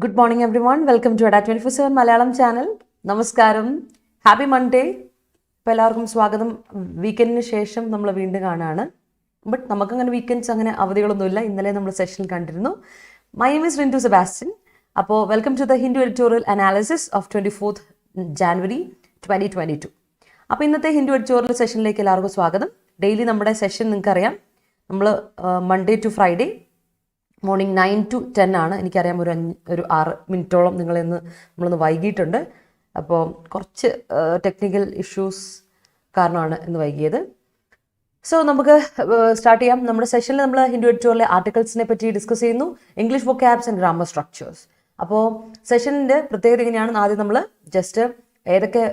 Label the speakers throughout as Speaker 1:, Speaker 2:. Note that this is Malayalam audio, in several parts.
Speaker 1: Good morning everyone. Welcome to Ada 24/7 Malayalam channel. നമസ്കാരം. Happy Monday. ഇപ്പോൾ എല്ലാവർക്കും സ്വാഗതം. വീക്കെൻഡിന് ശേഷം നമ്മൾ വീണ്ടും കാണാണ്. ബട്ട് നമുക്കങ്ങനെ വീക്കെൻഡ്സ് അങ്ങനെ അവധികളൊന്നുമില്ല. ഇന്നലെ നമ്മൾ സെഷനിൽ കണ്ടിരുന്നു. My name is Rintu Sebastian. അപ്പോൾ welcome to the Hindu editorial analysis of 24th January 2022. അപ്പോൾ ഇന്നത്തെ ഹിന്ദു എഡിറ്റോറിയൽ സെഷനിലേക്ക് എല്ലാവർക്കും സ്വാഗതം. ഡെയിലി നമ്മുടെ സെഷൻ നിങ്ങൾക്കറിയാം, നമ്മൾ Monday to Friday morning 9 to 10 ആണ്. എനിക്കറിയാം ഒരു 6 മിനിറ്റോളം നമ്മളൊന്ന് വൈകിയിട്ടുണ്ട്. അപ്പോൾ കുറച്ച് ടെക്നിക്കൽ ഇഷ്യൂസ് കാരണമാണ് ഇന്ന് വൈകിയത്. സോ നമുക്ക് സ്റ്റാർട്ട് ചെയ്യാം. നമ്മുടെ സെഷനിൽ നമ്മൾ ഹിന്ദു എഡിറ്റോറിയലിലെ ആർട്ടിക്കിൾസിനെ പറ്റി ഡിസ്കസ് ചെയ്യുന്നു, English vocabs and grammar structures. അപ്പോൾ സെഷനിൻ്റെ പ്രത്യേകത എങ്ങനെയാണെന്ന് ആദ്യം നമ്മൾ ജസ്റ്റ് ഏതൊക്കെ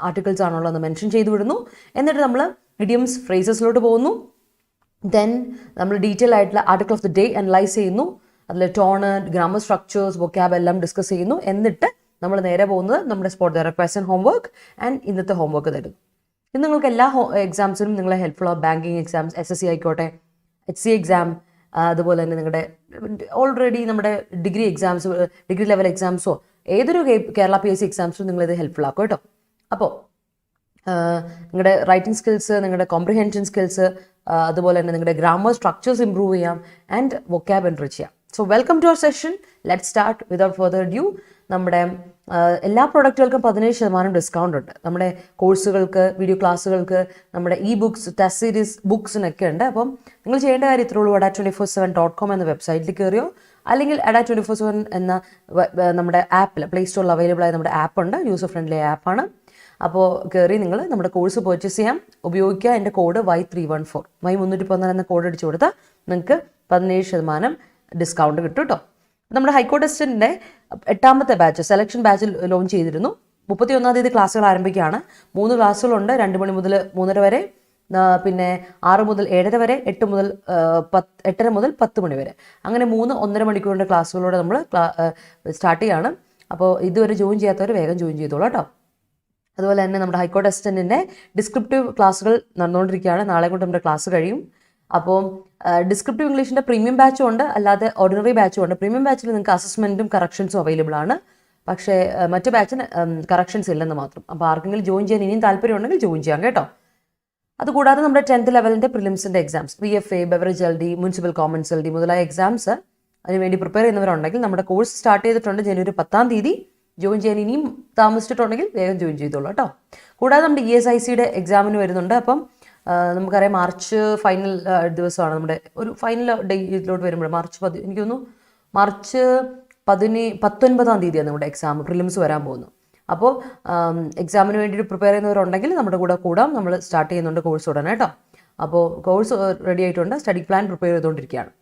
Speaker 1: ആർട്ടിക്കിൾസ് ആണുള്ളതെന്ന് മെൻഷൻ ചെയ്തു വിടുന്നു. എന്നിട്ട് നമ്മൾ ഇഡിയംസ് ഫ്രേസസിലോട്ട് പോകുന്നു. ദെൻ നമ്മൾ ഡീറ്റെയിൽ ആയിട്ടുള്ള article of the day analyse ചെയ്യുന്നു. അതിൽ ടോണ്, ഗ്രാമർ സ്ട്രക്ചേഴ്സ്, വൊക്കാബ് എല്ലാം ഡിസ്കസ് ചെയ്യുന്നു. എന്നിട്ട് നമ്മൾ നേരെ പോകുന്നത് നമ്മുടെ spot the question homework and ഇന്നത്തെ ഹോംവർക്ക് തരുന്നു. ഇത് നിങ്ങൾക്ക് എല്ലാ എക്സാംസിനും നിങ്ങളെ ഹെൽപ്ഫുൾ ആവും. ബാങ്കിങ് എക്സാംസ്, SSC ആയിക്കോട്ടെ, HC എക്സാം, അതുപോലെ തന്നെ നിങ്ങളുടെ ഓൾറെഡി നമ്മുടെ ഡിഗ്രി എക്സാംസ്, ഡിഗ്രി ലെവൽ എക്സാംസോ ഏതൊരു കേരള PSC എക്സാംസും നിങ്ങളിത് ഹെൽപ്ഫുൾ ആക്കും കേട്ടോ. അപ്പോൾ നിങ്ങളുടെ റൈറ്റിംഗ് സ്കിൽസ്, നിങ്ങളുടെ കോംപ്രിഹെൻഷൻ സ്കിൽസ്, അതുപോലെ തന്നെ നിങ്ങളുടെ ഗ്രാമർ സ്ട്രക്ചേഴ്സ് ഇംപ്രൂവ് ചെയ്യാം ആൻഡ് വൊക്കാബ് എൻറിച്ച് ചെയ്യാം. So welcome to our session. Let start without further due. നമ്മുടെ എല്ലാ പ്രോഡക്റ്റുകൾക്കും 17% ഡിസ്കൗണ്ട് ഉണ്ട്. നമ്മുടെ കോഴ്സുകൾക്ക്, വീഡിയോ ക്ലാസ്സുകൾക്ക്, നമ്മുടെ ബുക്സ്, ടെസ്റ്റ് സീരീസ് ബുക്സിനൊക്കെ ഉണ്ട്. അപ്പം നിങ്ങൾ ചെയ്യേണ്ട കാര്യം ഇത്രേ ഉള്ളൂ. ada247.com എന്ന വെബ്സൈറ്റിൽ കയറിയോ, അല്ലെങ്കിൽ ada247 എന്ന നമ്മുടെ ആപ്പിൽ, പ്ലേ സ്റ്റോറിൽ അവൈലബിൾ ആയ നമ്മുടെ ആപ്പ് ഉണ്ട്. യൂസർ ഫ്രണ്ട്ലി ആപ്പാണ്. അപ്പോൾ കയറി നിങ്ങൾ നമ്മുടെ കോഴ്സ് പർച്ചേസ് ചെയ്യാം. ഉപയോഗിക്കുക. എൻ്റെ കോഡ് Y314 Y314 എന്ന കോഡ് അടിച്ചു കൊടുത്താൽ നിങ്ങൾക്ക് 17% ഡിസ്കൗണ്ട് കിട്ടും കേട്ടോ. നമ്മുടെ ഹൈക്കോർട്ട് അസിസ്റ്റൻറ്റിൻ്റെ 8ാമത്തെ ബാച്ച് സെലക്ഷൻ ബാച്ച് ലോഞ്ച് ചെയ്തിരുന്നു. 31-ാം തീയതി ക്ലാസ്സുകൾ ആരംഭിക്കുകയാണ്. 3 ക്ലാസ്സുകളുണ്ട്. 2 മണി മുതൽ 3:30 വരെ, പിന്നെ 6 മുതൽ 7:30 വരെ, 8 മുതൽ 10 മണി വരെ. അങ്ങനെ 1.5 മണിക്കൂറിൻ്റെ ക്ലാസ്സുകളോടെ നമ്മൾ സ്റ്റാർട്ട് ചെയ്യുകയാണ്. അപ്പോൾ ഇതുവരെ ജോയിൻ ചെയ്യാത്തവർ വേഗം ജോയിൻ ചെയ്തോളൂ കേട്ടോ. അതുപോലെ തന്നെ നമ്മുടെ ഹൈക്കോർട്ട് അസിസ്റ്റൻറ്റിൻ്റെ ഡിസ്ക്രിപ്റ്റീവ് ക്ലാസ്സുകൾ നടന്നുകൊണ്ടിരിക്കുകയാണ്. നാളെ കൊണ്ട് നമ്മുടെ ക്ലാസ് കഴിയും. അപ്പോൾ ഡിസ്ക്രിപ്റ്റീവ് ഇംഗ്ലീഷിൻ്റെ പ്രീമിയം ബാച്ചും ഉണ്ട്, അല്ലാതെ ഓർഡിനറി ബാച്ചും ഉണ്ട്. പ്രീമിയം ബാച്ചിൽ നിങ്ങൾക്ക് അസസ്മെൻറ്റും കറക്ഷൻസും അവൈലബിൾ ആണ്. പക്ഷേ മറ്റു ബാച്ചിന് കറക്ഷൻസ് ഇല്ലെന്ന് മാത്രം. അപ്പോൾ ആർക്കെങ്കിലും ജോയിൻ ചെയ്യാൻ ഇനിയും താല്പര്യം ഉണ്ടെങ്കിൽ ജോയിൻ ചെയ്യാം കേട്ടോ. അതുകൂടാതെ നമ്മുടെ 10th ലെവലിൻ്റെ പ്രിലിംസിൻ്റെ exams, VFA, beverage LD, municipal commons LD മുതലായ എക്സാംസ് അതിനുവേണ്ടി പ്രിപ്പയർ ചെയ്യുന്നവരുണ്ടെങ്കിൽ നമ്മുടെ കോഴ്സ് സ്റ്റാർട്ട് ചെയ്തിട്ടുണ്ട്. ജനുവരി 10-ാം തീയതി. ജോയിൻ ചെയ്യാൻ ഇനിയും താമസിച്ചിട്ടുണ്ടെങ്കിൽ വേഗം ജോയിൻ ചെയ്തോളൂ കേട്ടോ. കൂടാതെ നമ്മുടെ ESICയുടെ എക്സാമിന് വരുന്നുണ്ട്. അപ്പം നമുക്കറിയാം മാർച്ച് ഫൈനൽ ദിവസമാണ് നമ്മുടെ ഒരു ഫൈനൽ ഡേറ്റിലോട്ട് വരുമ്പോൾ എനിക്ക് തോന്നുന്നു മാർച്ച് 19-ാം തീയതിയാണ് നമ്മുടെ എക്സാം പ്രിലിംസ് വരാൻ പോകുന്നു. അപ്പോൾ എക്സാമിന് വേണ്ടിയിട്ട് പ്രിപ്പയർ ചെയ്യുന്നവരുണ്ടെങ്കിൽ നമ്മുടെ കൂടെ കൂടാം. നമ്മൾ സ്റ്റാർട്ട് ചെയ്യുന്നുണ്ട് കോഴ്സ് ഉടനെ കേട്ടോ. അപ്പോൾ കോഴ്സ് റെഡി ആയിട്ടുണ്ട്. സ്റ്റഡി പ്ലാൻ പ്രിപ്പയർ ചെയ്തുകൊണ്ടിരിക്കുകയാണ്.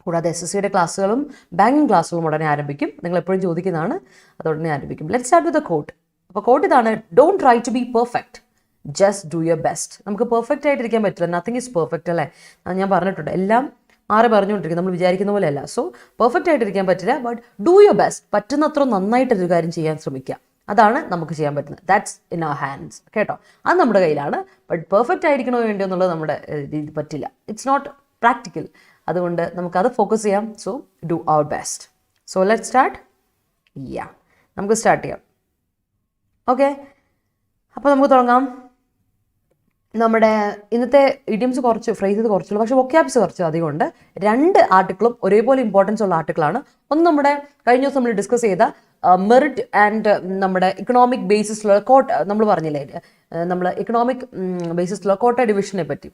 Speaker 1: കൂടാതെ SSCയുടെ ക്ലാസ്സുകളും ബാങ്കിങ് ക്ലാസ്സുകളും ഉടനെ ആരംഭിക്കും. നിങ്ങൾ എപ്പോഴും ചോദിക്കുന്നതാണ്, അത് ഉടനെ ആരംഭിക്കും. Let start with the quote. അപ്പോൾ കോട്ട് ഇതാണ്: don't try to be perfect, just do your best. നമുക്ക് പെർഫെക്റ്റ് ആയിട്ടിരിക്കാൻ പറ്റില്ല. നത്തിങ് ഈസ് പെർഫെക്റ്റ് അല്ലേ? ഞാൻ പറഞ്ഞിട്ടുണ്ട്, എല്ലാം പറഞ്ഞുകൊണ്ടിരിക്കും, നമ്മൾ വിചാരിക്കുന്ന പോലെ അല്ല. സോ പെർഫെക്റ്റ് ആയിട്ടിരിക്കാൻ പറ്റില്ല, ബട്ട് ഡു യുവർ ബെസ്റ്റ്. പറ്റുന്നത്ര നന്നായിട്ടൊരു കാര്യം ചെയ്യാൻ ശ്രമിക്കുക. അതാണ് നമുക്ക് ചെയ്യാൻ പറ്റുന്നത്. ദാറ്റ്സ് ഇൻ അവർ ഹാൻഡ്സ് കേട്ടോ. അത് നമ്മുടെ കയ്യിലാണ്. ബട്ട് പെർഫെക്റ്റ് ആയിരിക്കണോ വേണ്ടിയോ എന്നുള്ളത് നമ്മുടെ ഇത് പറ്റില്ല. It's not practical. അതുകൊണ്ട് നമുക്കത് ഫോക്കസ് ചെയ്യാം. So do our best. So let start. നമുക്ക് സ്റ്റാർട്ട് ചെയ്യാം. ഓക്കെ, അപ്പോൾ നമുക്ക് തുടങ്ങാം. നമ്മുടെ ഇന്നത്തെ ഇഡിയംസ് കുറച്ച്, ഫ്രേസസ് കുറച്ചുള്ളൂ, പക്ഷേ വൊക്കാബ്സ് കുറച്ച് അധികമുണ്ട്. 2 ആർട്ടിക്കിളും ഒരേപോലെ ഇമ്പോർട്ടൻസ് ഉള്ള ആർട്ടിക്കിളാണ്. ഒന്ന് നമ്മുടെ കഴിഞ്ഞ ദിവസം നമ്മൾ ഡിസ്കസ് ചെയ്ത മെറിറ്റ് ആൻഡ് നമ്മുടെ ഇക്കണോമിക് ബേസിസിലുള്ള കോട്ട, നമ്മൾ പറഞ്ഞില്ലേ, നമ്മൾ ഇക്കണോമിക് ബേസിസിലുള്ള കോട്ട ഡിവിഷനെ പറ്റി,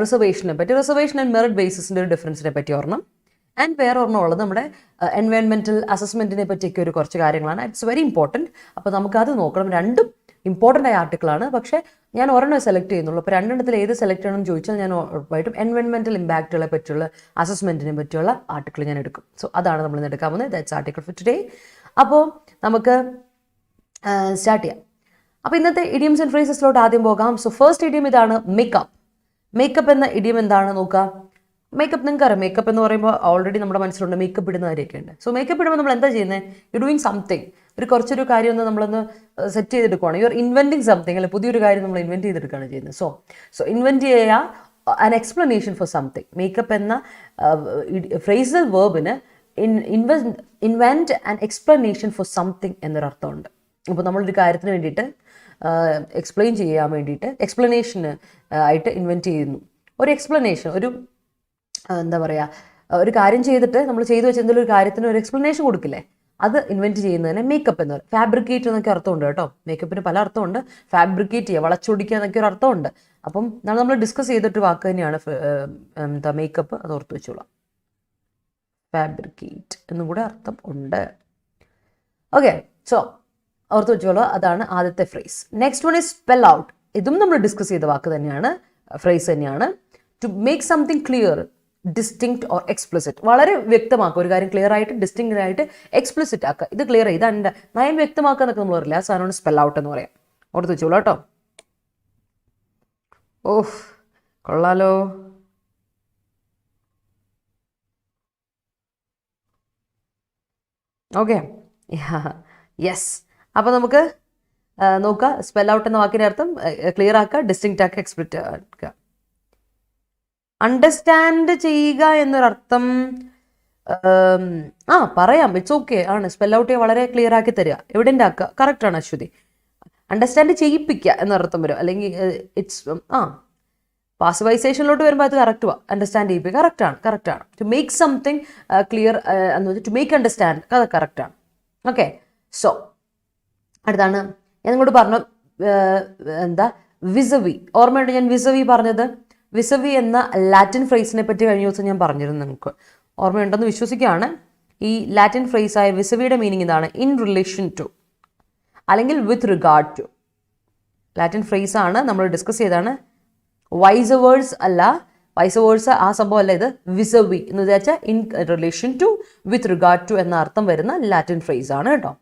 Speaker 1: റിസർവേഷനെ പറ്റി, റിസർവേഷൻ ആൻഡ് മെറിറ്റ് ബേസിസിൻ്റെ ഒരു ഡിഫറൻസിനെ പറ്റി ഓർണം. ആൻഡ് വേറെ ഒരെണ്ണം ഉള്ളത് നമ്മുടെ എൻവയോൺമെൻറ്റൽ അസസ്മെൻറ്റിനെ പറ്റിയൊക്കെ ഒരു കുറച്ച് കാര്യങ്ങളാണ്. It's very important. അപ്പോൾ നമുക്കത് നോക്കണം. 2 ഇമ്പോർട്ടൻ്റ് ആയ ആർട്ടിക്കിളാണ്. പക്ഷേ ഞാൻ ഒരെണ്ണം സെലക്ട് ചെയ്യുന്നുള്ളൂ. അപ്പോൾ 2 ഏത് സെലക്ട് ചെയ്യണമെന്ന് ചോദിച്ചാൽ ഞാൻ ഉറപ്പായിട്ടും എൻവയോൺമെൻറ്റൽ ഇമ്പാക്റ്റുകളെ പറ്റിയുള്ള, അസസ്മെൻറ്റിനെ പറ്റിയുള്ള ആർട്ടിക്കിൾ ഞാൻ എടുക്കും. സോ അതാണ് നമ്മൾ ഇന്ന് എടുക്കാൻ പോകുന്നത്. That's article for today. അപ്പോൾ നമുക്ക് സ്റ്റാർട്ട് ചെയ്യാം. അപ്പോൾ ഇന്നത്തെ ഇഡിയംസ് ആൻഡ് ഫ്രേസസിലോട്ട് ആദ്യം പോകാം. സോ ഫസ്റ്റ് ഇഡിയം ഇതാണ്: മേക്കപ്പ്. മേക്കപ്പ് എന്ന ഇഡിയം എന്താണ് നോക്കാം. മേക്കപ്പ് നിങ്ങൾക്കറിയാം. മേക്കപ്പ് എന്ന് പറയുമ്പോൾ ഓൾറെഡി നമ്മുടെ മനസ്സിലുണ്ട് മേക്കപ്പ് ഇടുന്ന കാര്യമൊക്കെ ഉണ്ട്. സോ മേക്കപ്പ് ഇടുമ്പോൾ നമ്മൾ എന്താ ചെയ്യുന്നത്? You doing something. കുറച്ചൊരു കാര്യം ഒന്ന് നമ്മളൊന്ന് സെറ്റ് ചെയ്തെടുക്കുകയാണ്. യു ആർ ഇൻവെൻറ്റിങ് സംതിങ്, അല്ലെ പുതിയൊരു കാര്യം നമ്മൾ ഇൻവെൻറ്റ് ചെയ്തെടുക്കുകയാണ് ചെയ്യുന്നത്. സോ ഇൻവെൻറ്റ് ചെയ്യുക an explanation for something. Make up എന്ന ഫ്രേസൽ വേർബിന് invent and explanation for something എന്നൊരർത്ഥമുണ്ട്. അപ്പോൾ നമ്മളൊരു കാര്യത്തിന് വേണ്ടിയിട്ട് എക്സ്പ്ലെയിൻ ചെയ്യാൻ വേണ്ടിയിട്ട് എക്സ്പ്ലനേഷന് ആയിട്ട് ഇൻവെൻറ്റ് ചെയ്യുന്നു. ഒരു എക്സ്പ്ലനേഷൻ, ഒരു എന്താ പറയുക, ഒരു കാര്യം ചെയ്തിട്ട് നമ്മൾ ചെയ്തു വെച്ച എന്തെങ്കിലും ഒരു കാര്യത്തിന് ഒരു എക്സ്പ്ലനേഷൻ കൊടുക്കില്ലേ, അത് ഇൻവെൻറ്റ് ചെയ്യുന്നതിന് മേക്കപ്പ് എന്ന് പറയും. ഫാബ്രിക്കേറ്റ് എന്നൊക്കെ അർത്ഥമുണ്ട് കേട്ടോ. മേക്കപ്പിന് പല അർത്ഥമുണ്ട്. ഫാബ്രിക്കേറ്റ് ചെയ്യുക, വളച്ചൊടിക്കുക എന്നൊക്കെ ഒരു അർത്ഥമുണ്ട്. അപ്പം നമ്മൾ ഡിസ്കസ് ചെയ്തിട്ട് വാക്ക് തന്നെയാണ് എന്താ മേക്കപ്പ്, അത് ഓർത്ത് വെച്ചോളാം. ഫാബ്രിക്കേറ്റ് എന്നും കൂടെ അർത്ഥം ഉണ്ട്. ഓക്കെ, സോ ഓർത്ത് വെച്ചോളൂ, അതാണ് ആദ്യത്തെ phrase. Next one is spell out. ഇതും നമ്മൾ ഡിസ്കസ് ചെയ്ത വാക്ക് തന്നെയാണ്, ഫ്രേസ് തന്നെയാണ്. To make something clear, distinct or explicit. വളരെ വ്യക്തമാക്കുക, ഒരു കാര്യം ക്ലിയർ ആയിട്ട് ഡിസ്റ്റിങ്ക്റ്റ് ആയിട്ട് എക്സ്പ്ലിസിറ്റ് ആക്കുക. ഇത് ക്ലിയർ ചെയ്ത് എൻ്റെ നയം വ്യക്തമാക്കുക എന്നൊക്കെ നമ്മൾ പറയില്ല, ആ സാധനമാണ് സ്പെൽ ഔട്ട് എന്ന് പറയാം. ഓർത്ത് വെച്ചോളൂ കേട്ടോ. ഓഹ് കൊള്ളാലോ. Okay, yes. അപ്പോൾ നമുക്ക് നോക്കുക, സ്പെൽ ഔട്ട് എന്ന വാക്കിൻ്റെ അർത്ഥം ക്ലിയർ ആക്കുക, ഡിസ്റ്റിങ്ക്റ്റ് ആക്കുക, എക്സ്പ്ലിസിറ്റ് ആക്കുക. അണ്ടർസ്റ്റാൻഡ് ചെയ്യുക എന്നൊരർത്ഥം പറയാം, ഇറ്റ്സ് ഓക്കെ ആണ്. സ്പെൽ ഔട്ട് ചെയ്യാൻ വളരെ ക്ലിയർ ആക്കി തരിക, എവിഡൻ്റ് ആക്കുക, കറക്റ്റാണ് അശ്വതി. അണ്ടർസ്റ്റാൻഡ് ചെയ്യിപ്പിക്കുക എന്നർത്ഥം വരും, അല്ലെങ്കിൽ ഇറ്റ്സ് പാസിവൈസേഷനിലോട്ട് വരുമ്പോൾ അത് കറക്റ്റ് അണ്ടർസ്റ്റാൻഡ് ചെയ്യിപ്പിക്കുക, കറക്റ്റാണ്. ടു മേക്ക് സംതിങ് ക്ലിയർ എന്ന് വെച്ചാൽ ടു മേക്ക് അണ്ടർസ്റ്റാൻഡ്, അത് കറക്റ്റാണ്. ഓക്കെ, സോ അടുത്താണ് ഞാൻ നിങ്ങളോട് പറഞ്ഞു എന്താ വിസവി. ഓർമ്മയുണ്ട് ഞാൻ വിസവി പറഞ്ഞത്? വിസവി എന്ന ലാറ്റിൻ ഫ്രേസിനെ പറ്റി കഴിഞ്ഞ ദിവസം ഞാൻ പറഞ്ഞിരുന്നു, നിങ്ങൾക്ക് ഓർമ്മയുണ്ടെന്ന് വിശ്വസിക്കുകയാണ്. ഈ ലാറ്റിൻ ഫ്രേസായ വിസവിയുടെ മീനിങ് ഇതാണ്, ഇൻ റിലേഷൻ ടു അല്ലെങ്കിൽ വിത്ത് റിഗാർഡ് ടു. ലാറ്റിൻ ഫ്രേസാണ്, നമ്മൾ ഡിസ്കസ് ചെയ്താണ്. വൈസ് വേഴ്സ് അല്ല, വൈസ് വേഴ്സ് ആ സംഭവം അല്ല, ഇത് വിസവി എന്ന് വിചാരിച്ചാൽ in relation to, with regard to എന്ന അർത്ഥം വരുന്ന ലാറ്റിൻ ഫ്രേസ് ആണ് കേട്ടോ.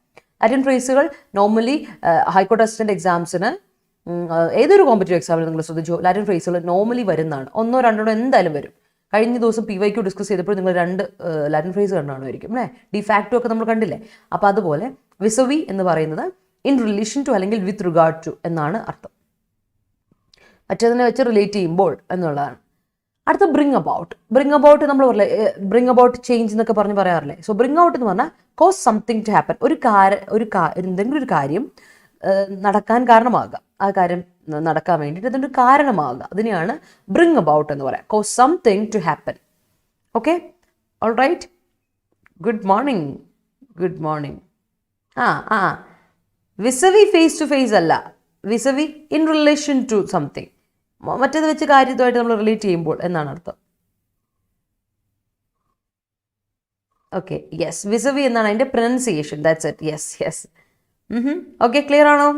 Speaker 1: ലാറ്റിൻ ഫ്രേസുകൾ നോർമലി ഹൈക്കോർട്ട് അസിസ്റ്റന്റ് എക്സാംസിന്, ഏതൊരു കോമ്പറ്റീവ് എക്സാമിൽ നിങ്ങൾ ശ്രദ്ധിച്ചു, ലാറ്റിൻ ഫ്രേസുകൾ നോർമലി വരുന്നതാണ്. ഒന്നോ രണ്ടോ എന്തായാലും വരും. കഴിഞ്ഞ ദിവസം PYQ ഡിസ്കസ് ചെയ്തപ്പോൾ നിങ്ങൾ 2 ലാറ്റിൻ ഫ്രേസ് കണ്ടാണുമായിരിക്കും അല്ലേ, ഡിഫാക്റ്റോ ഒക്കെ നമ്മൾ കണ്ടില്ലേ. അപ്പോൾ അതുപോലെ വിസവി എന്ന് പറയുന്നത് ഇൻ റിലേഷൻ ടു അല്ലെങ്കിൽ വിത്ത് റിഗാർഡ് ടു എന്നാണ് അർത്ഥം, മറ്റേതിനെ വെച്ച് റിലേറ്റ് ചെയ്യുമ്പോൾ എന്നുള്ളതാണ്. അടുത്ത ബ്രിങ് അബൌട്ട്. ബ്രിങ് അബൌട്ട് നമ്മൾ പറയില്ലേ, ബ്രിങ് അബൌട്ട് ചേഞ്ച് എന്നൊക്കെ പറയാറില്ലേ. സോ ബ്രിങ് ഔട്ട് എന്ന് പറഞ്ഞാൽ കോസ് സംതിങ് ടു ഹാപ്പൻ, എന്തെങ്കിലും ഒരു കാര്യം നടക്കാൻ കാരണമാകുക, ആ കാര്യം നടക്കാൻ വേണ്ടിയിട്ട് അതിൻ്റെ കാരണമാകുക, അതിനെയാണ് ബ്രിങ് അബൌട്ട് എന്ന് പറയാം. Cause something to happen. Okay, all right. Good morning. Vis-a-vis face to face അല്ല, vis-a-vis in relation to something, മറ്റേത് വെച്ച് കാര്യത്തുമായിട്ട് നമ്മൾ റിലേറ്റ് ചെയ്യുമ്പോൾ എന്നാണ് അർത്ഥം. ഓക്കെ, യെസ്, വിസവി എന്നാണ് അതിൻ്റെ pronunciation. That's it. Yes. Okay, clear ആണോ?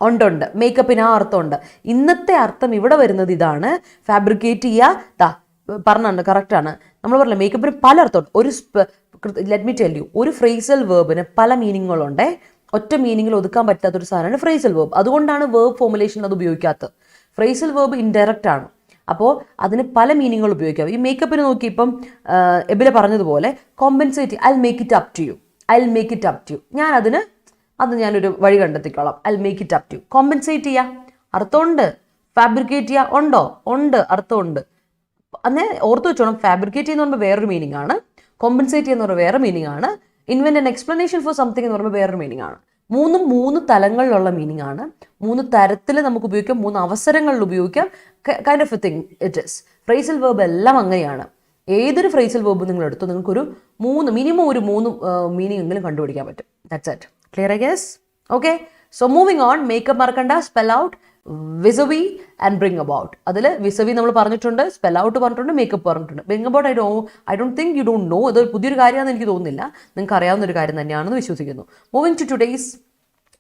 Speaker 1: ഉണ്ട്. മേക്കപ്പിന് ആ അർത്ഥമുണ്ട്. ഇന്നത്തെ അർത്ഥം ഇവിടെ വരുന്നത് ഇതാണ്, ഫാബ്രിക്കേറ്റ് ചെയ്യുക. പറഞ്ഞുണ്ട്, കറക്റ്റാണ്. നമ്മൾ പറഞ്ഞില്ല മേക്കപ്പിന് പല അർത്ഥമുണ്ട്. ലെറ്റ് മീ ടെൽ യു, ഒരു ഫ്രേസൽ വേർബിന് പല മീനിങ്ങുകളുണ്ട്. ഒറ്റ മീനിങ്ങിൽ ഒതുക്കാൻ പറ്റാത്തൊരു സാധനമാണ് ഫ്രേസൽ വേർബ്. അതുകൊണ്ടാണ് വേർബ് ഫോർമുലേഷൻ അത് ഉപയോഗിക്കാത്തത്. ഫ്രേസൽ വേർബ് ഇൻഡയറക്റ്റ് ആണ്, അപ്പോൾ അതിന് പല മീനിങ്ങുകൾ ഉപയോഗിക്കാം. ഈ മേക്കപ്പിന് നോക്കി ഇപ്പം എബില പറഞ്ഞതുപോലെ compensate, I make it up to you, ഞാനൊരു വഴി കണ്ടെത്തിക്കോളാം. I make it up to. Compensate ചെയ്യുക അർത്ഥമുണ്ട്, ഫാബ്രിക്കേറ്റ് ചെയ്യുക ഉണ്ട്, അർത്ഥമുണ്ട്. അന്നേ ഓർത്ത് വെച്ചോണം, ഫാബ്രിക്കേറ്റ് ചെയ്യുന്ന പറയുമ്പോൾ വേറൊരു മീനിങ് ആണ്, കോമ്പൻസേറ്റ് ചെയ്യുന്ന പറയുമ്പോൾ വേറെ മീനിങ് ആണ്, invent an explanation for something എന്ന് പറയുമ്പോൾ വേറൊരു മീനിങ് ആണ്. മൂന്ന് തലങ്ങളിലുള്ള മീനിങ് ആണ്. 3 തരത്തിൽ നമുക്ക് ഉപയോഗിക്കാം, 3 അവസരങ്ങളിൽ ഉപയോഗിക്കാം. Kind of A thing it is. Phrasal verb എല്ലാം അങ്ങനെയാണ്. ഏതൊരു ഫ്രേസൽ വേർബ് നിങ്ങൾ എടുത്തോ നിങ്ങൾക്കൊരു മിനിമം ഒരു 3 മീനിങ് എങ്കിലും കണ്ടുപിടിക്കാൻ പറ്റും. That's it. Clear I guess? Okay, so moving on. Make up മറക്കണ്ട, spell out, vis-a-vis and bring about. അതിൽ വിസവി നമ്മൾ പറഞ്ഞിട്ടുണ്ട്, സ്പെൽ ഔട്ട് പറഞ്ഞിട്ടുണ്ട്, മേക്കപ്പ് പറഞ്ഞിട്ടുണ്ട്. Bring about I don't think you don't know. ഇതൊരു പുതിയൊരു കാര്യമാണെന്ന് എനിക്ക് തോന്നുന്നില്ല, നിങ്ങൾക്ക് അറിയാവുന്ന ഒരു കാര്യം തന്നെയാണെന്ന് വിശ്വസിക്കുന്നു. Moving to today's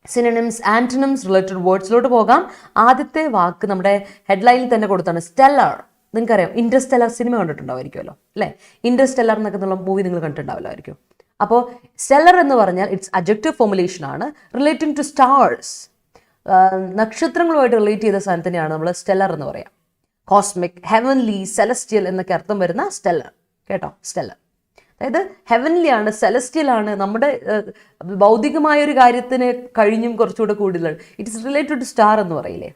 Speaker 1: synonyms, antonyms, related വേർഡ്സിലോട്ട് പോകാം. ആദ്യത്തെ വാക്ക് നമ്മുടെ ഹെഡ്ലൈനിൽ തന്നെ കൊടുത്താണ്, സ്റ്റെല്ലർ. നിങ്ങൾക്കറിയാം, ഇൻറ്റർസ്റ്റെല്ലർ സിനിമ കണ്ടിട്ടുണ്ടാവുമായിരിക്കുമല്ലോ അല്ലേ? ഇൻറ്റർസ്റ്റെല്ലർ എന്നൊക്കെ എന്നുള്ള മൂവി നിങ്ങൾ കണ്ടിട്ടുണ്ടാവില്ലായിരിക്കും. അപ്പോൾ സ്റ്റെല്ലർ എന്ന് പറഞ്ഞാൽ ഇറ്റ്സ് അഡ്ജക്റ്റീവ് ഫോർമുലേഷൻ ആണ്, റിലേറ്റിംഗ് ടു സ്റ്റാർസ്. നക്ഷത്രങ്ങളുമായിട്ട് റിലേറ്റ് ചെയ്ത സാധനത്തിനെയാണ് നമ്മൾ സ്റ്റെല്ലർ എന്ന് പറയാം. കോസ്മിക്, ഹെവൻലി, സെലസ്റ്റിയൽ എന്നൊക്കെ അർത്ഥം വരുന്ന സ്റ്റെല്ലർ. കേട്ടോ, സ്റ്റെല്ലർ അതായത് ഹെവൻലി ആണ്, സെലസ്റ്റിയൽ ആണ്, നമ്മുടെ ഭൗതികമായ ഒരു കാര്യത്തിന് കഴിഞ്ഞും കുറച്ചുകൂടെ കൂടുതലാണ്. It is related to star എന്ന് പറയില്ലേ,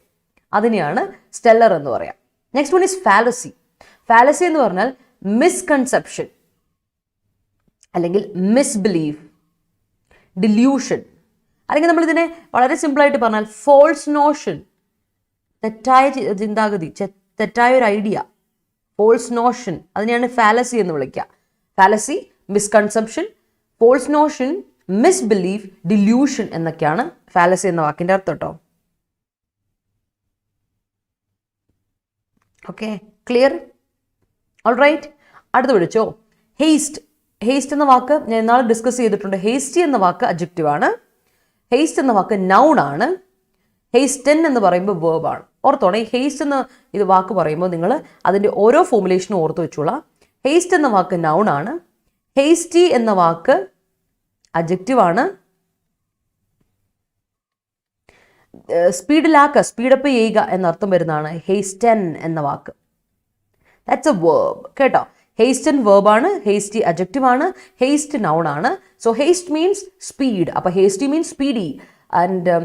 Speaker 1: അതിനെയാണ് സ്റ്റെല്ലർ എന്ന് പറയാം. Next one is fallacy. Fallacy എന്ന് പറഞ്ഞാൽ മിസ്കൺസെപ്ഷൻ. അല്ലെങ്കിൽ മിസ്ബിലീഫ്, ഡില്യൂഷൻ, അല്ലെങ്കിൽ നമ്മളിതിനെ വളരെ സിമ്പിളായിട്ട് പറഞ്ഞാൽ ഫോൾസ് നോഷൻ, തെറ്റായ ചിന്താഗതി, തെറ്റായ ഒരു ഐഡിയ, ഫോൾസ് നോഷൻ, അതിനെയാണ് ഫാലസി എന്ന് വിളിക്കുക. Fallacy, misconception, false notion, misbelief, delusion എന്നൊക്കെയാണ് ഫാലസി എന്ന വാക്കിൻ്റെ അർത്ഥം കേട്ടോ. Okay, clear? All right. അടുത്ത് വിളിച്ചോ, ഹേസ്റ്റ്. ഹേസ്റ്റ് എന്ന വാക്ക് ഞാൻ ഇന്നാൾ ഡിസ്കസ് ചെയ്തിട്ടുണ്ട്. ഹേസ്റ്റി എന്ന വാക്ക് അഡ്ജക്റ്റീവ് ആണ്. ഹേസ്റ്റ് എന്ന വാക്ക് നൗൺ ആണ്. ഹേസ്റ്റൻ എന്ന് പറയുമ്പോൾ വേർബാണ്. ഓർത്തോണേ, ഹേസ്റ്റ് എന്ന ഇത് വാക്ക് പറയുമ്പോൾ നിങ്ങൾ അതിൻ്റെ ഓരോ ഫോമുലേഷനും ഓർത്ത് വെച്ചോളാം. ഹേസ്റ്റ് എന്ന വാക്ക് നൗൺ ആണ്. ഹേസ്റ്റി എന്ന വാക്ക് അഡ്ജക്റ്റീവ് ആണ്. സ്പീഡിലാക്കുക, സ്പീഡപ്പ് ചെയ്യുക എന്നർത്ഥം വരുന്നതാണ് ഹേസ്റ്റൻ എന്ന വാക്ക്. ദാറ്റ്സ് എ വേർബ് കേട്ടോ. ഹേസ്റ്റൻ വേർബാണ്, ഹേസ്റ്റി അഡ്ജക്റ്റീവ് ആണ്, ഹേസ്റ്റ് നൗൺ ആണ്. സോ ഹേസ്റ്റ് മീൻസ് സ്പീഡ്, അപ്പോൾ hasty means speedy. And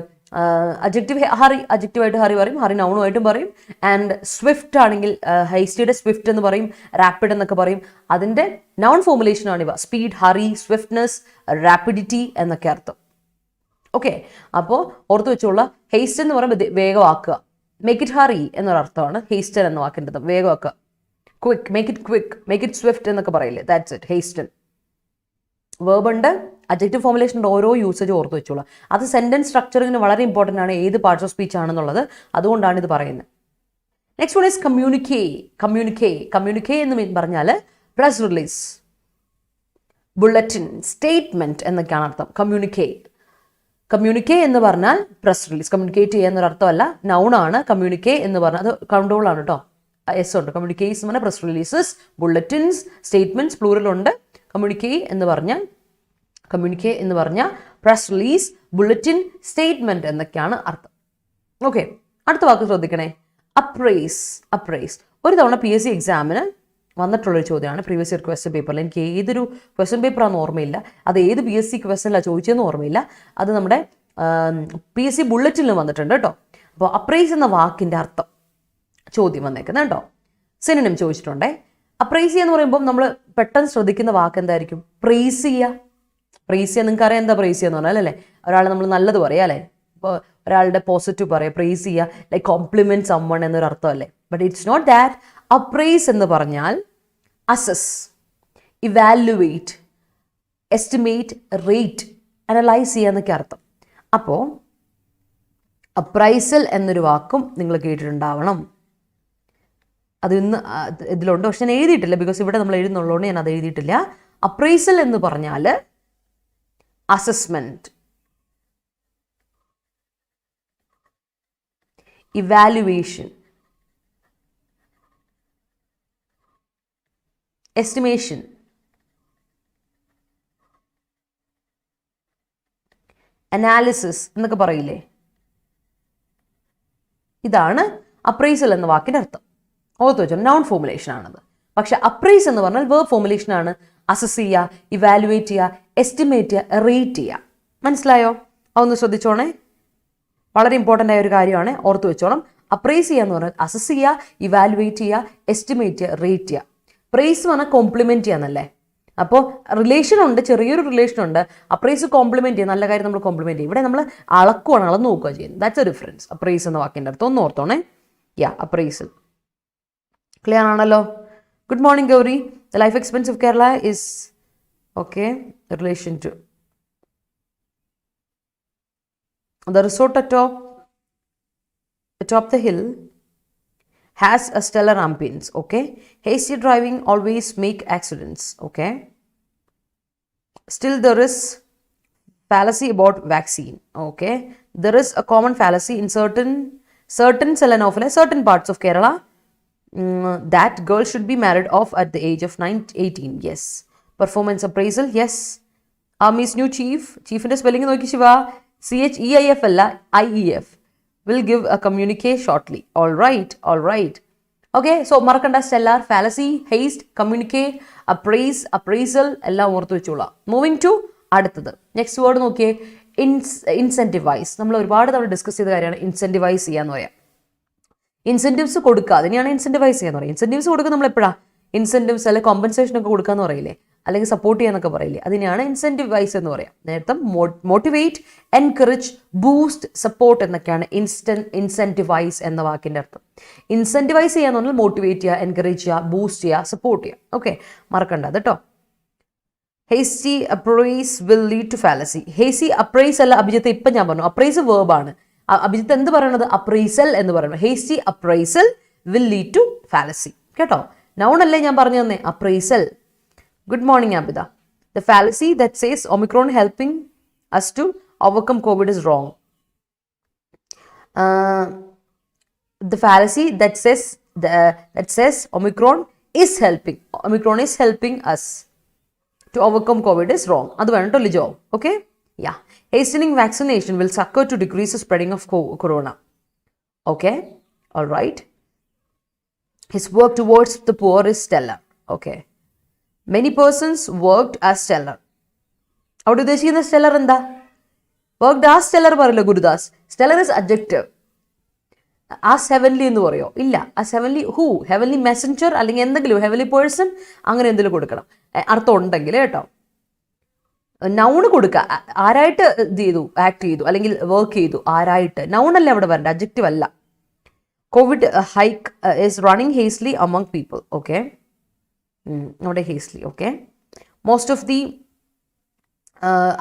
Speaker 1: adjective hurry, അഡ്ജക്റ്റീവായിട്ട് ഹറി പറയും, ഹറി നൗണുമായിട്ടും പറയും. ആൻഡ് സ്വിഫ്റ്റ് ആണെങ്കിൽ ഹേസ്റ്റിയുടെ സ്വിഫ്റ്റ് എന്ന് പറയും, റാപ്പിഡ് എന്നൊക്കെ പറയും. അതിൻ്റെ നൗൺ ഫോമുലേഷനാണ് ഇവ. സ്പീഡ്, ഹറി, സ്വിഫ്റ്റ്നെസ്, റാപ്പിഡിറ്റി എന്നൊക്കെ അർത്ഥം. ഓക്കെ, അപ്പോൾ ഓർത്ത് വെച്ചോളൂ, ഹേസ്റ്റ് എന്ന് പറയുമ്പോൾ വേഗമാക്കുക, മേക്ക് ഇറ്റ് ഹറി എന്നൊരർത്ഥമാണ് ഹേസ്റ്റൻ എന്ന വാക്കിൻ്റെ അർത്ഥം. വേഗമാക്കുക, quick, make it quick, make it swift എന്നൊക്കെ പറയില്ലേ, ദാറ്റ്സ് ഇറ്റ്, ഹേസ്റ്റൻ. വേർബുണ്ട്, അഡ്ജക്റ്റീവ് ഫോമുലേഷൻ്റെ ഓരോ യൂസേജ് ഓർത്ത് വെച്ചോളൂ. അത് സെൻറ്റൻസ് സ്ട്രക്ചറിങ്ങിന് വളരെ ഇമ്പോർട്ടൻ്റ് ആണ്, ഏത് പാർട്സ് ഓഫ് സ്പീച്ച് ആണെന്നുള്ളത്. അതുകൊണ്ടാണ് ഇത് പറയുന്നത്. Next one is കമ്മ്യൂണിക്കേ. കമ്മ്യൂണിക്കേ എന്ന് പറഞ്ഞാൽ പ്രസ് റിലീസ്, ബുള്ളറ്റിൻ, സ്റ്റേറ്റ്മെൻറ്റ് എന്നൊക്കെയാണ് അർത്ഥം. കമ്മ്യൂണിക്കേ എന്ന് പറഞ്ഞാൽ പ്രസ് റിലീസ്, കമ്മ്യൂണിക്കേറ്റ് ചെയ്യുക എന്നൊരർത്ഥമല്ല, നൗണാണ്. കമ്മ്യൂണിക്കേ എന്ന് പറഞ്ഞാൽ അത് കൗണ്ടബിൾ ആണ് കേട്ടോ. എസ് ഉണ്ട്. കമ്മ്യൂണിക്കേസ് എന്ന് പറഞ്ഞാൽ പ്രസ് റിലീസസ്, ബുള്ളറ്റിൻസ്, സ്റ്റേറ്റ്മെൻറ്റ്സ് പ്ലൂറലുണ്ട്. കമ്മ്യൂണിക്കേ എന്ന് പറഞ്ഞാൽ പ്രസ് റിലീസ്, ബുള്ളറ്റിൻ, സ്റ്റേറ്റ്മെൻറ്റ് എന്നൊക്കെയാണ് അർത്ഥം. ഓക്കെ, അടുത്ത വാക്ക് ശ്രദ്ധിക്കണേ, അപ്രൈസ്. ഒരു തവണ PSC എക്സാമിന് വന്നിട്ടുള്ളൊരു ചോദ്യമാണ് പ്രീവിയസ് ഇയർ ക്വസ്റ്റ്യൻ പേപ്പറിൽ. എനിക്ക് ഏതൊരു ക്വസ്റ്റ്യൻ പേപ്പറാണെന്ന് ഓർമ്മയില്ല, അത് ഏത് PSC ക്വസ്റ്റ്യനിലാണ് ചോദിച്ചതെന്ന് ഓർമ്മയില്ല. അത് നമ്മുടെ PSC ബുള്ളറ്റിനിൽ വന്നിട്ടുണ്ട് കേട്ടോ. അപ്പോൾ അപ്രൈസ് എന്ന വാക്കിൻ്റെ അർത്ഥം ചോദ്യം വന്നേക്കുന്നത് കേട്ടോ. സിനോണിം ചോദിച്ചിട്ടുണ്ടേ. അപ്രൈസ് എന്ന് പറയുമ്പോൾ നമ്മൾ പെട്ടെന്ന് ശ്രദ്ധിക്കുന്ന വാക്ക് എന്തായിരിക്കും? പ്രൈസ് ചെയ്യുക. നിങ്ങൾക്ക് അറിയാം എന്താ പ്രൈസ് ചെയ്യുക എന്ന് പറഞ്ഞാൽ അല്ലേ, ഒരാൾ നമ്മൾ നല്ലത് പറയാം അല്ലേ. ഇപ്പോൾ ഒരാളുടെ പോസിറ്റീവ് പറയുക, പ്രൈസ് ചെയ്യുക, ലൈക്ക് കോംപ്ലിമെൻറ്റ് സമ്മൺ എന്നൊരു അർത്ഥമല്ലേ. But it's not that. Appraise എന്ന് പറഞ്ഞാൽ assess, evaluate, estimate, rate, analyse ചെയ്യുക എന്നൊക്കെ അർത്ഥം. അപ്പോൾ അപ്രൈസൽ എന്നൊരു വാക്കും നിങ്ങൾ കേട്ടിട്ടുണ്ടാവണം. അത് ഇന്ന് ഇതിലുണ്ട്, പക്ഷെ ഞാൻ എഴുതിയിട്ടില്ല, ബിക്കോസ് ഇവിടെ നമ്മൾ എഴുതുന്നുള്ളതുകൊണ്ട് ഞാൻ അത് എഴുതിയിട്ടില്ല. അപ്രൈസൽ എന്ന് പറഞ്ഞാൽ അസസ്മെൻറ്റ്, ഇവാലുവേഷൻ, എസ്റ്റിമേഷൻ, അനാലിസിസ് എന്നൊക്കെ പറയില്ലേ, ഇതാണ് അപ്രൈസൽ എന്ന വാക്കിൻ്റെ അർത്ഥം. ഓർത്ത് വെച്ചോ, നൗൺ ഫോമുലേഷൻ ആണത്. പക്ഷെ അപ്രൈസ് എന്ന് പറഞ്ഞാൽ വേർബ് ഫോമുലേഷൻ ആണ്. അസസ് ചെയ്യുക, ഇവാലുവേറ്റ് ചെയ്യുക, എസ്റ്റിമേറ്റ് ചെയ്യുക, റേറ്റ് ചെയ്യുക. മനസ്സിലായോ? അതൊന്ന് ശ്രദ്ധിച്ചോണേ, വളരെ ഇമ്പോർട്ടൻ്റ് ആയ ഒരു കാര്യമാണ്, ഓർത്ത് വെച്ചോണം. അപ്രൈസ് ചെയ്യുക എന്ന് പറഞ്ഞാൽ അസസ് ചെയ്യുക, ഇവാലുവേറ്റ് ചെയ്യുക, എസ്റ്റിമേറ്റ് ചെയ്യുക, റേറ്റ് ചെയ്യുക. പ്രൈസ് പറഞ്ഞാൽ കോംപ്ലിമെൻറ്റ് ചെയ്യാന്നല്ലേ. അപ്പോൾ റിലേഷൻ ഉണ്ട്, ചെറിയൊരു റിലേഷൻ ഉണ്ട്. അപ്രൈസ് കോംപ്ലിമെൻറ്റ് ചെയ്യുക, നല്ല കാര്യം നമ്മൾ കോംപ്ലിമെൻറ്റ് ചെയ്യും. ഇവിടെ നമ്മൾ അളക്കുകയാണ്, അളന്ന് നോക്കുക ചെയ്യുന്നത്. That's A difference. അപ്രൈസ് എന്ന വാക്കിൻ്റെ അർത്ഥം ഒന്ന് ഓർത്തോണേ. അപ്രൈസൽ ക്ലിയർ ആണല്ലോ? Good morning Gauri. The life expense of Kerala is okay relation to the resort atop the hill has a stellar ambience. Okay, hasty driving always make accidents. Okay, still there is fallacy about vaccine. Okay, there is a common fallacy in certain Selenophile, certain parts of Kerala, that girls should be married off at the age of 18. Yes. Performance appraisal. Yes. Army's new chief in the spelling നോക്കി ശിവ, CHEIF അല്ല, IEF will give a communique shortly. All right. Okay, so മറക്കണ്ട, stellar, fallacy, haste, communique, appraisal എല്ലാം ഓർത്ത് വെച്ചോളാം. മൂവിങ് ടു അടുത്തത്, നെക്സ്റ്റ് വേർഡ് നോക്കിയേ, ഇൻസെൻറ്റിവൈസ്. നമ്മൾ ഒരുപാട് തവണ ഡിസ്കസ് ചെയ്ത കാര്യമാണ് ഇൻസെൻറ്റിവൈസ് ചെയ്യാന്ന് പറയാം. ഇൻസെൻറ്റീവ്സ് കൊടുക്കുക, അതിനെയാണ് ഇൻസെൻറ്റിവൈസ് ചെയ്യാന്ന് പറയുക. ഇൻസെൻറ്റീവ്സ് കൊടുക്കുക നമ്മൾ എപ്പോഴാണ്? ഇൻസെൻറ്റീവ്സ് അല്ലെങ്കിൽ കോമ്പൻസേഷൻ ഒക്കെ കൊടുക്കുക എന്ന് പറയില്ലേ, അല്ലെങ്കിൽ സപ്പോർട്ട് ചെയ്യാന്നൊക്കെ പറയില്ലേ, അതിനെയാണ് ഇൻസെൻറ്റിവൈസ് എന്ന് പറയാം. നേരത്തെ മോട്ടിവേറ്റ്, എൻകറേജ്, ബൂസ്റ്റ്, സപ്പോർട്ട് എന്നൊക്കെയാണ് ഇൻസെൻറ്റിവൈസ് എന്ന വാക്കിൻ്റെ അർത്ഥം. ഇൻസെൻറ്റിവൈസ് ചെയ്യാന്ന് പറഞ്ഞാൽ മോട്ടിവേറ്റ് ചെയ്യുക, എൻകറേജ് ചെയ്യുക, ബൂസ്റ്റ് ചെയ്യുക, സപ്പോർട്ട് ചെയ്യുക. ഓക്കെ, മറക്കണ്ട കേട്ടോ. Hasty appraise will lead to fallacy. Hazy appraise അല്ല അഭിജിത്ത്, ഇപ്പം ഞാൻ പറഞ്ഞു അപ്രൈസ് വേർബാണ്. അഭിജിത്ത് എന്ത് പറയണത്? അപ്രൈസൽ എന്ന് പറയുന്നത്. Hasty appraisal will lead to fallacy. കേട്ടോ, നൗൺ അല്ലേ ഞാൻ പറഞ്ഞു തന്നെ, appraisal. Good morning Abitha. The fallacy that says omicron helping us to overcome Covid is wrong. The fallacy that says Omicron is helping us to overcome COVID is wrong. Adu venatto lijo. Okay? Yeah. Hastening vaccination will succor to decrease the spreading of corona. Okay? All right. His work towards the poor is stellar. Okay. Many persons worked as stellar. Avadu udeshikkunna stellar endha? Worked as stellar parilla Gurudas. Stellar is adjective. As heavenly എന്ന് പറയോ? ഇല്ല. As heavenly who? Heavenly messenger അല്ലെങ്കിൽ എന്തെങ്കിലും ഹെവൻലി പേഴ്സൺ അങ്ങനെ എന്തെങ്കിലും കൊടുക്കണം, അർത്ഥം ഉണ്ടെങ്കിൽ കേട്ടോ. നൗണ് കൊടുക്കുക. ആരായിട്ട് ഇത് ചെയ്തു, ആക്ട് ചെയ്തു അല്ലെങ്കിൽ വർക്ക് ചെയ്തു, ആരായിട്ട്. നൗണല്ലേ അവിടെ വരണ്ട, അഡ്ജക്റ്റീവ് അല്ല. Covid hike is running hazily among people. Okay, അവിടെ hazily. Okay, most of the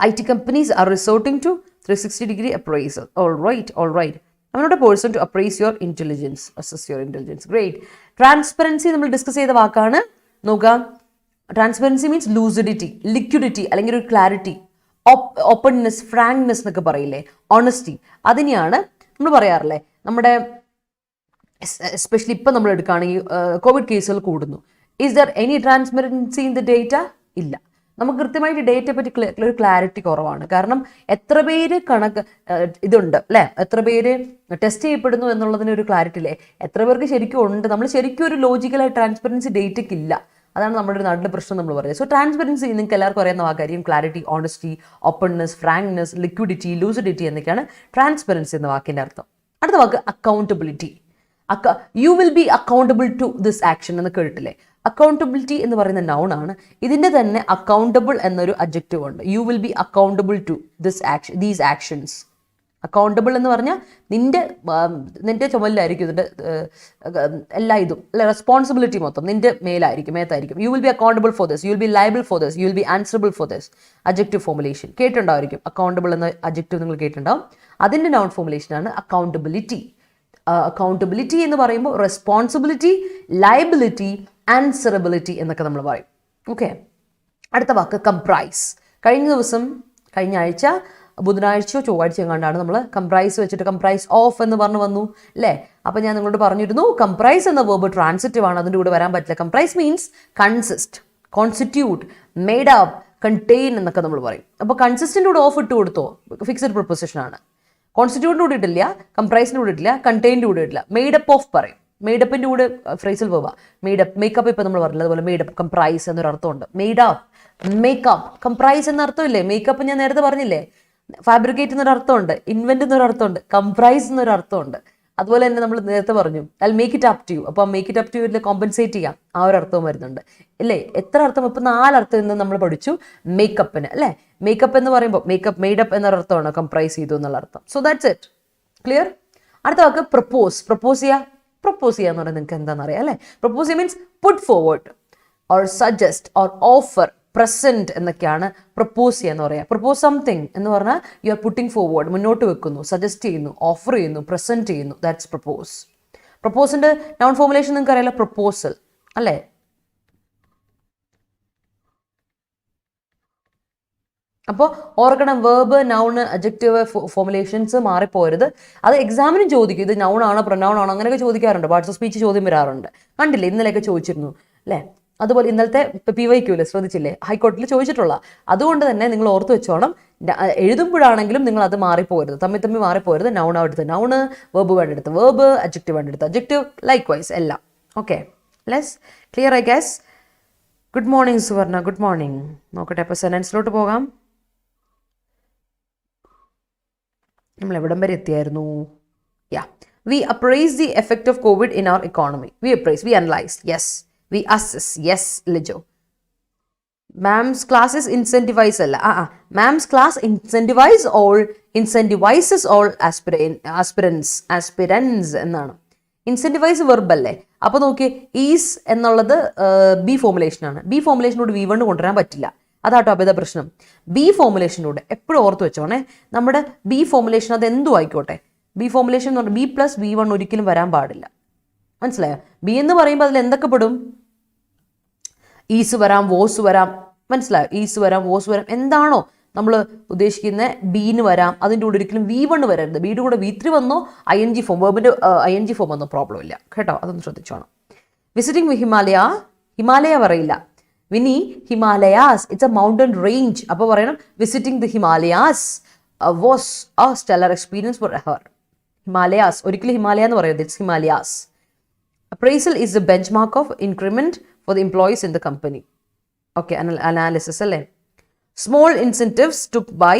Speaker 1: IT companies are resorting to 360-degree appraisal. All right. I'm not a person to appraise your intelligence, assess your intelligence. Great. Transparency നമ്മൾ ഡിസ്കസ് ചെയ്ത വാക്കാണ്. നോക്കാം, ട്രാൻസ്പെറൻസി മീൻസ് ലൂസിഡിറ്റി, ലിക്വിഡിറ്റി അല്ലെങ്കിൽ ഒരു ക്ലാരിറ്റി, ഓപ്പൺനെസ്, ഫ്രാങ്ക്നെസ് എന്നൊക്കെ പറയില്ലേ, ഓണസ്റ്റി. അതിനെയാണ് നമ്മൾ പറയാറില്ലേ. നമ്മുടെ എസ്പെഷ്യലി ഇപ്പം നമ്മൾ എടുക്കുകയാണെങ്കിൽ കോവിഡ് കേസുകൾ കൂടുന്നു. Is there any transparency in the data? ഇല്ല. നമുക്ക് കൃത്യമായിട്ട് ഡേറ്റയെ പറ്റി ഒരു ക്ലാരിറ്റി കുറവാണ്. കാരണം എത്ര പേര് ഇതുണ്ട് അല്ലേ, എത്ര പേര് ടെസ്റ്റ് ചെയ്യപ്പെടുന്നു എന്നുള്ളതിന് ഒരു ക്ലാരിറ്റി ഇല്ലേ, എത്ര പേർക്ക് ശരിക്കും ഉണ്ട്. നമ്മൾ ശരിക്കും ഒരു ലോജിക്കലായി ട്രാൻസ്പെറൻസി ഡേറ്റയ്ക്ക് ഇല്ല. അതാണ് നമ്മുടെ നാട്ടിലെ പ്രശ്നം നമ്മൾ പറയുന്നത്. സോ ട്രാൻസ്പെറൻസി നിങ്ങൾക്ക് എല്ലാവർക്കും അറിയാവുന്ന വാക്കായിരിക്കും. Clarity, honesty, openness, frankness, liquidity, lucidity എന്നൊക്കെയാണ് ട്രാൻസ്പെറൻസി എന്ന വാക്കിൻ്റെ അർത്ഥം. അടുത്ത വാക്ക് accountability. You will be accountable to this action എന്ന് കേട്ടില്ലേ. അക്കൗണ്ടബിലിറ്റി എന്ന് പറയുന്ന നൗൺ ആണ്. ഇതിൻ്റെ തന്നെ അക്കൗണ്ടബിൾ എന്നൊരു അഡ്ജക്റ്റീവ് ഉണ്ട്. You will be accountable to these actions. Accountable എന്ന് പറഞ്ഞാൽ നിന്റെ ചുമലിലായിരിക്കും ഇതിൻ്റെ എല്ലാ ഇതും അല്ലെ, റെസ്പോൺസിബിലിറ്റി മൊത്തം നിന്റെ മേത്തായിരിക്കും. You will be accountable for this, you will be liable for this, you will be answerable for this. Adjective formulation കേട്ടിട്ടുണ്ടായിരിക്കും. അക്കൗണ്ടബിൾ എന്ന അഡ്ജക്റ്റീവ് നിങ്ങൾ കേട്ടിട്ടുണ്ടാവും. അതിൻ്റെ നൗൺ ഫോർമുലേഷനാണ് അക്കൗണ്ടബിലിറ്റി. അക്കൗണ്ടബിലിറ്റി എന്ന് പറയുമ്പോൾ റെസ്പോൺസിബിലിറ്റി, ലയബിലിറ്റി, ആൻസറബിലിറ്റി എന്നൊക്കെ നമ്മൾ പറയും. ഓക്കെ, അടുത്ത വാക്ക് കംപ്രൈസ്. കഴിഞ്ഞ ആഴ്ച ബുധനാഴ്ചയോ ചൊവ്വാഴ്ചയോ കണ്ടാണ് നമ്മൾ കംപ്രൈസ് വെച്ചിട്ട് കംപ്രൈസ് ഓഫ് എന്ന് വന്നു അല്ലേ. അപ്പം ഞാൻ നിങ്ങളോട് പറഞ്ഞിരുന്നു കംപ്രൈസ് എന്ന വേർബ് ട്രാൻസിറ്റീവ് ആണ്, അതിൻ്റെ കൂടെ വരാൻ പറ്റില്ല. Comprise means consist, constitute, made up, contain എന്നൊക്കെ നമ്മൾ പറയും. അപ്പോൾ കൺസിസ്റ്റിൻ്റെ കൂടെ ഓഫ് ഇട്ട് കൊടുത്തോ, ഫിക്സഡ് പ്രിപ്പോസിഷൻ ആണ്. കോൺസ്റ്റിറ്റ്യൂട്ടിൻ്റെ കൂടെ ഇട്ടില്ല, കംപ്രൈസിൻ്റെ കൂടെ ഇട്ടില്ല, കണ്ടെയ്ൻ്റെ കൂടെ ഇട്ടില്ല. മെയ്ഡപ്പ് ഓഫ് പറയും. മെയ്ഡപ്പിൻ്റെ കൂടെ ഫ്രേസിൽ വേർബാ മെയ്ഡപ്പ്. മേക്കപ്പ് ഇപ്പം നമ്മൾ പറഞ്ഞില്ല, അതുപോലെ മെയ്ഡപ്പ്, കംപ്രൈസ് എന്നൊരു അർത്ഥമുണ്ട്. മെയ്ഡ് അപ്പ്, മേക്കപ്പ്, കംപ്രൈസ് എന്ന അർത്ഥമില്ലേ. മേക്കപ്പ് ഞാൻ നേരത്തെ പറഞ്ഞില്ലേ, ഫാബ്രിക്കേറ്റ് എന്നൊരു അർത്ഥമുണ്ട്, ഇൻവെന്റ് എന്നൊരു അർത്ഥമുണ്ട്, കംപ്രൈസ് എന്നൊരു അർത്ഥമുണ്ട്. അതുപോലെ തന്നെ നമ്മൾ നേരത്തെ പറഞ്ഞു I make it up to you. അപ്പോൾ മേക്ക് ഇറ്റ് അപ് ടു യുവിൽ കോമ്പൻസേറ്റ് ചെയ്യാം, ആ ഒരു അർത്ഥവും വരുന്നുണ്ട് അല്ലേ. എത്ര അർത്ഥം, ഇപ്പം 4 അർത്ഥം ഇന്ന് നമ്മൾ പഠിച്ചു മേക്കപ്പിന് അല്ലേ. മേക്കപ്പ് എന്ന് പറയുമ്പോൾ മേക്കപ്പ്, മെയ്ഡപ്പ് എന്നൊരർത്ഥമാണ് കംപ്രൈസ് ചെയ്തു എന്നുള്ള അർത്ഥം. So that's it, clear. അടുത്ത വാക്ക് പ്രപ്പോസ്. പ്രപ്പോസ് ചെയ്യുക എന്ന് പറയുന്നത് നിങ്ങൾക്ക് എന്താണെന്ന് അറിയാം അല്ലേ. Propose means put forward or suggest or offer, present എന്നൊക്കെയാണ് പ്രപ്പോസ് ചെയ്യുക എന്ന് പറയുക. പ്രപ്പോസ് സംതിങ് എന്ന് പറഞ്ഞാൽ യു ആർ പുട്ടിങ് ഫോർവേഡ്, മുന്നോട്ട് വെക്കുന്നു, സജസ്റ്റ് ചെയ്യുന്നു, ഓഫർ ചെയ്യുന്നു, പ്രസന്റ് ചെയ്യുന്നു. That's propose. പ്രപ്പോസിന്റെ നൗൺ ഫോർമുലേഷൻ നിങ്ങൾക്ക് അറിയാലോ, പ്രപ്പോസൽ അല്ലേ. അപ്പോൾ ഓർക്കണം, വേർബ്, നൗണ്, അഡ്ജക്റ്റീവ് ഫോർമുലേഷൻസ് മാറിപ്പോരുത്. അത് എക്സാമിനും ചോദിക്കും, ഇത് നൗൺ ആണോ പ്രൊനൗൺ ആണോ അങ്ങനെയൊക്കെ ചോദിക്കാറുണ്ട്. പാർട്സ് ഓഫ് സ്പീച്ച് ചോദ്യം വരാറുണ്ട്, കണ്ടില്ലേ, ഇന്നലെയൊക്കെ ചോദിച്ചിരുന്നു അല്ലേ. അതുപോലെ ഇന്നലത്തെ PYQ ശ്രദ്ധിച്ചില്ലേ, ഹൈക്കോടതിയിൽ ചോദിച്ചിട്ടുള്ള. അതുകൊണ്ട് തന്നെ നിങ്ങൾ ഓർത്ത് വെച്ചോണം, എഴുതുമ്പോഴാണെങ്കിലും നിങ്ങൾ അത് മാറിപ്പോരുത്, തമ്മിൽ മാറിപ്പോരുത്. നൗൺ എടുത്ത് നൗണ്, വേർബ് വേണ്ടെടുത്ത് വേർബ്, അഡ്ജക്റ്റീവ് വേണ്ടെടുത്ത് അഡ്ജക്റ്റീവ്, ലൈക്ക് വൈസ് എല്ലാം. Okay, less clear I guess. Good morning Suvarna, good morning. നോക്കട്ടെ, അപ്പോൾ സെൻറ്റൻസിലോട്ട് പോകാം. നമ്മൾ എവിടം വരെ എത്തിയായിരുന്നു? Yeah, we appraise the effect of Covid in our economy. We appraise, we analyse, yes. We assess, yes Lijo. Ma'am's class is incentivize അല്ല Ma'am's class incentivizes all aspirants എന്നാണ്. ഇൻസെന്റിവൈസ് വെർബ് അല്ലേ? അപ്പോൾ നോക്കിയേ, ഈസ് എന്നുള്ളത് ബി ഫോമുലേഷനാണ്. ബി ഫോമുലേഷനോട് V1 കൊണ്ടുവരാൻ പറ്റില്ല. അതാട്ടോ അഭേദ പ്രശ്നം. ബി ഫോമുലേഷനോട് എപ്പോഴും ഓർത്ത് വെച്ചോണേ, നമ്മുടെ ബി ഫോമുലേഷൻ അത് എന്തും ആയിക്കോട്ടെ, ബി ഫോമുലേഷൻ എന്ന് പറഞ്ഞാൽ B+V1 ഒരിക്കലും വരാൻ പാടില്ല. മനസ്സിലായോ? ബി എന്ന് പറയുമ്പോൾ അതിൽ എന്തൊക്കെ പെടും? ഈസ് വരാം, വോസ് വരാം. മനസ്സിലായോ? ഈസ് വരാം, വോസ് വരാം. എന്താണോ നമ്മൾ ഉദ്ദേശിക്കുന്ന ബീന് വരാം. അതിൻ്റെ കൂടെ ഒരിക്കലും V1 വരരുത്. ബിയുടെ കൂടെ V3 വന്നോ ING ഫോം, വെർബിൻ്റെ ING ഫോം വന്നോ പ്രോബ്ലം ഇല്ല കേട്ടോ. അതൊന്ന് ശ്രദ്ധിച്ചോണം. വിസിറ്റിംഗ് ഹിമാലയ പറയില്ല. Vini Himalayas, it's a mountain range. അപ്പോൾ പറയണം visiting the Himalayas was a stellar experience for her. Himalayas, ഒരിക്കലും ഹിമാലയ എന്ന് പറയരുത്, it's Himalayas. Appraisal is the benchmark of increment for the employees in the company. Okay, analysis അല്ലേ? Small incentives took by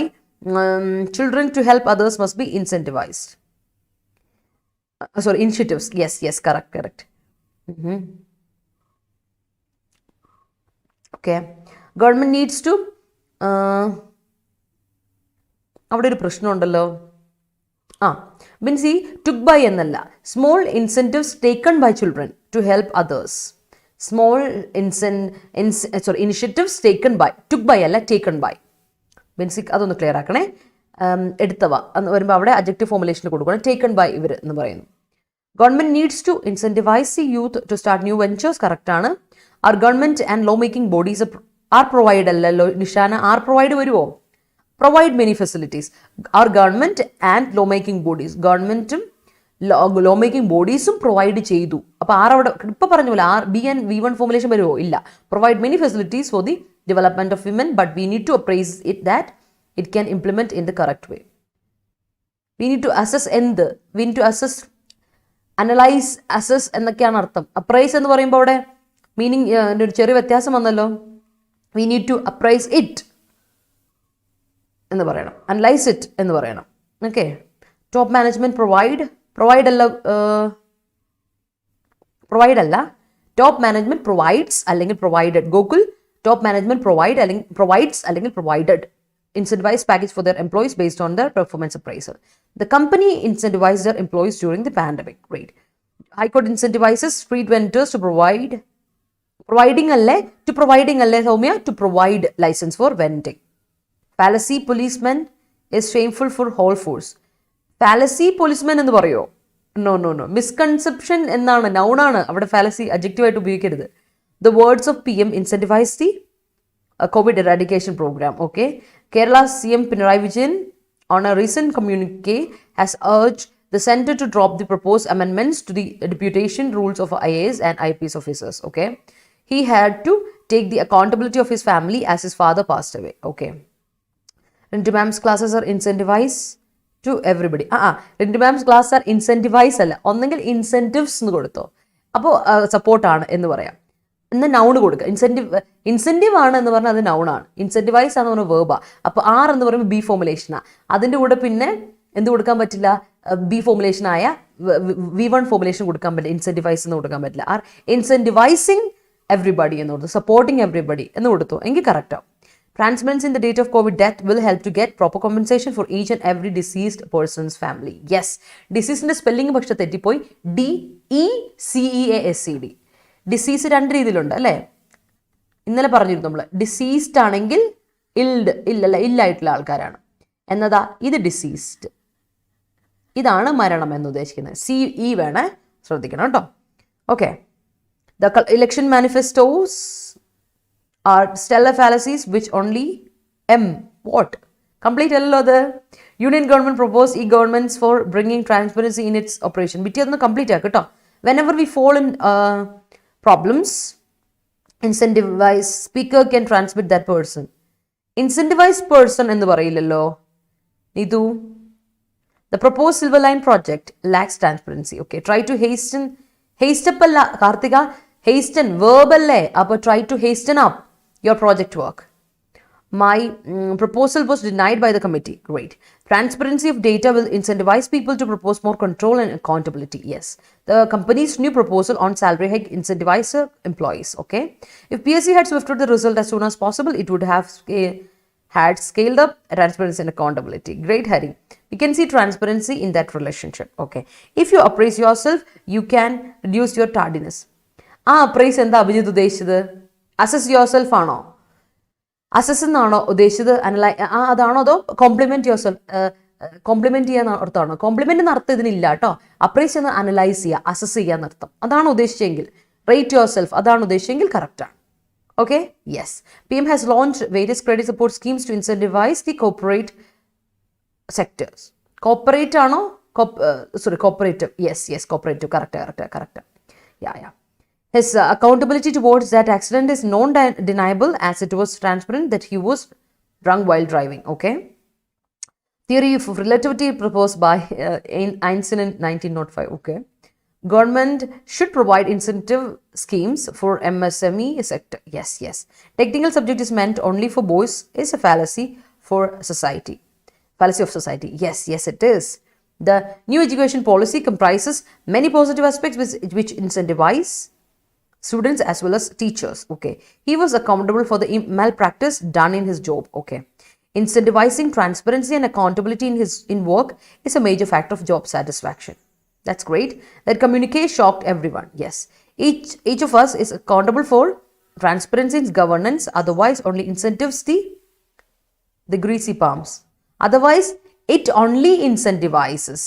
Speaker 1: children to help others must be incentivized. Initiatives. Yes, correct. Okay. Government needs to അവിടെ ഒരു പ്രശ്നമുണ്ടല്ലോ. Binsi took by എന്നല്ല, small incentives taken by children to help others. Small initiatives taken by, took by അല്ല taken by. ബിൻസി അതൊന്ന് ക്ലിയർ ആക്കണേ. എടുത്തവ എന്ന് വരുമ്പോൾ അവിടെ അഡ്ജക്റ്റീവ് ഫോമുലേഷനിൽ കൊടുക്കണം. ടേക്കൺ ബൈ ഇവർ എന്ന് പറയുന്നു. Government needs to incentivise the youth to start new ventures. Correct ആണ്. Our government and law making bodies are provide അല്ലല്ലോ നിഷാന, ആർ പ്രൊവൈഡ് വരുമോ? Provide many facilities. Our government and law making bodies, ഗവൺമെന്റും ലോ മേക്കിംഗ് ബോഡീസും പ്രൊവൈഡ് ചെയ്തു. അപ്പോൾ അവിടെ ഇപ്പൊ പറഞ്ഞ പോലെ ബി ആൻഡ് V1 ഫോമുലേഷൻ വരുമോ? ഇല്ല. Provide many facilities for the development of women, but we need to appraise it that it can implement in the correct way. We need to assess we need to assess, analyze, assess എന്നൊക്കെയാണ് അർത്ഥം. appraise എന്ന് പറയുമ്പോൾ അവിടെ മീനിങ് ഒരു ചെറിയ വ്യത്യാസം വന്നല്ലോ. we need to appraise it എന്ന് പറയണം, analyze it എന്ന് പറയണം. ഓക്കെ. ടോപ്പ് മാനേജ്മെന്റ് പ്രൊവൈഡ് അല്ല ടോപ്പ് മാനേജ്മെന്റ് പ്രൊവൈഡ്സ് അല്ലെങ്കിൽ provided. Gokul top management provides അല്ലെങ്കിൽ provided incentivized package for their employees based on their performance appraisal. The company incentivized their employees during the pandemic. Great. High Court incentivizes street vendors to providing അല്ലേ Soumya, to provide license for vending. Fallacy policeman is shameful for whole force. Fallacy policeman എന്ന് പറയോ? No. Misconception എന്നാണ്, നൗണാണ്. അവിടെ fallacy adjective ആയിട്ട് ഉപയോഗിക്കരുത്. The words of PM incentivize the COVID eradication program. Okay. Kerala's CM Pinarayi Vijayan on a recent communique has urged the centre to drop the proposed amendments to the deputation rules of IAS and IPS officers. Okay. He had to take the accountability of his family as his father passed away. Okay. Rintu ma'am's classes are incentivized to everybody. Rintu ma'am's classes are incentivized അല്ല, ഒന്നെങ്കിൽ incentives എന്ന് കൊടുത്തോ. അപ്പോൾ സപ്പോർട്ടാണ് എന്ന് പറയാം. എന്ന് നൗണ് കൊടുക്കുക. ഇൻസെൻറ്റീവ് ആണ് എന്ന് പറഞ്ഞാൽ അത് നൗണാണ്. ഇൻസെൻറ്റിവൈസ് ആണെന്ന് പറഞ്ഞാൽ വേർബാ. അപ്പോൾ ആർ എന്ന് പറയുമ്പോൾ ബി ഫോമുലേഷനാണ്. അതിൻ്റെ കൂടെ പിന്നെ എന്ത് കൊടുക്കാൻ പറ്റില്ല? ബി ഫോമുലേഷനായ V1 ഫോമുലേഷൻ കൊടുക്കാൻ പറ്റില്ല. ഇൻസെൻറ്റിവൈസ് എന്ന് കൊടുക്കാൻ പറ്റില്ല. ആർ ഇൻസെൻറ്റിവൈസിങ് എവറിബഡി എന്ന് കൊടുത്തു, സപ്പോർട്ടിങ് എവറിബഡി എന്ന് കൊടുത്തു എങ്കിൽ കറക്റ്റാവും. Transparency in the date of COVID death will help to get proper compensation for each and every deceased person's family. Yes. ഡിസീസിൻ്റെ സ്പെല്ലിംഗ് പക്ഷെ തെറ്റിപ്പോയി. DECEASED. ഡിസീസ് രണ്ട് രീതിയിലുണ്ട് അല്ലേ? ഇന്നലെ പറഞ്ഞിരുന്നു നമ്മൾ. ഡിസീസ്ഡ് ആണെങ്കിൽ ഇല്ലായിട്ടുള്ള ആൾക്കാരാണ് എന്നതാ. ഇത് ഡിസീസ്ഡ്, ഇതാണ് മരണം എന്ന് ഉദ്ദേശിക്കുന്നത്. CE വേണേ ശ്രദ്ധിക്കണം കേട്ടോ. Okay. The election manifestos are stellar fallacies which only what complete അല്ലല്ലോ അത്. Union government propose e-governments for bringing transparency in its operation. Biti അതൊന്ന് കംപ്ലീറ്റ് ആക്കുക കേട്ടോ. whenever we fall in problems, incentivized speaker can transmit that person. Incentivized person എന്ന് പറയില്ലല്ലോ ഇതു. The proposed silver line project lacks transparency. Okay. Try to haste up അല്ല കാർത്തിക, hasten verb അല്ലേ? അപ്പോൾ try to hasten up your project work. My proposal was denied by the committee. Great. Transparency of data will incentivize people to propose more control and accountability. Yes. The company's new proposal on salary hike incentivizes employees. Okay. If PSC had swifted the result as soon as possible, it would have had scaled up transparency and accountability. Great, Harry. We can see transparency in that relationship. Okay. If you appraise yourself, you can reduce your tardiness. Appraise എന്താ അഭിജിത്ത് ഉദ്ദേശിച്ചത്? അസസ് യുവർ സെൽഫ് ആണോ? അസസ് എന്നാണോ ഉദ്ദേശിച്ചത്? അതാണോ അതോ കോംപ്ലിമെന്റ് യുവർ സെൽഫ്, കോംപ്ലിമെന്റ് ചെയ്യാൻ അർത്ഥമാണോ? കോംപ്ലിമെന്റ് അർത്ഥം ഇതിനില്ല കേട്ടോ. അപ്രൈസ് എന്ന് അനലൈസ് ചെയ്യുക, അസസ് ചെയ്യാൻ അർത്ഥം. അതാണോ ഉദ്ദേശിച്ചെങ്കിൽ, റേറ്റ് യുവർ സെൽഫ് അതാണ് ഉദ്ദേശിച്ചെങ്കിൽ കറക്റ്റാണ്. Okay, yes. PM has launched various credit support schemes to incentivize the corporate sectors. Corporate ano? Cooperative. Yes, cooperative. Correct. Yeah. His accountability towards that accident is non-deniable as it was transparent that he was drunk while driving. Okay. Theory of relativity proposed by Einstein in 1905. Okay. Government should provide incentive schemes for MSME sector. Yes. Technical subject is meant only for boys is a fallacy for society. Fallacy of society. Yes, it is. The new education policy comprises many positive aspects which incentivize students as well as teachers. Okay. He was accountable for the malpractice done in his job. Okay. Incentivizing transparency and accountability in work is a major factor of job satisfaction. That's great. That communique shocked everyone. Yes. Each of us is accountable for transparency in governance. Otherwise, only incentives the greasy palms. Otherwise, it only incentivizes.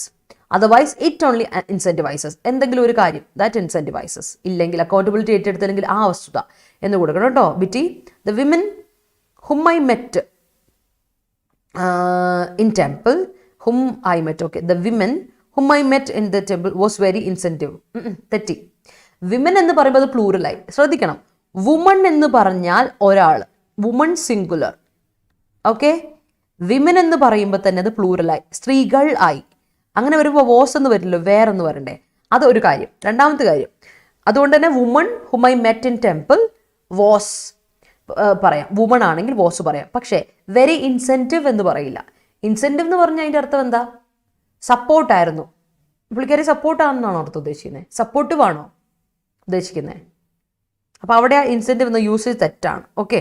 Speaker 1: എന്തെങ്കിലും ഒരു കാര്യം that incentivizes. ഇല്ലെങ്കിൽ accountability ഏറ്റെടുത്തില്ലെങ്കിൽ ആ വസ്തുത എന്ന് കൊടുക്കണം കേട്ടോ. Bitty the women whom I met in temple, okay, the women whom I met in the temple was very incentive. തെറ്റി. വിമൻ എന്ന് പറയുമ്പോൾ അത് പ്ലൂറലായി. ശ്രദ്ധിക്കണം, വുമൺ എന്ന് പറഞ്ഞാൽ ഒരാൾ, വുമൺ സിംഗുലർ. ഓക്കെ, വിമൻ എന്ന് പറയുമ്പോൾ തന്നെ അത് പ്ലൂറലായി, സ്ത്രീകൾ ആയി. അങ്ങനെ വരുമ്പോൾ വോസ് എന്ന് വരില്ലോ, വേറെന്ന് വരണ്ടേ, അത് ഒരു കാര്യം. രണ്ടാമത്തെ കാര്യം, അതുകൊണ്ട് തന്നെ woman whom I met in temple whose പറയാം, വുമൺ ആണെങ്കിൽ വോസ് പറയാം. പക്ഷേ വെരി ഇൻസെൻറ്റീവ് എന്ന് പറയില്ല. ഇൻസെൻറ്റീവ് എന്ന് പറഞ്ഞാൽ അതിൻ്റെ അർത്ഥം എന്താ? സപ്പോർട്ടായിരുന്നു. പുള്ളിക്കാരി സപ്പോർട്ടാണെന്നാണോ അർത്ഥം ഉദ്ദേശിക്കുന്നത്? സപ്പോർട്ടീവ് ആണോ ഉദ്ദേശിക്കുന്നത്? അപ്പോൾ അവിടെ ആ ഇൻസെൻറ്റീവ് എന്ന യൂസേജ് തെറ്റാണ്. Okay.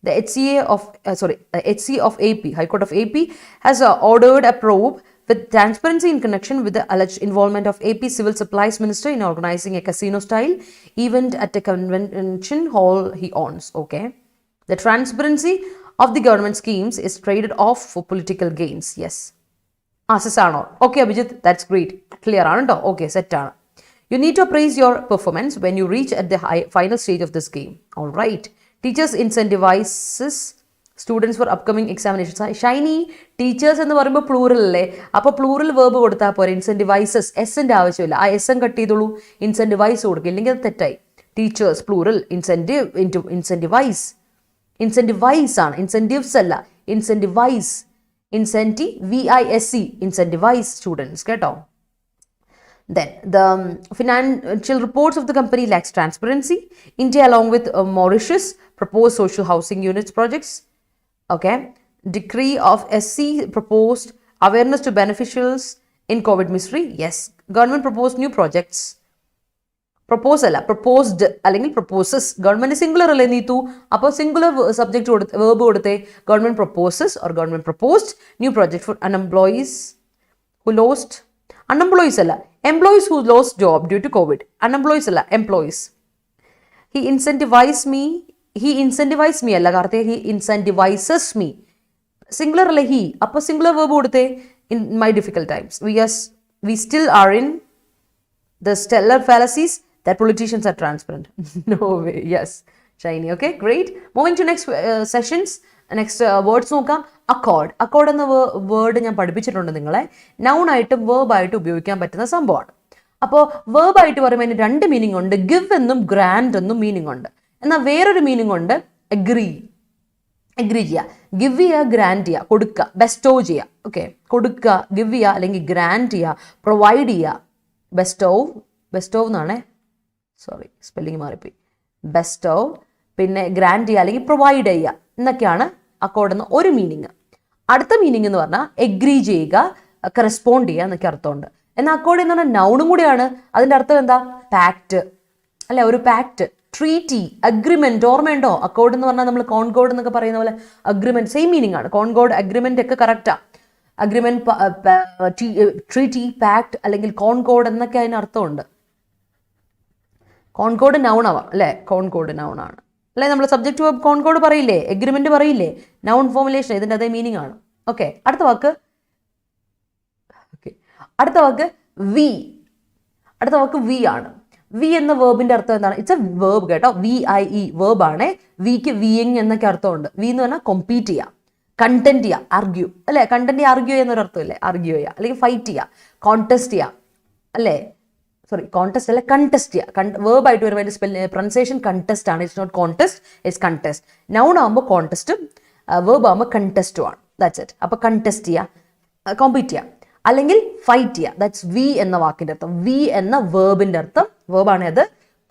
Speaker 1: The HC of AP, High Court of AP, has ordered a probe with transparency in connection with the alleged involvement of AP Civil Supplies Minister in organizing a casino-style event at a convention hall he owns. Okay. The transparency of the government schemes is traded off for political gains. Yes. Asasano. Okay, Abhijit, that's great. Clear, aren't? Okay, set. You need to appraise your performance when you reach at the final stage of this game. All right. Teachers incentivizes students for upcoming examinations. Shiny, teachers എന്ന് പറയുമ്പോൾ പ്ലൂറൽ അല്ലേ? അപ്പോൾ പ്ലൂറൽ വേർബ് കൊടുത്താൽ പോരെ. ഇൻസെൻറ്റിവൈസസ്, എസിൻ്റെ ആവശ്യമില്ല. ആ എസ് കട്ട് ചെയ്തോളൂ, ഇൻസെൻറ്റിവൈസ് കൊടുക്കുക, ഇല്ലെങ്കിൽ അത് തെറ്റായി. Teachers plural, incentive incentivise. Incentivise ആണ്, ഇൻസെൻറ്റീവ്സ് അല്ല. ഇൻസെൻറ്റിവൈസ്, INCENTIVISE, incentivize students. കേട്ടോ. Then the financial reports of the company lacks transparency. India along with Mauritius proposed social housing units projects. Okay. Decree of SC proposed awareness to beneficiaries in COVID misery. Yes. Government proposed new projects. Proposed അല്ലെങ്കിൽ proposes. Government singular അല്ലേ നീത്തു? അപ്പോൾ singular subject verb കൊടുത്തേ. Government proposes or government proposed new project for unemployees who lost. Unemployees അല്ല, employees who lost job due to COVID. Unemployees അല്ല, employees. He incentivized me അല്ല കാർത്തേ, he incentivizes me. Singular അല്ലേ he, അപ്പോൾ singular verb കൊടുത്തേ. In my difficult times, we still are in the stellar fallacies that politicians are transparent. No way. Yes, shiny. Okay, great. Moving to next sessions. Next words നോക്കാം. അക്കോർഡ് എന്ന വേർഡ് ഞാൻ പഠിപ്പിച്ചിട്ടുണ്ട് നിങ്ങളെ. നൗൺ ആയിട്ടും വേർബ് ആയിട്ടും ഉപയോഗിക്കാൻ പറ്റുന്ന സംഭവമാണ്. അപ്പോൾ വേർബ് ആയിട്ട് പറയുമ്പോൾ അതിന് രണ്ട് മീനിങ് ഉണ്ട്. ഗിവ് എന്നും ഗ്രാൻഡ് എന്നും മീനിങ് ഉണ്ട്. എന്നാൽ വേറൊരു മീനിങ് ഉണ്ട്, എഗ്രി ചെയ്യുക. ഗിവ് ചെയ്യുക, ഗ്രാൻഡ് ചെയ്യുക, കൊടുക്കുക, ബെസ്റ്റോ ചെയ്യുക. ഓക്കെ, കൊടുക്കുക, ഗിവ് ചെയ്യുക അല്ലെങ്കിൽ ഗ്രാൻഡ് ചെയ്യുക, പ്രൊവൈഡ് ചെയ്യുക. ബെസ്റ്റോവ് എന്നാണേ, സോറി സ്പെല്ലിങ് മാറിപ്പോയി. ബെസ്റ്റോവ്, പിന്നെ ഗ്രാൻഡ് ചെയ്യുക അല്ലെങ്കിൽ പ്രൊവൈഡ് ചെയ്യുക എന്നൊക്കെയാണ് അക്കോർഡ് എന്ന ഒരു മീനിങ്. അടുത്ത മീനിങ് എന്ന് പറഞ്ഞാൽ എഗ്രി ചെയ്യുക, കറസ്പോണ്ട് ചെയ്യുക എന്നൊക്കെ അർത്ഥമുണ്ട്. എന്നാൽ അക്കോർഡ് എന്ന് പറഞ്ഞാൽ നൗണും കൂടിയാണ്. അതിന്റെ അർത്ഥം എന്താ? പാക്ട് അല്ലെ, ഒരു പാക്ട്, ട്രീറ്റി, അഗ്രിമെന്റ്. ഓർമ്മയുണ്ടോ? അക്കോർഡ് എന്ന് പറഞ്ഞാൽ നമ്മൾ കോൺകോർഡ് എന്നൊക്കെ പറയുന്ന പോലെ അഗ്രിമെന്റ് സെയിം മീനിങ് ആണ്. കോൺകോർഡ്, അഗ്രിമെന്റ് ഒക്കെ കറക്റ്റാ. അഗ്രിമെന്റ്, ട്രീറ്റി, പാക്ട് അല്ലെങ്കിൽ കോൺകോർഡ് എന്നൊക്കെ അതിന് അർത്ഥമുണ്ട്. കോൺകോർഡ് നൗൺ ആവാം അല്ലെ, കോൺകോർഡ് നൗൺ ആണ് അല്ലെ. നമ്മൾ സബ്ജക്റ്റ് വേർബ് കോൺകോർഡ് പറയില്ലേ, എഗ്രിമെന്റ് പറയില്ലേ, നൗൺ ഫോർമുലേഷൻ, ഇതിന്റെ അതേ മീനിങ് ആണ്. ഓക്കെ, അടുത്ത വാക്ക് വി. അടുത്ത വാക്ക് വി ആണ്. വി എന്ന വേർബിന്റെ അർത്ഥം എന്താണ്? ഇറ്റ്സ് എ വേർബ് കേട്ടോ. VIE വേർബ് ആണ്. വിക്ക് വിയിങ് എന്നൊക്കെ അർത്ഥമുണ്ട്. വി എന്ന് പറഞ്ഞാൽ കോമ്പീറ്റ് ചെയ്യുക, കണ്ടന്റ് ചെയ്യുക, ആർഗ്യൂ അല്ലെ. കണ്ടന്റ് ആർഗ്യൂ എന്നൊരു അർത്ഥമില്ലേ, ആർഗ്യൂ ചെയ്യുക അല്ലെങ്കിൽ ഫൈറ്റ് ചെയ്യുക, കോൺടെസ്റ്റ് ചെയ്യുക അല്ലേ. സോറി, കോൺടെസ്റ്റ് അല്ല, കണ്ടസ്റ്റ് ചെയ്യുക. വേർബ് ആയിട്ട് വരുമ്പോൾ അതിന്റെ പ്രൊനൗൺസിയേഷൻ കണ്ടസ്റ്റ് ആണ്. It's not contest, it's contest. Noun ആകുമ്പോൾ കോൺടെസ്റ്റും വേർബ് ആകുമ്പോൾ കണ്ടസ്റ്റും ആണ്. That's it. അപ്പൊ കണ്ടസ്റ്റ് ചെയ്യുക, കോമ്പീറ്റ് ചെയ്യുക അല്ലെങ്കിൽ ഫൈറ്റ് ചെയ്യുക. ദാറ്റ്സ് വി എന്ന വാക്കിന്റെ അർത്ഥം. വി എന്ന വേർബിന്റെ അർത്ഥം, വേർബാണ് അത്.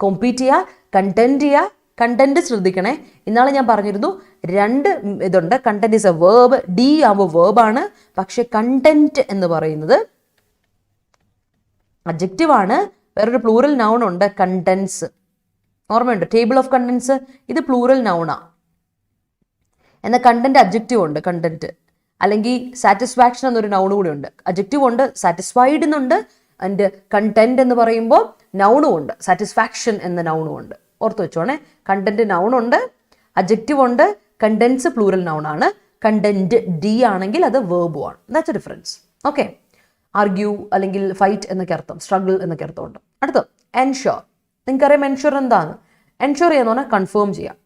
Speaker 1: കോമ്പീറ്റ് ചെയ്യുക, കണ്ടന്റ് ചെയ്യുക. കണ്ടന്റ് ശ്രദ്ധിക്കണേ, ഇന്നാളെ ഞാൻ പറഞ്ഞിരുന്നു രണ്ട് ഇതുണ്ട്. Content is A verb, D ആകുമ്പോൾ വേർബാണ്. പക്ഷെ കണ്ടന്റ് എന്ന് പറയുന്നത് അഡ്ജക്റ്റീവ് ആണ്. വേറൊരു പ്ലൂറൽ നൗൺ ഉണ്ട്, കണ്ടൻസ്. ഓർമ്മയുണ്ട്? ടേബിൾ ഓഫ് കണ്ടൻസ്, ഇത് പ്ലൂറൽ നൗണാ. എന്നാൽ കണ്ടന്റ് അഡ്ജക്റ്റീവ് ഉണ്ട്, കണ്ടന്റ്. അല്ലെങ്കിൽ സാറ്റിസ്ഫാക്ഷൻ എന്നൊരു നൗൺ കൂടി ഉണ്ട്. അഡ്ജക്റ്റീവ് ഉണ്ട്, സാറ്റിസ്ഫൈഡ് എന്നുണ്ട്. ആൻഡ് കണ്ടന്റ് എന്ന് പറയുമ്പോൾ നൗണും ഉണ്ട്, സാറ്റിസ്ഫാക്ഷൻ എന്ന നൗണും ഉണ്ട്. ഓർത്ത് വെച്ചോണേ, കണ്ടന്റ് നൗൺ ഉണ്ട്, അഡ്ജക്റ്റീവ് ഉണ്ട്, കണ്ടൻസ് പ്ലൂറൽ നൗൺ ആണ്. കണ്ടന്റ് ഡി ആണെങ്കിൽ അത് വേർബും ആണ്. That's A difference. Okay, argue അല്ലെങ്കിൽ ഫൈറ്റ് എന്നൊക്കെ അർത്ഥം, സ്ട്രഗിൾ എന്നൊക്കെ അർത്ഥമുണ്ട്. അടുത്ത എൻഷുർ. നിങ്ങൾക്കറിയാം എൻഷുർ എന്താണ്? എൻഷുർ ചെയ്യാന്ന് പറഞ്ഞാൽ കൺഫേം ചെയ്യാം.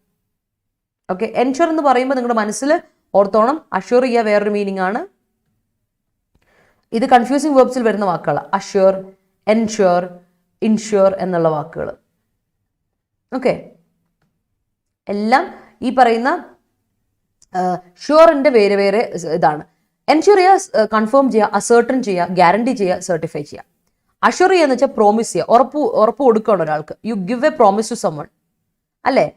Speaker 1: ഓക്കെ, എൻഷുർ എന്ന് പറയുമ്പോൾ നിങ്ങളുടെ മനസ്സിൽ ഓർത്തോണം, അഷ്യൂർ ചെയ്യുക വേറൊരു മീനിങ് ആണ്. ഇത് കൺഫ്യൂസിങ് വേർബ്സിൽ വരുന്ന വാക്കുകളാണ്. അഷ്യൂർ, എൻഷുർ, ഇൻഷുർ എന്നുള്ള വാക്കുകൾ. ഓക്കെ, എല്ലാം ഈ പറയുന്ന ഷുവറിന്റെ വേറെ വേറെ ഇതാണ്. എൻഷുർ ചെയ്യുക, കൺഫേം ചെയ്യുക, അസേർട്ടൺ ചെയ്യുക, ഗ്യാരണ്ടി ചെയ്യുക, സർട്ടിഫൈ ചെയ്യുക. അഷ്യൂർ ചെയ്യുക എന്ന് വെച്ചാൽ പ്രോമിസ് ചെയ്യുക, ഉറപ്പ് കൊടുക്കണം ഒരാൾക്ക്. You give a promise to summon അല്ലേ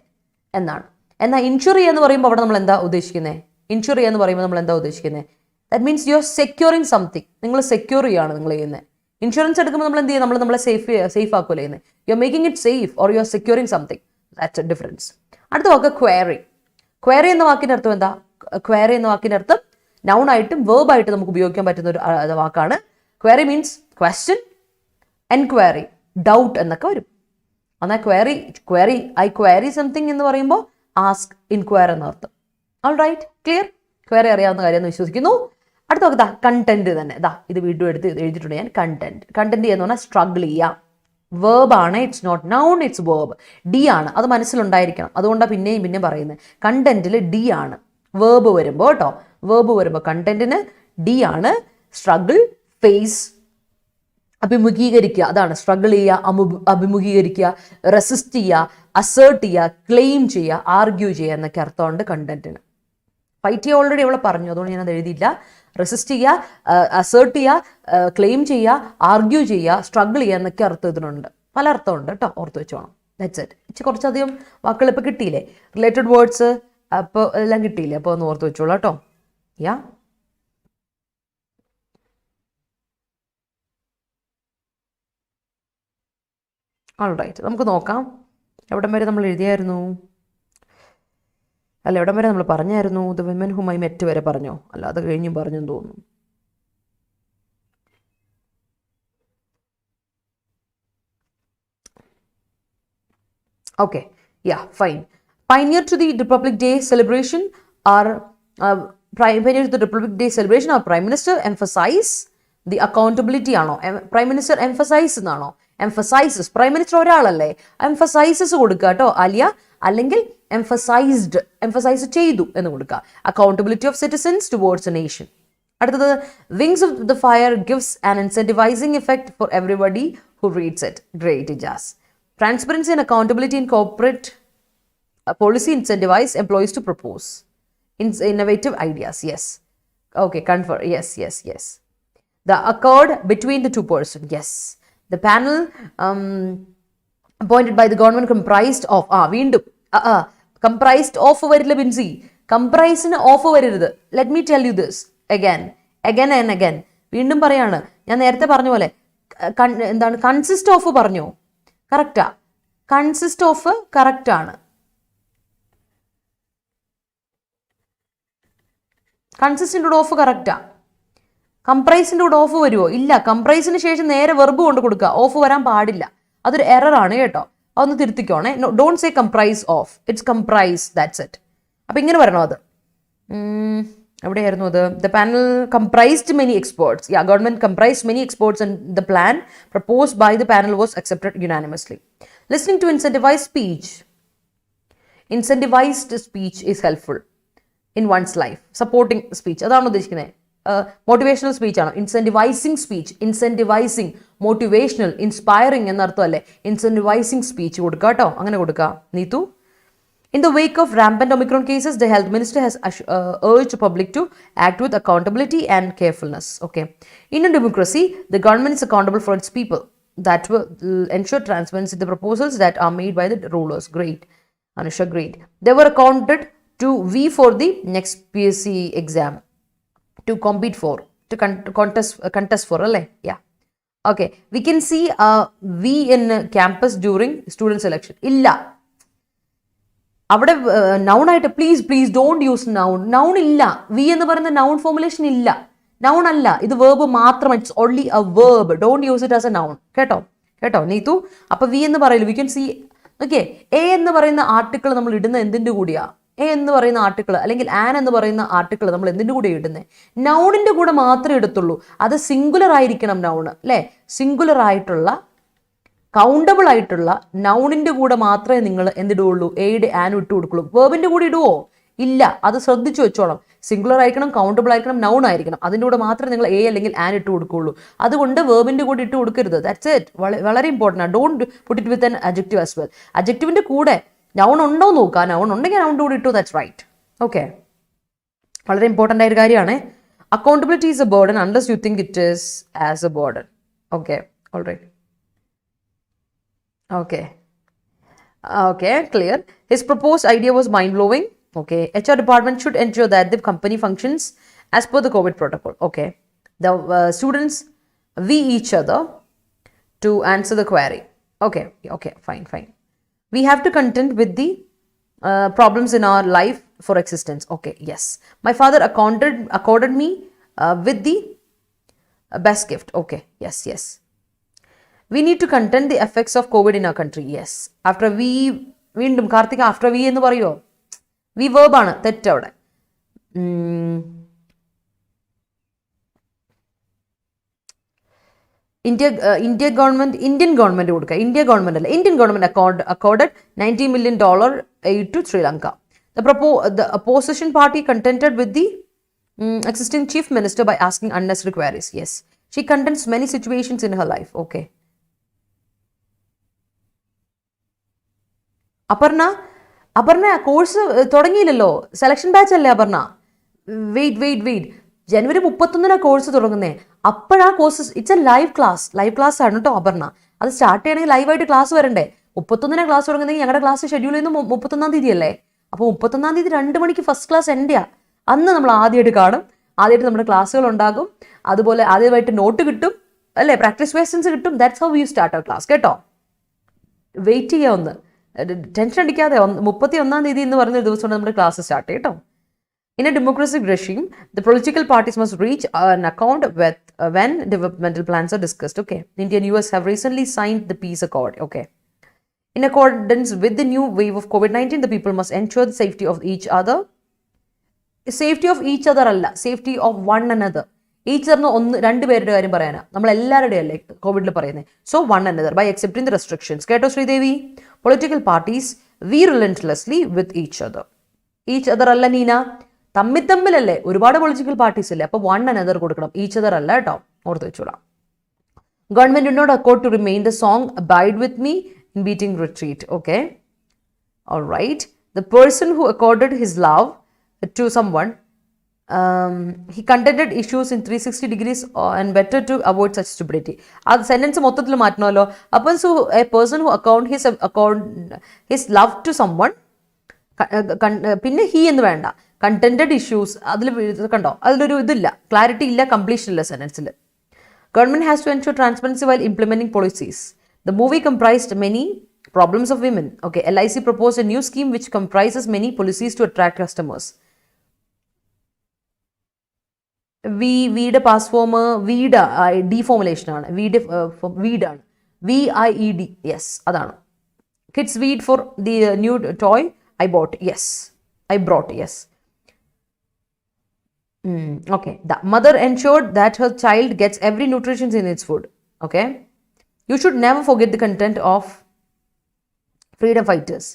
Speaker 1: എന്നാണ്. എന്നാൽ ഇൻഷുർ ചെയ്യുക എന്ന് പറയുമ്പോൾ അവിടെ നമ്മൾ എന്താ ഉദ്ദേശിക്കുന്നത്? ഇൻഷുർ ചെയ്യുക എന്ന് പറയുമ്പോൾ നമ്മൾ എന്താ ഉദ്ദേശിക്കുന്നത്? That means you are securing something. നിങ്ങൾ സെക്യൂർ ചെയ്യുകയാണ് നിങ്ങൾ ചെയ്യുന്നത്. ഇൻഷുറൻസ് എടുക്കുമ്പോൾ നമ്മൾ എന്ത് ചെയ്യുക? നമ്മളെ സേഫ് ആക്കുമല്ലോ ചെയ്യുന്നത്. You are making it safe or you are securing something. That's A difference. അടുത്ത വാക്ക് ക്വയറി. ക്വയറി എന്ന വാക്കിന്റെ അർത്ഥം എന്താ? ക്വയറി എന്ന വാക്കിന്റെ അർത്ഥം നൗൺ ആയിട്ടും വേർബ് ആയിട്ടും നമുക്ക് ഉപയോഗിക്കാൻ പറ്റുന്ന ഒരു വാക്കാണ്. Query means question, enquiry, doubt എന്നൊക്കെ വരും. എന്നാൽ ക്വയറി ഐ ക്വയറി സംതിങ് എന്ന് പറയുമ്പോൾ ആസ്ക്, ഇൻക്വയർ എന്ന അർത്ഥം. All right, clear? ക്വയറി അറിയാവുന്ന കാര്യം എന്ന് വിശ്വസിക്കുന്നു. അടുത്ത നോക്കുക, കണ്ടന്റ് തന്നെ. ഇത് വീണ്ടും എടുത്ത് എഴുതിയിട്ടുണ്ട് ഞാൻ. കണ്ടന്റ് എന്ന് പറഞ്ഞാൽ സ്ട്രഗിൾ ചെയ്യുക. വേർബ് ആണ്, it's not noun, it's verb. D ആണ്, അത് മനസ്സിലുണ്ടായിരിക്കണം. അതുകൊണ്ടാണ് പിന്നെയും പറയുന്നത്. കണ്ടന്റിൽ ഡി ആണ് വേർബ് വരുമ്പോൾ കേട്ടോ. വേർബ് വരുമ്പോൾ കണ്ടന്റിന് ഡി ആണ്. സ്ട്രഗിൾ, ഫേസ്, അഭിമുഖീകരിക്കുക, അതാണ് സ്ട്രഗിൾ ചെയ്യുക, അഭിമുഖീകരിക്കുക, റെസിസ്റ്റ് ചെയ്യുക, അസേർട്ട് ചെയ്യുക, ക്ലെയിം ചെയ്യുക, ആർഗ്യൂ ചെയ്യുക എന്നൊക്കെ അർത്ഥമുണ്ട് കണ്ടന്റിന്. ഫൈറ്റ് ചെയ്യുക ഓൾറെഡി അവളെ പറഞ്ഞു, അതുകൊണ്ട് ഞാനത് എഴുതിയില്ല. റെസിസ്റ്റ് ചെയ്യുക, അസേർട്ട് ചെയ്യുക, ക്ലെയിം ചെയ്യുക, ആർഗ്യൂ ചെയ്യുക, സ്ട്രഗിൾ ചെയ്യുക എന്നൊക്കെ അർത്ഥം ഇതിനുണ്ട്. പല അർത്ഥമുണ്ട് കേട്ടോ, ഓർത്ത് വെച്ചോണം. That's it. കുറച്ചധികം വാക്കുകൾ ഇപ്പോൾ കിട്ടിയില്ലേ? റിലേറ്റഡ് വേർഡ്സ് അപ്പോൾ എല്ലാം കിട്ടിയില്ലേ? അപ്പോൾ ഒന്ന് ഓർത്ത് വെച്ചോളൂ കേട്ടോ. യാ, ഓൾ റൈറ്റ്, നമുക്ക് നോക്കാം. എവിടം വരെ നമ്മൾ എഴുതിയായിരുന്നു? അല്ല, എവിടം വരെ നമ്മൾ പറഞ്ഞായിരുന്നു? The women whom I met വരെ പറഞ്ഞോ? അല്ല, അത് കഴിഞ്ഞും പറഞ്ഞെന്ന് തോന്നുന്നു. Okay, yeah, fine. Pioneer to the Republic Day celebration, our pioneer to the Republic Day celebration, our Prime Minister emphasize the accountability ആണോ? Prime Minister emphasize എന്നാണോ? Emphasizes. Prime Minister ഒരാളല്ലേ? Emphasizes കൊടുക്കുക കേട്ടോ ആലിയ. അല്ലെങ്കിൽ emphasize ചെയ്തു എന്ന് കൊടുക്കുക. Accountability of citizens towards a nation. അടുത്തത്, Wings of the Fire gives an incentivizing effect for everybody who reads it. Great, Ijaz. Transparency and accountability in corporate policy incentivize employees to propose innovative ideas. Yes. Okay, confer. Yes. The accord between the two persons. Yes. The panel appointed by the government comprised of comprised of variable binsi. കംപ്രൈസിന് ഓഫ് വരരുത്. Let me tell you this again and again. വീണ്ടും പറയാണ്, ഞാൻ നേരത്തെ പറഞ്ഞ പോലെ എന്താണ് കൺസിസ്റ്റ് ഓഫ് പറഞ്ഞു, കറക്റ്റാ, കൺസിസ്റ്റ് ഓഫ് കറക്റ്റ് ആണ്. കൺസിസ്റ്റിൻ്റെ കൂടെ ഓഫ് കറക്റ്റാ. കംപ്രൈസിൻ്റെ കൂടെ ഓഫ് വരുമോ? ഇല്ല. കംപ്രൈസിന് ശേഷം നേരെ വെർബ് കൊണ്ട് കൊടുക്കുക, ഓഫ് വരാൻ പാടില്ല. അതൊരു എററാണ് കേട്ടോ, അതൊന്ന് തിരുത്തിക്കോണേ. Don't say comprise of, it's comprise, that's it. അപ്പം ഇങ്ങനെ വരണോ? അത് എവിടെയായിരുന്നു അത്? The panel comprised many experts. Government comprised many experts and the plan proposed by the panel was accepted unanimously. Listening to incentivised speech. Incentivised speech is helpful in one's life. Supporting speech അതാണ് ഉദ്ദേശിക്കുന്നത്. മോട്ടിവേഷണൽ സ്പീച്ച് ആണ്. Incentivising speech, incentivising, motivational, inspiring എന്നർത്ഥം അല്ലേ. ഇൻസെന്റിവൈസിങ് സ്പീച്ച് കൊടുക്കുക കേട്ടോ, അങ്ങനെ കൊടുക്കുക. Neethu. In the wake of rampant Omicron cases, the health minister has urged the public to act with accountability and carefulness. Okay. In a democracy, the government is accountable for its people. That will ensure transparency in the proposals that are made by the rulers. Great. Anusha, great. They were accounted to we for the next PSC exam. To compete for, to contest for, alle? Yeah. Okay. We can see we in campus during student selection. Illa. അവിടെ നൗൺ ആയിട്ട് പ്ലീസ് ഡോണ്ട് യൂസ് നൗൺ ഇല്ല. വി എന്ന് പറയുന്ന നൗൺ ഫോർമുലേഷൻ ഇല്ല, നൗൺ അല്ല, ഇത് വേർബ് മാത്രം. It's only A verb, don't use it as A noun. കേട്ടോ നീതു. അപ്പൊ വി എന്ന് പറയില്ല. We can see. Okay. A എന്ന് പറയുന്ന ആർട്ടിക്കിൾ നമ്മൾ ഇടുന്ന എന്തിൻ്റെ കൂടിയാ? എ എന്ന് പറയുന്ന ആർട്ടിക്കിൾ അല്ലെങ്കിൽ ആൻ എന്ന് പറയുന്ന ആർട്ടിക്കിൾ നമ്മൾ എന്തിൻ്റെ കൂടെ ഇടുന്നത്? നൗണിൻ്റെ കൂടെ മാത്രമേ എടുത്തുള്ളൂ. അത് സിംഗുലർ ആയിരിക്കണം നൗൺ, അല്ലേ? സിംഗുലർ ആയിട്ടുള്ള കൗണ്ടബിൾ ആയിട്ടുള്ള നൗണിൻ്റെ കൂടെ മാത്രമേ നിങ്ങൾ എന്തിടുകയുള്ളൂ? എയുടെ ആൻ ഇട്ട് കൊടുക്കുള്ളൂ. വേർബിൻ്റെ കൂടെ ഇടുവോ? ഇല്ല. അത് ശ്രദ്ധിച്ചു വെച്ചോളാം. സിംഗുലർ ആയിരിക്കണം, കൗണ്ടബിൾ ആയിരിക്കണം, നൗൺ ആയിരിക്കണം. അതിൻ്റെ കൂടെ മാത്രമേ നിങ്ങൾ എ അല്ലെങ്കിൽ ആൻ ഇട്ട് കൊടുക്കുകയുള്ളൂ. അതുകൊണ്ട് വേർബിൻ്റെ കൂടെ ഇട്ട് കൊടുക്കരുത്. That's it. വളരെ ഇമ്പോർട്ടൻ്റ് ആണ്. Don't put it with an adjective as well. അഡ്ജക്റ്റീവിൻ്റെ കൂടെ നൗൺ ഉണ്ടോ നോക്കുക. നൗൺ ഉണ്ടെങ്കിൽ നൗണിൻ്റെ കൂടെ ഇട്ടു. That's right. ഓക്കെ. വളരെ ഇമ്പോർട്ടൻ്റ് ആയ ഒരു കാര്യമാണ്. Accountability is a burden unless you think it is as a burden. Okay. All right. Okay, clear. His proposed idea was mind-blowing. Okay. HR department should ensure that the company functions as per the COVID protocol. Okay. The students, we each other to answer the query. Okay, fine. We have to contend with the problems in our life for existence. Okay, yes. My father accorded me with the best gift. Okay, yes. We need to contend the effects of COVID in our country. Yes. After we, വീണ്ടും കാർത്തിക ആഫ്റ്റർ വി എന്ന് പറയുമോ? വി വേർബാണ്, തെറ്റവിടെ. ഇന്ത്യൻ ഗവൺമെന്റ് കൊടുക്കുക. ഇന്ത്യ ഗവൺമെന്റ് അല്ല, Indian government accorded $90 million aid to Sri Lanka. The opposition party contended with the existing chief minister by asking unnecessary queries. Yes. She contends many situations in her life. Okay. Aparna course തുടങ്ങിയില്ലല്ലോ, സെലക്ഷൻ ബാച്ച് അല്ലേ അപർണ? വെയിറ്റ് ജനുവരി 31 കോഴ്സ് തുടങ്ങുന്നേ. അപ്പോഴാ course, it's a live class ആണ് കേട്ടോ അപർണ. അത് സ്റ്റാർട്ട് ചെയ്യണമെങ്കിൽ ലൈവായിട്ട് ക്ലാസ് വരണ്ടേ. 31 ക്ലാസ് തുടങ്ങുന്നെങ്കിൽ ഞങ്ങളുടെ ക്ലാസ് ഷെഡ്യൂൾ ചെയ്യുന്നത് 31 തീയതി അല്ലേ. അപ്പോൾ 31 തീയതി 2 മണിക്ക് ഫസ്റ്റ് ക്ലാസ് എൻ്റെയാ. അന്ന് നമ്മൾ ആദ്യമായിട്ട് കാണും, ആദ്യമായിട്ട് നമ്മുടെ ക്ലാസ്സുകൾ ഉണ്ടാകും. അതുപോലെ ആദ്യമായിട്ട് നോട്ട് കിട്ടും അല്ലേ, പ്രാക്ടീസ് ക്വസ്റ്റ്യൻസ് കിട്ടും. That's how you start our class. കേട്ടോ, വെയിറ്റ് ചെയ്യാം ഒന്ന്, ടെൻഷൻ അടിക്കാതെ. 31 തീയതി എന്ന് പറഞ്ഞ ദിവസമാണ് നമ്മുടെ ക്ലാസ് സ്റ്റാർട്ട് കേട്ടോ. In a democratic regime, the political parties must reach an account with when developmental plans are discussed. Okay. India and US have recently signed the peace accord. Okay. In accordance with the new wave of COVID-19, the people must ensure the safety of each other. Safety of each other alla, safety of one another. Each other രണ്ട് പേരുടെ കാര്യം പറയാനാ, നമ്മൾ എല്ലാവരുടെയും അല്ലേ കോവിഡിൽ പറയുന്നത്. So one another by accepting the restrictions. കേട്ടോ Sreedevi? Political parties we relentlessly with each other. Each other അല്ല നീന, തമ്മിലല്ലേ ഒരുപാട് പൊളിറ്റിക്കൽ പാർട്ടീസ് അല്ലേ. അപ്പോൾ വൺ അനദർ കൊടുക്കണം, ഈച്ച് അതർ അല്ല കേട്ടോ, ഓർത്ത് വെച്ചോളാം. Government do not accord to remain the song abide with me in beating retreat. Okay, all right. The person who accorded his love to someone, he contended issues in 360 degrees and better to avoid such stupidity. അത് സെന്റൻസ് മൊത്തത്തിൽ മാറ്റണമല്ലോ. അപ്പം so a person who account his love to someone, പിന്നെ ഹി എന്ന് വേണ്ട, കണ്ടന്റഡ് ഇഷ്യൂസ് അതിൽ കണ്ടോ, അതിലൊരു ഇതില്ല, ക്ലാരിറ്റി ഇല്ല, കംപ്ലീഷൻ ഇല്ല സെന്റൻസിൽ. Government has to ensure transparency while implementing policies. The movie comprised many problems of women. Okay, LIC proposed a new scheme which comprises many policies to attract customers. Vied past form vied the formulation ആണ്, വീഡാണ്, VIED, യെസ് അതാണ്. Kids vied for the new toy I bought, yes I brought, yes. Okay, the mother ensured that her child gets every nutrition in its food. Okay, you should never forget the content of freedom fighters.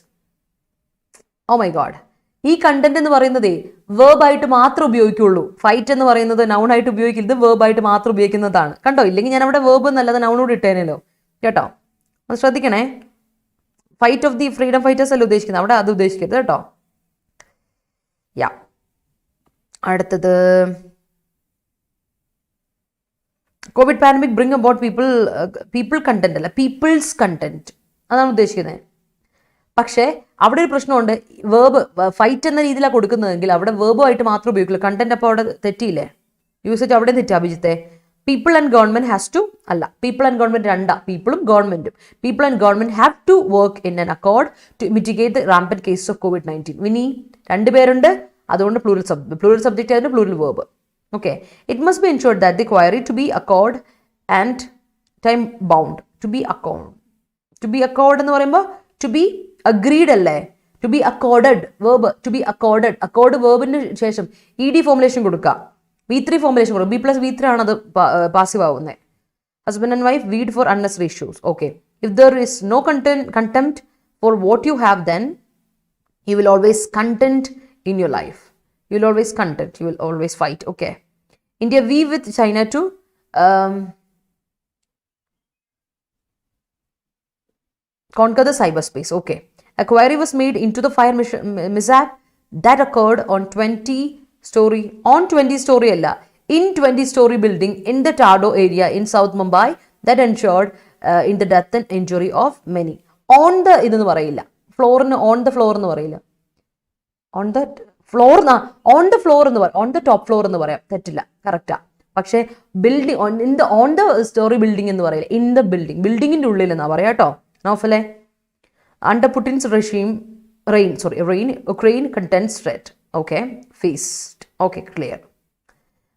Speaker 1: Oh my god, ഈ കണ്ടന്റ് എന്ന് പറയുന്നത് വേർബായിട്ട് മാത്രം ഉപയോഗിക്കുള്ളൂ. ഫൈറ്റ് എന്ന് പറയുന്നത് നൗൺ ആയിട്ട് ഉപയോഗിക്കുന്നത്, വേർബായിട്ട് മാത്രം ഉപയോഗിക്കുന്നതാണ്. കണ്ടോ, ഇല്ലെങ്കിൽ ഞാൻ അവിടെ വേർബ് എന്നല്ലാതെ നൗണോട് ഇട്ടേനല്ലോ കേട്ടോ. അത് ശ്രദ്ധിക്കണേ. Fight of the freedom fighters അല്ല ഉദ്ദേശിക്കുന്നത്, അവിടെ അത് ഉദ്ദേശിക്കരുത് കേട്ടോ. യാ, അടുത്തത് Covid pandemic bring about people content അല്ല, പീപ്പിൾസ് കണ്ടന്റ്, അതാണ് ഉദ്ദേശിക്കുന്നത്. പക്ഷേ അവിടെ ഒരു പ്രശ്നമുണ്ട്. വേർബ് ഫൈറ്റ് എന്ന രീതിയിലാണ് കൊടുക്കുന്നതെങ്കിൽ അവിടെ വേർബുമായിട്ട് മാത്രം ഉപയോഗിക്കില്ല, കണ്ടന്റ്. അപ്പോൾ അവിടെ തെറ്റിയില്ലേ, യൂസേജ് അവിടെ തെറ്റി. അഭിജിത്തെ people and government has to അല്ല, പീപ്പിൾ ആൻഡ് ഗവൺമെന്റ് രണ്ടാ, പീപ്പിളും ഗവൺമെന്റും. People and government have to work in an accord to mitigate the rampant cases of COVID-19. Vini രണ്ടുപേരുണ്ട്, അതുകൊണ്ട് പ്ലൂറൽ സബ്ജക്റ്റ് ആയിരുന്നു, plural verb. Okay, it must be ensured that the query to be accord and time bound. To be accord എന്ന് പറയുമ്പോൾ ടു ബി അഗ്രീഡ് അല്ലേ, to be accorded verb, to be accorded. Accord വേർബിന് ശേഷം ED ഫോമുലേഷൻ കൊടുക്കുക, V3 ഫോമുലേഷൻ കൊടുക്കുക. B+V3 ആണ് അത് പാസീവ് ആവുന്നത്. Husband and wife vied for unnecessary issues. Okay, if there is no contempt for what you have, then you will always content in your life. You will always content, you will always fight. Okay, India we with China to conquer the cyberspace. Okay, a query was made into the fire mishap that occurred on 20-story alla, in 20-story building in the Tado area in South Mumbai that ensured in the death and injury of many. On the idennu parayilla, floor nu on the floor ennu parayilla, on the floor, on the floor എന്ന് പറയാം, ഓൺ ദ ടോപ്പ് ഫ്ലോർ എന്ന് പറയാം, തെറ്റില്ല, കറക്റ്റാ. പക്ഷേ building on the story building എന്ന് പറയില്ല, ഇൻ ദ ബിൽഡിംഗ്, ബിൽഡിങ്ങിന്റെ ഉള്ളിൽ എന്നാ പറയാ കേട്ടോ. നോഫലെ under Putin's reign Ukraine contends threat. Okay, feast. Okay, clear.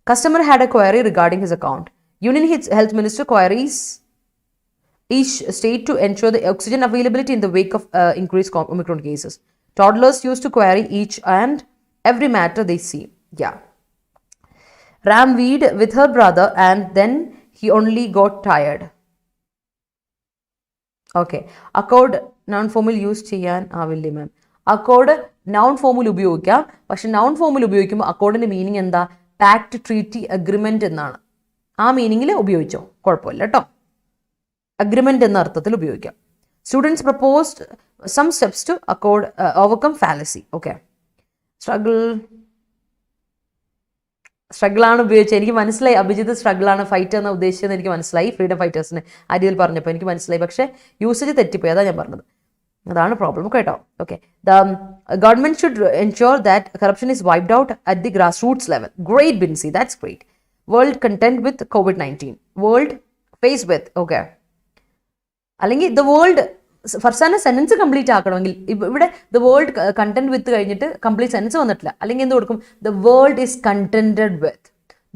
Speaker 1: Customer had a query regarding his account. Union Health Minister queries each state to ensure the oxygen availability in the wake of increased Omicron cases. Toddlers used to query each and every matter they see. Yeah. Ram weed with her brother and then he only got tired. Okay. Accord noun formal use ചെയ്യാൻ ആവില്ലേ മാം? അക്കോർഡ് നൗൺ ഫോമിൽ ഉപയോഗിക്കാം, പക്ഷെ നൗൺ ഫോമിൽ ഉപയോഗിക്കുമ്പോൾ അക്കോർഡിന്റെ മീനിങ് എന്താ? പാക്ട്, ട്രീറ്റി, അഗ്രിമെന്റ് എന്നാണ്. ആ മീനിങ്ങിൽ ഉപയോഗിച്ചോ, കുഴപ്പമില്ല കേട്ടോ. അഗ്രിമെന്റ് എന്ന അർത്ഥത്തിൽ ഉപയോഗിക്കാം. Students proposed some steps to overcome fallacy. Okay. Struggle ആണ് ഉപയോഗിച്ചത്, എനിക്ക് മനസ്സിലായി. അഭിജിത്ത് സ്ട്രഗിൾ ആണ്, ഫൈറ്റ് എന്ന ഉദ്ദേശിച്ചത് എനിക്ക് മനസ്സിലായി. ഫ്രീഡം ഫൈറ്റേഴ്സിന് ആ രീതിയിൽ പറഞ്ഞപ്പോൾ എനിക്ക് മനസ്സിലായി, പക്ഷേ യൂസേജ് തെറ്റിപ്പോയി, അതാണ് ഞാൻ പറഞ്ഞത്. അതാണ് പ്രോബ്ലം കേട്ടോ. Okay, the government should ensure that corruption is wiped out at the grass roots level. Great Binsi, that's great. World content with COVID-19. World face with. Okay, അല്ലെങ്കിൽ the world Farsana sentence complete ആക്കണമെങ്കിൽ ഇവിടെ ദ വേൾഡ് കണ്ടന്റ് വിത്ത് കഴിഞ്ഞിട്ട് കംപ്ലീറ്റ് സെന്റൻസ് വന്നിട്ടില്ല. അല്ലെങ്കിൽ എന്ത് കൊടുക്കും? The world is contented with,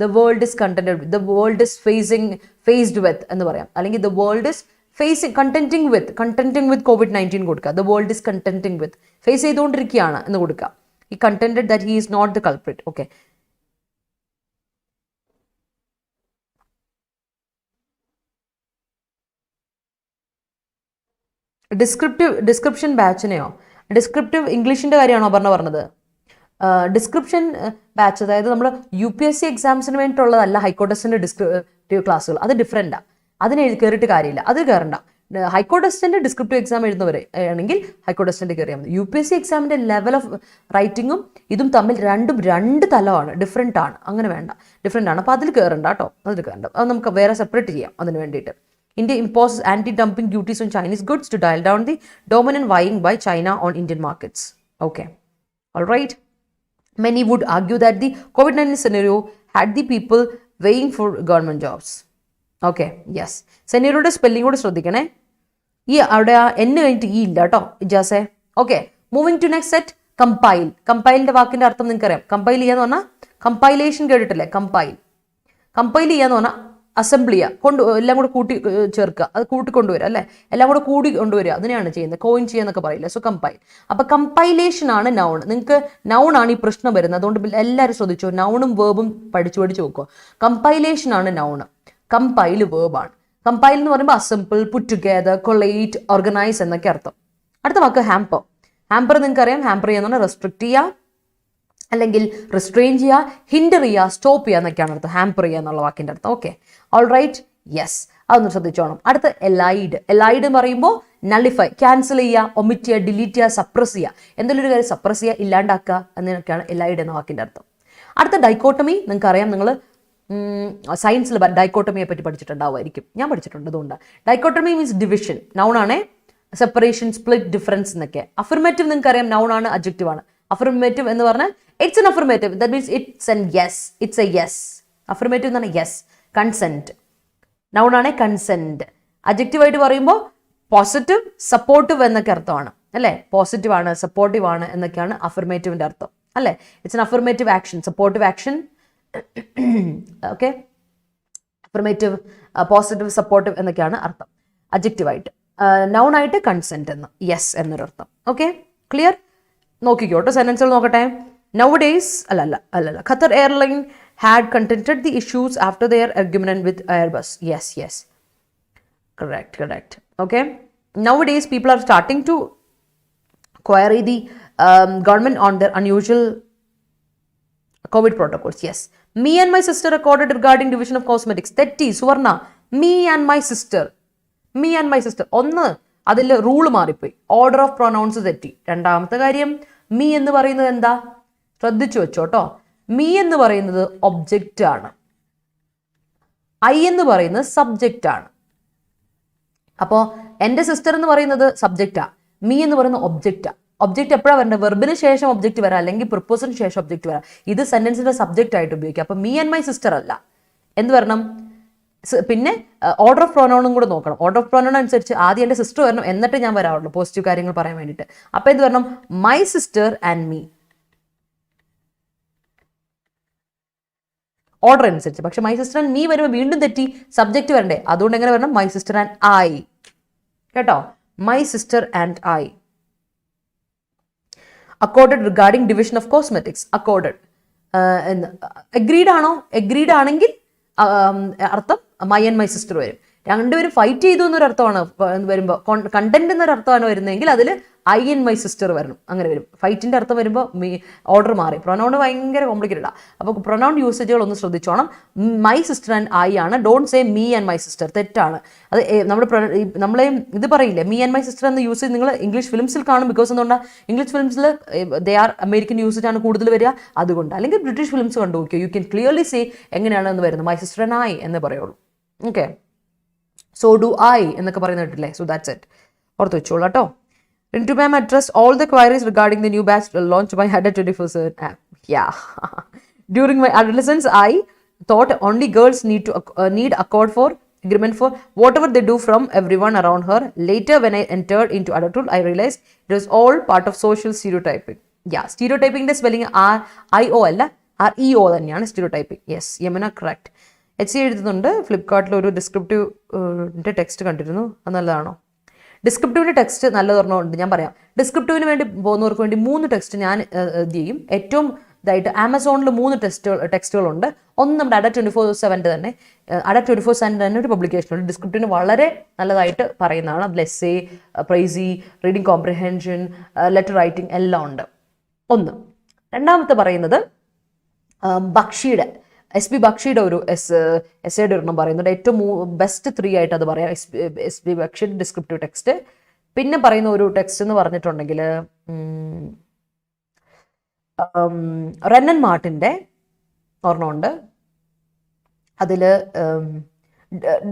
Speaker 1: the world is contented with, the world is faced with എന്ന് പറയാം. അല്ലെങ്കിൽ the world is contenting with COVID-19 കൊടുക്കുക. The world is contenting with, face ചെയ്തുകൊണ്ടിരിക്കുകയാണ് എന്ന് കൊടുക്കുക. ഈ contented that he is not the culprit. Okay, description ബാച്ചിനെയോ, ഡിസ്ക്രിപ്റ്റീവ് ഇംഗ്ലീഷിന്റെ കാര്യമാണോ പറഞ്ഞത്? ഡിസ്ക്രിപ്ഷൻ ബാച്ച്, അതായത് നമ്മൾ UPSC എക്സാംസിന് വേണ്ടിയിട്ടുള്ളതല്ല ഹൈക്കോർട്ട് ഡിസ്ക്രിപ്റ്റീവ് ക്ലാസ്സുകൾ, അത് ഡിഫറെൻറ്റാണ്. അതിന് കയറിയിട്ട് കാര്യമില്ല, അത് കയറണ്ട. ഹൈക്കോർട്ട് ടെസ്റ്റിന്റെ ഡിസ്ക്രിപ്റ്റീവ് എക്സാം എഴുതുന്നവരെ ആണെങ്കിൽ ഹൈക്കോർട്ട് ടെസ്റ്റിന്റെ കയറിയാൽ മതി. UPSC എക്സാമിന്റെ ലെവൽ ഓഫ് റൈറ്റിങ്ങും ഇതും തമ്മിൽ രണ്ട് തലമാണ്, ഡിഫറെൻ്റ് ആണ്. അങ്ങനെ വേണ്ട, ഡിഫറെൻ്റ് ആണ്. അപ്പോൾ അതിൽ കയറണ്ട കേട്ടോ, അതിൽ കയറണ്ട. അത് നമുക്ക് വേറെ സെപ്പറേറ്റ് ചെയ്യാം അതിന് വേണ്ടിയിട്ട്. India imposes anti-dumping duties on Chinese goods to dial down the dominant vying by China on Indian markets. Okay, all right. Many would argue that the COVID-19 scenario had the people weighing for government jobs. Okay, yes. സെനറിയോയുടെ സ്പെല്ലിംഗ് കൂടെ ശ്രദ്ധിക്കണേ. ഈ അവിടെ എന്ന് കഴിഞ്ഞിട്ട് ഈ ഇല്ല കേട്ടോ ഇജാസെ. Okay, moving to next set. Compile. കമ്പൈലിന്റെ വാക്കിന്റെ അർത്ഥം നിങ്ങൾക്ക് അറിയാം. കമ്പൈൽ ചെയ്യാന്ന് പറഞ്ഞാൽ കമ്പൈലേഷൻ കേട്ടിട്ടില്ലേ? കമ്പൈൽ. കമ്പൈൽ ചെയ്യാന്ന് പറഞ്ഞാൽ അസംബ്ലി ചെയ്യുക, എല്ലാം കൂടെ കൂട്ടി ചേർക്കുക, അത് കൂട്ടിക്കൊണ്ടുവരിക അല്ലേ, എല്ലാം കൂടെ കൂടി കൊണ്ടുവരിക, അതിനെയാണ് ചെയ്യുന്നത്. കോയിൻ ചെയ്യാന്നൊക്കെ പറയില്ല. So compile. അപ്പൊ കമ്പൈലേഷൻ ആണ് നൗൺ. നിങ്ങൾക്ക് നൗൺ ആണ് ഈ പ്രശ്നം വരുന്നത്. അതുകൊണ്ട് എല്ലാവരും ശ്രദ്ധിച്ചു, നൗണും വേർബും പഠിച്ചു നോക്കുക. കമ്പൈലേഷൻ ആണ് നൗൺ, കമ്പൈൽ വേർബാണ്. കമ്പൈൽ എന്ന് പറയുമ്പോൾ അസംപിൾ, പുട്ട് ടുഗെദർ, കൊളേറ്റ്, ഓർഗനൈസ് എന്നൊക്കെ അർത്ഥം. അടുത്ത വാക്ക് ഹാമ്പർ. ഹാമ്പർ നിങ്ങൾക്ക് അറിയാം. ഹാമ്പർ ചെയ്യാന്ന് പറഞ്ഞാൽ റെസ്ട്രിക്ട് ചെയ്യുക, അല്ലെങ്കിൽ റിസ്ട്രെയിൻ ചെയ്യുക, ഹിൻഡർ ചെയ്യുക, സ്റ്റോപ്പ് ചെയ്യുക എന്നൊക്കെയാണ് അർത്ഥം. ഹാമ്പർ ചെയ്യുക എന്നുള്ള വാക്കിന്റെ അർത്ഥം. ഓക്കെ, ഓൾ റൈറ്റ്, യെസ്, അതൊന്ന് ശ്രദ്ധിച്ചോണം. അടുത്ത എലൈഡ്. എലൈഡ് എന്ന് പറയുമ്പോൾ നള്ളിഫൈ, ക്യാൻസൽ ചെയ്യുക, ഒമിറ്റ് ചെയ്യുക, ഡിലീറ്റ് ചെയ്യുക, സപ്രസ് ചെയ്യുക. എന്തെങ്കിലും ഒരു കാര്യം സപ്രസ് ചെയ്യുക, ഇല്ലാണ്ടാക്കുക എന്നൊക്കെയാണ് എലൈഡ് എന്ന വാക്കിന്റെ അർത്ഥം. അടുത്ത ഡൈക്കോട്ടമി. നിങ്ങൾക്ക് അറിയാം, നിങ്ങൾ സയൻസിൽ ഡൈക്കോട്ടമിയെ പറ്റി പഠിച്ചിട്ടുണ്ടാവുമായിരിക്കും. ഞാൻ പഠിച്ചിട്ടുണ്ട്. അതുകൊണ്ടാണ് ഡൈക്കോട്ടമി മീൻസ് ഡിവിഷൻ. നൗൺ ആണ്. സെപ്പറേഷൻ, സ്പ്ലിറ്റ്, ഡിഫറൻസ് എന്നൊക്കെ. അഫർമേറ്റീവ് നിങ്ങൾക്ക് അറിയാം, നൗൺ ആണ്, അഡ്ജക്റ്റീവ് ആണ്. അഫർമേറ്റീവ് എന്ന് പറഞ്ഞാൽ it's an affirmative, that means it's an yes, it's A yes. Affirmative എന്ന് പറഞ്ഞാൽ യെസ്. കൺസെന്റ്, നൗൺ ആണ്, കൺസെന്റ്. അഡ്ജക്റ്റീവ് ആയിട്ട് പറയുമ്പോൾ പോസിറ്റീവ്, സപ്പോർട്ടീവ് എന്നൊക്കെ അർത്ഥമാണ് അല്ലേ. പോസിറ്റീവ് ആണ്, സപ്പോർട്ടീവ് ആണ് എന്നൊക്കെയാണ് അഫർമേറ്റീവിന്റെ അർത്ഥം അല്ലേ. It's an affirmative action, supportive action. Okay, affirmative, positive, supportive എന്നൊക്കെയാണ് അർത്ഥം അഡ്ജക്റ്റീവായിട്ട്. നൗൺ ആയിട്ട് കൺസെന്റ് എന്ന്, യെസ് എന്നൊരർത്ഥം. Okay, clear? നോക്കിക്കോട്ടെ, സെന്റൻസുകൾ നോക്കട്ടെ. Nowadays, അല്ല, Qatar Airline had contested the issues after their argument with Airbus. Yes. Correct. Okay. Nowadays, people are starting to query the government on their unusual COVID protocols. Yes. Me and my sister recorded regarding division of cosmetics. തെറ്റി സുവർണ. Me and my sister. ഒന്ന്, അതിൽ റൂള് മാറിപ്പോയി. ഓർഡർ ഓഫ് പ്രൊനൗൺസ് തെറ്റി. രണ്ടാമത്തെ കാര്യം, മീ എന്ന് പറയുന്നത് എന്താ? ശ്രദ്ധിച്ചു വെച്ചോട്ടോ. മീ എന്ന് പറയുന്നത് ഒബ്ജക്റ്റ് ആണ്, ഐ എന്ന് പറയുന്നത് സബ്ജക്റ്റ് ആണ്. അപ്പോൾ എൻ്റെ സിസ്റ്റർ എന്ന് പറയുന്നത് സബ്ജക്റ്റാ, മീ എന്ന് പറയുന്നത് ഒബ്ജക്റ്റാ. ഒബ്ജക്റ്റ് എപ്പോഴാണ് വരേണ്ടത്? വെർബിന് ശേഷം ഒബ്ജക്റ്റ് വരാം, അല്ലെങ്കിൽ പ്രിപ്പോസിന് ശേഷം ഒബ്ജക്റ്റ് വരാം. ഇത് സെന്റൻസിന്റെ സബ്ജക്റ്റ് ആയിട്ട് ഉപയോഗിക്കാം. അപ്പോൾ മീ ആൻഡ് മൈ സിസ്റ്റർ അല്ല, എന്ത് വരണം? പിന്നെ ഓർഡർ ഓഫ് പ്രൊനൗണും കൂടെ നോക്കണം. ഓർഡർ ഓഫ് പ്രൊനൗൺ അനുസരിച്ച് ആദ്യം എൻ്റെ സിസ്റ്റർ വരണം, എന്നിട്ട് ഞാൻ വരാറുള്ളൂ പോസിറ്റീവ് കാര്യങ്ങൾ പറയാൻ വേണ്ടിയിട്ട്. അപ്പോൾ എന്ത് വരണം? My sister and me, order അനുസരിച്ച്. പക്ഷെ മൈ സിസ്റ്റർ ആൻഡ് മീ വരുമ്പോൾ വീണ്ടും തെറ്റി, സബ്ജക്റ്റ് വരണ്ടേ? അതുകൊണ്ട് എങ്ങനെ വരണം? My sister and I. കേട്ടോ, my sister and I. Accorded regarding division of cosmetics. Accorded agreed ആണോ? അഗ്രീഡ് ആണെങ്കിൽ അർത്ഥം മൈ ആൻഡ് മൈ സിസ്റ്റർ വരും. രണ്ടുപേരും ഫൈറ്റ് ചെയ്തു എന്നൊരർത്ഥമാണ് വരുമ്പോൾ, കണ്ടന്റ് എന്നൊരർത്ഥമാണ് വരുന്നതെങ്കിൽ അതിൽ ഐ ആൻഡ് മൈ സിസ്റ്റർ വരണം, അങ്ങനെ വരും. ഫൈറ്റിന്റെ അർത്ഥം വരുമ്പോൾ ഓർഡർ മാറി. പ്രൊനൗൺ ഭയങ്കര കോംപ്ലിക്കേറ്റഡാണ്. അപ്പോൾ പ്രൊനൗൺ യൂസേജുകൾ ഒന്ന് ശ്രദ്ധിച്ചോണം. മൈ സിസ്റ്റർ ആൻഡ് ഐ ആണ്. Don't say me and my sister, തെറ്റാണ്. അത് നമ്മളെ ഇത് പറയില്ലേ, മീ ആൻഡ് മൈ സിസ്റ്റർ എന്ന് യൂസ് ചെയ്ത് നിങ്ങൾ ഇംഗ്ലീഷ് ഫിലിംസിൽ കാണും. ബിക്കോസ് എന്തുകൊണ്ടാണ്? ഇംഗ്ലീഷ് ഫിലിംസിൽ ദേ ആർ അമേരിക്കൻ യൂസേജ് ആണ് കൂടുതൽ വരിക, അതുകൊണ്ട്. അല്ലെങ്കിൽ ബ്രിട്ടീഷ് ഫിലിംസ് കണ്ടു നോക്കിയോ, യു ക്യാൻ ക്ലിയർലി സേ എങ്ങനെയാണെന്ന് വരുന്നത്. മൈ സിസ്റ്റർ ആൻഡ് ഐ എന്ന് പറയുള്ളൂ. ഓക്കെ, സോ ഡു ഐ എന്നൊക്കെ പറയുന്നത് കേട്ടില്ലേ. സോ ദാറ്റ്സ് ഇറ്റ്, ഓർത്ത് വെച്ചോളൂ കേട്ടോ. Rintu ma'am addressed all the queries regarding the new batch launched by Head 24/7 app. Yeah. During my adolescence, I thought only girls need accord for agreement for whatever they do from everyone around her. Later, when I entered into adulthood, I realized it was all part of social stereotyping. Yeah, stereotyping the spelling RIO അല്ല, REO തന്നെയാണ് stereotyping. Yes, Yamuna correct. HC എഴുതുന്നുണ്ട്. ഫ്ലിപ്കാർട്ടിൽ ഒരു ഡിസ്ക്രിപ്റ്റീവ് ടെക്സ്റ്റ് കണ്ടിരുന്നു, അത് നല്ലതാണോ? ഡിസ്ക്രിപ്റ്റീവിൻ്റെ ടെക്സ്റ്റ് നല്ലതൊരെണ്ണമുണ്ട്, ഞാൻ പറയാം. ഡിസ്ക്രിപ്റ്റീവിന് വേണ്ടി പോകുന്നവർക്ക് വേണ്ടി 3 ടെക്സ്റ്റ് ഞാൻ ഇത് ചെയ്യും. ഏറ്റവും ഇതായിട്ട് ആമസോണിൽ 3 ടെക്സ്റ്റുകളുണ്ട്. ഒന്ന് നമ്മുടെ അഡ 24/7 തന്നെ, അഡ 24/7 തന്നെ ഒരു പബ്ലിക്കേഷനുണ്ട്. ഡിസ്ക്രിപ്റ്റീവിന് വളരെ നല്ലതായിട്ട് പറയുന്നതാണ്. Essay, precis, reading comprehension, letter writing എല്ലാം ഉണ്ട്. ഒന്ന്. രണ്ടാമത്തെ പറയുന്നത് ബക്ഷിയുടെ SB ബക്ഷിയുടെ ഒരു എസ്സേയുടെ ഒരെണ്ണം പറയുന്നുണ്ട്. ഏറ്റവും ബെസ്റ്റ് 3 ആയിട്ട് അത് പറയാം. SB ബക്ഷിയുടെ ഡിസ്ക്രിപ്റ്റീവ് ടെക്സ്റ്റ്. പിന്നെ പറയുന്ന ഒരു ടെക്സ്റ്റ് എന്ന് പറഞ്ഞിട്ടുണ്ടെങ്കിൽ റെന്നൻ മാർട്ടിൻ്റെ ഒരെണ്ണമുണ്ട്. അതിൽ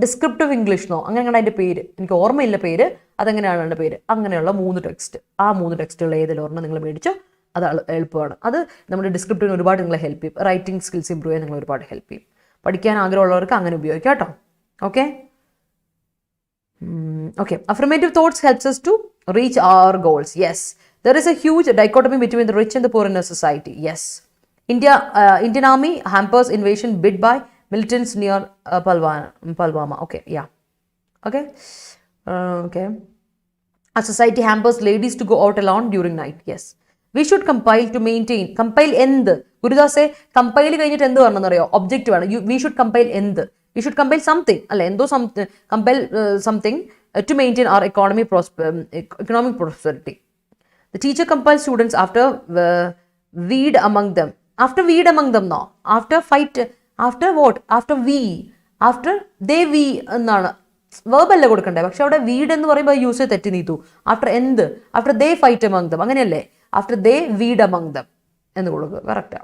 Speaker 1: ഡിസ്ക്രിപ്റ്റീവ് ഇംഗ്ലീഷ് അങ്ങനെയാണ് അതിൻ്റെ പേര്, എനിക്ക് ഓർമ്മയില്ല പേര്, അതെങ്ങനെയാണ് അതിൻ്റെ പേര്. അങ്ങനെയുള്ള 3 ടെക്സ്റ്റ്. ആ 3 ടെക്സ്റ്റുകൾ ഏതെങ്കിലും ഒരെണ്ണം നിങ്ങൾ മേടിച്ചോ, അത് എളുപ്പമാണ്. അത് നമ്മുടെ ഡിസ്ക്രിപ്റ്റീവിന് ഒരുപാട് നിങ്ങളെ ഹെൽപ്പ് ചെയ്യും. റൈറ്റിംഗ് സ്കിൽസ് ഇമ്പ്രൂവ് ചെയ്യാൻ നിങ്ങളെ ഒരുപാട് ഹെൽപ്പ് ചെയ്യും. പഠിക്കാൻ ആഗ്രഹമുള്ളവർക്ക് അങ്ങനെ ഉപയോഗിക്കാം കേട്ടോ. Okay okay. Affirmative thoughts helps us to reach our goals. Yes, there is a huge dichotomy between the rich and the poor in a society. Yes, Indian army hampers invasion bid by militants near Pulwama. Okay, yeah. Okay. Okay. A society hampers ladies to go out alone during night. Yes. We should compile to maintain. Compile എന്ത്? ഗുരുദാസെ കമ്പൈൽ കഴിഞ്ഞിട്ട് എന്ത് പറഞ്ഞെന്ന് അറിയോ? ഒബ്ജക്റ്റ് വേണം. We should compile എന്ത്? We should compile something. അല്ലെ എന്തോ compile something to maintain our economic prosperity. The teacher compiles students after weed among them. After weed among them no. After fight. After what? After we. After they we എന്നാണ്. വേർബ് അല്ല കൊടുക്കണ്ടേ, പക്ഷെ അവിടെ വീഡ് എന്ന് പറയുമ്പോൾ യൂസ് തെറ്റി നീത്തു. ആഫ്റ്റർ എന്ത്? After they fight among them, അങ്ങനെയല്ലേ? After they vied among them എന്ന് കൊടുക്കുക. കറക്റ്റാ.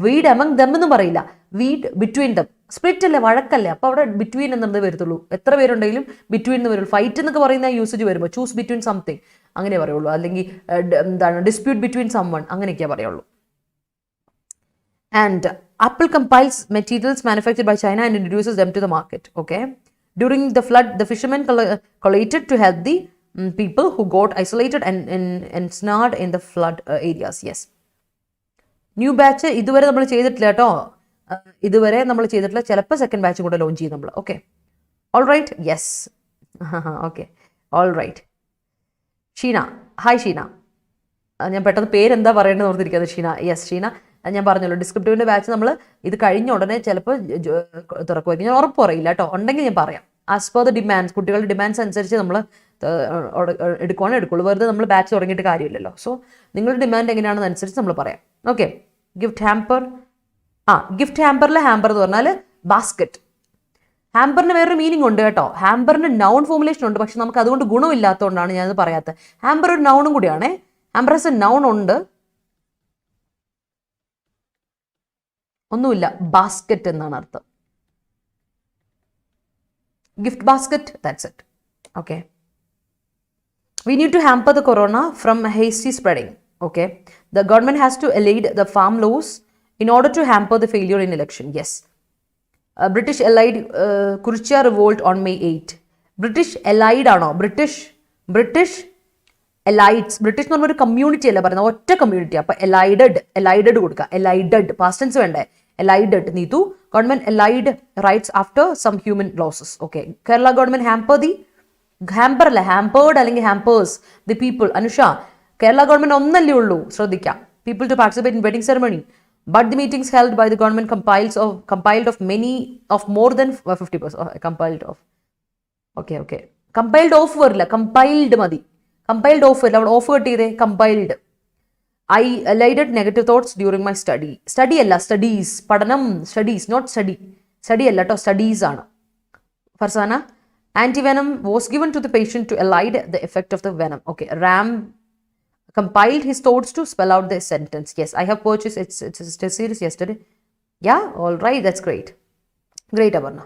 Speaker 1: വീഡ് അമംഗ് ദം എന്നും പറയില്ല, വീഡ് ബിറ്റ്വീൻ ദം. സ്പ്ലിറ്റ് അല്ലേ, വഴക്കല്ലേ, അപ്പോൾ അവിടെ ബിറ്റ്വീൻ എന്നുള്ളത് വരത്തുള്ളൂ. എത്ര പേരുണ്ടെങ്കിലും ബിറ്റ്വീൻ എന്ന് വരുള്ളൂ. ഫൈറ്റ് എന്നൊക്കെ പറയുന്ന യൂസേജ് വരുമ്പോൾ ചൂസ് ബിറ്റ്വീൻ സംതിങ് അങ്ങനെ പറയുള്ളൂ. അല്ലെങ്കിൽ എന്താണ് ഡിസ്പ്യൂട്ട് ബിറ്റ്വീൻ സംവൺ അങ്ങനെയൊക്കെയേ പറയുള്ളൂ. And Apple compiles materials manufactured by China and introduces them to the market. Okay. During the flood, the fishermen collated to help the people who got isolated and snared in the flood areas. Yes. New batch ഇതുവരെ നമ്മൾ ചെയ്തിട്ടില്ല കേട്ടോ. ഇതുവരെ നമ്മൾ ചെയ്തിട്ടില്ല. ചിലപ്പോൾ സെക്കൻഡ് ബാച്ചും കൂടെ ലോഞ്ച് ചെയ്യും നമ്മൾ. Okay. All right. Yes. Okay. All right. Sheena. Hi Sheena. ഞാൻ പെട്ടെന്ന് പേരെന്താ പറയേണ്ടത് ഓർത്തിരിക്കുന്നത്. ഷീന. യെസ് ഷീന. ഞാൻ പറഞ്ഞല്ലോ ഡിസ്ക്രിപ്റ്റീവിൻ്റെ ബാച്ച് നമ്മൾ ഇത് കഴിഞ്ഞ ഉടനെ ചിലപ്പോൾ തുറക്കുമായിരിക്കും. ഞാൻ ഉറപ്പ് പറയില്ല കേട്ടോ. ഉണ്ടെങ്കിൽ ഞാൻ പറയാം. ആസ് പെർ ദ ഡിമാൻഡ്സ്, കുട്ടികളുടെ ഡിമാൻഡ്സ് അനുസരിച്ച് നമ്മൾ എടുക്കുള്ളൂ. വെറുതെ നമ്മൾ ബാച്ച് തുടങ്ങിയിട്ട് കാര്യമില്ലല്ലോ. സോ നിങ്ങളുടെ ഡിമാൻഡ് എങ്ങനെയാണെന്ന് അനുസരിച്ച് നമ്മൾ പറയാം. ഓക്കെ. Gift hamper. ഗിഫ്റ്റ് ഹാമ്പറിലെ ഹാമ്പർ എന്ന് പറഞ്ഞാൽ ബാസ്ക്കറ്റ്. ഹാമ്പറിന് വേറൊരു മീനിങ് ഉണ്ട് കേട്ടോ. ഹാമ്പറിന് നൗൺ ഫോർമുലേഷൻ ഉണ്ട്, പക്ഷെ നമുക്ക് അതുകൊണ്ട് ഗുണമില്ലാത്തതുകൊണ്ടാണ് ഞാനത് പറയാത്തത്. ഹാമ്പർ ഒരു നൗണും കൂടിയാണേ. ഹാമ്പർ എസ് എ നൗൺ ഉണ്ട്, ഒന്നുമില്ല. ബാസ്ക്കറ്റ് എന്നാണ് അർത്ഥം. Gift basket, that's it. Okay. We need to hamper the corona from hasty spreading. Okay. The government has to allay the farm laws in order to hamper the failure in election. Yes. British allied Kurucha revolt on May 8. British allied ആണോ? British allieds. British എന്ന് പറഞ്ഞൊരു കമ്മ്യൂണിറ്റി അല്ല പറയുന്നത്, ഒറ്റ കമ്മ്യൂണിറ്റി. അപ്പോൾ allied കൊടുക്കുക. allied past tense വേണ്ടേ? allied Neethu. Government allied rights after some human losses. Okay. Kerala government hampered അല്ലെങ്കിൽ hampers the people. Anusha, Kerala government ഒന്നല്ലേ ഉള്ളൂ, ശ്രദ്ധിക്കാം. People to participate in wedding ceremony. But the meetings held by the government compiled of more than 50%. Compiled of. Okay. Compiled of വരില്ല, compiled മതി. Compiled of വരില്ല, അവിടെ ഓഫ് കട്ട് ചെയ്തേ. Compiled. I allied negative thoughts during my study. Study അല്ല, studies. പഠനം, studies, not study. Study അല്ല കേട്ടോ, studies ആണ്. Farsana. Antivenom was given to the patient to allay the effect of the venom. Okay. Ram compiled his thoughts to spell out the sentence. Yes, I have purchased it's a series yesterday. Yeah, all right, that's great. Great, Abarna.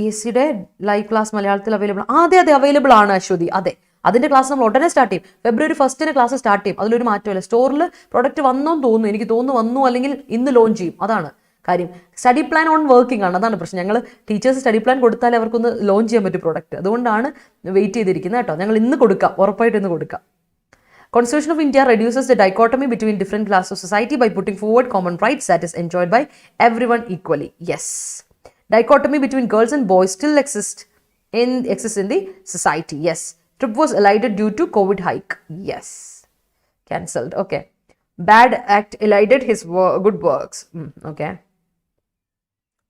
Speaker 1: ESCയുടെ ലൈവ് ക്ലാസ് മലയാളത്തിൽ അവൈലബിൾ. അതെ അവൈലബിൾ ആണ് അശ്വതി. അതെ, അതിൻ്റെ ക്ലാസ് നമ്മൾ ഉടനെ സ്റ്റാർട്ട് ചെയ്യും. February 1 ക്ലാസ് സ്റ്റാർട്ട് ചെയ്യും. അതിലൊരു മാറ്റമില്ല. സ്റ്റോറിൽ പ്രൊഡക്റ്റ് വന്നോന്ന് തോന്നുന്നു, എനിക്ക് തോന്നുന്നു വന്നു, അല്ലെങ്കിൽ ഇന്ന് ലോഞ്ച് ചെയ്യും. അതാണ് കാര്യം. സ്റ്റഡി പ്ലാൻ ഓൺ വർക്കിംഗ് ആണ്, അതാണ് പ്രശ്നം. ഞങ്ങൾ ടീച്ചേഴ്സ് സ്റ്റഡി പ്ലാൻ കൊടുത്താലേ അവർക്കൊന്ന് ലോഞ്ച് ചെയ്യാൻ പറ്റും പ്രോഡക്റ്റ്. അതുകൊണ്ടാണ് വെയിറ്റ് ചെയ്തിരിക്കുന്നത് കേട്ടോ. ഞങ്ങൾ ഇന്ന് കൊടുക്കാം, ഉറപ്പായിട്ട് ഇന്ന് കൊടുക്കാം. Constitution of India reduces the dichotomy between different classes of society by putting forward common rights that is enjoyed by everyone equally. Yes. Dichotomy between girls and boys still exists in the society. Yes. Trip was elided due to COVID hike. Yes. Cancelled. Okay. Bad act elided his good works. Okay.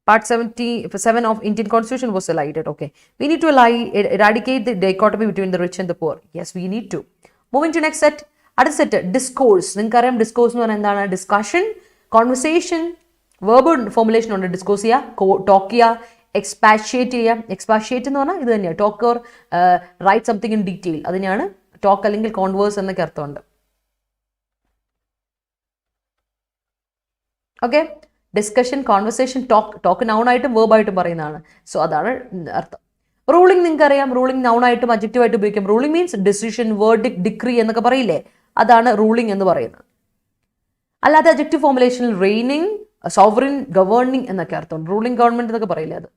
Speaker 1: Part 77 of Indian Constitution was elided. Okay. We need to eradicate the dichotomy between the rich and the poor. Yes, we need to. Moving to next set. Other set, discourse. നിങ്ങൾക്കറിയാം discourse എന്ന് പറഞ്ഞാൽ എന്താണ്? Discussion, conversation, verbal formulation ഉണ്ട്. Discourse ചെയ്യുക, talk ചെയ്യുക, expatiate ചെയ്യുക. Expatiate എന്ന് പറഞ്ഞാൽ ഇത് തന്നെയാണ്. Talk or write something in detail. അതിനെയാണ് talk അല്ലെങ്കിൽ converse എന്നൊക്കെ അർത്ഥമുണ്ട്. Okay. Discussion, conversation, talk noun ആയിട്ടും വേർബ് ആയിട്ടും പറയുന്നതാണ്. സോ അതാണ് അർത്ഥം. റൂളിംഗ് നിങ്ങൾക്കറിയാം. റൂളിംഗ് നൗൺ ആയിട്ടും അഡ്ജക്റ്റീവ് ആയിട്ട് ഉപയോഗിക്കാം. Ruling means decision, verdict, decree എന്നൊക്കെ പറയില്ലേ, അതാണ് റൂളിംഗ് എന്ന് പറയുന്നത്. അല്ലാതെ അഡ്ജക്റ്റീവ് ഫോർമുലേഷനിൽ റെയിനിങ്, സോവറിൻ, ഗവേണിംഗ് എന്നൊക്കെ അർത്ഥം. റൂളിംഗ് ഗവൺമെന്റ് എന്നൊക്കെ പറയില്ല അത്.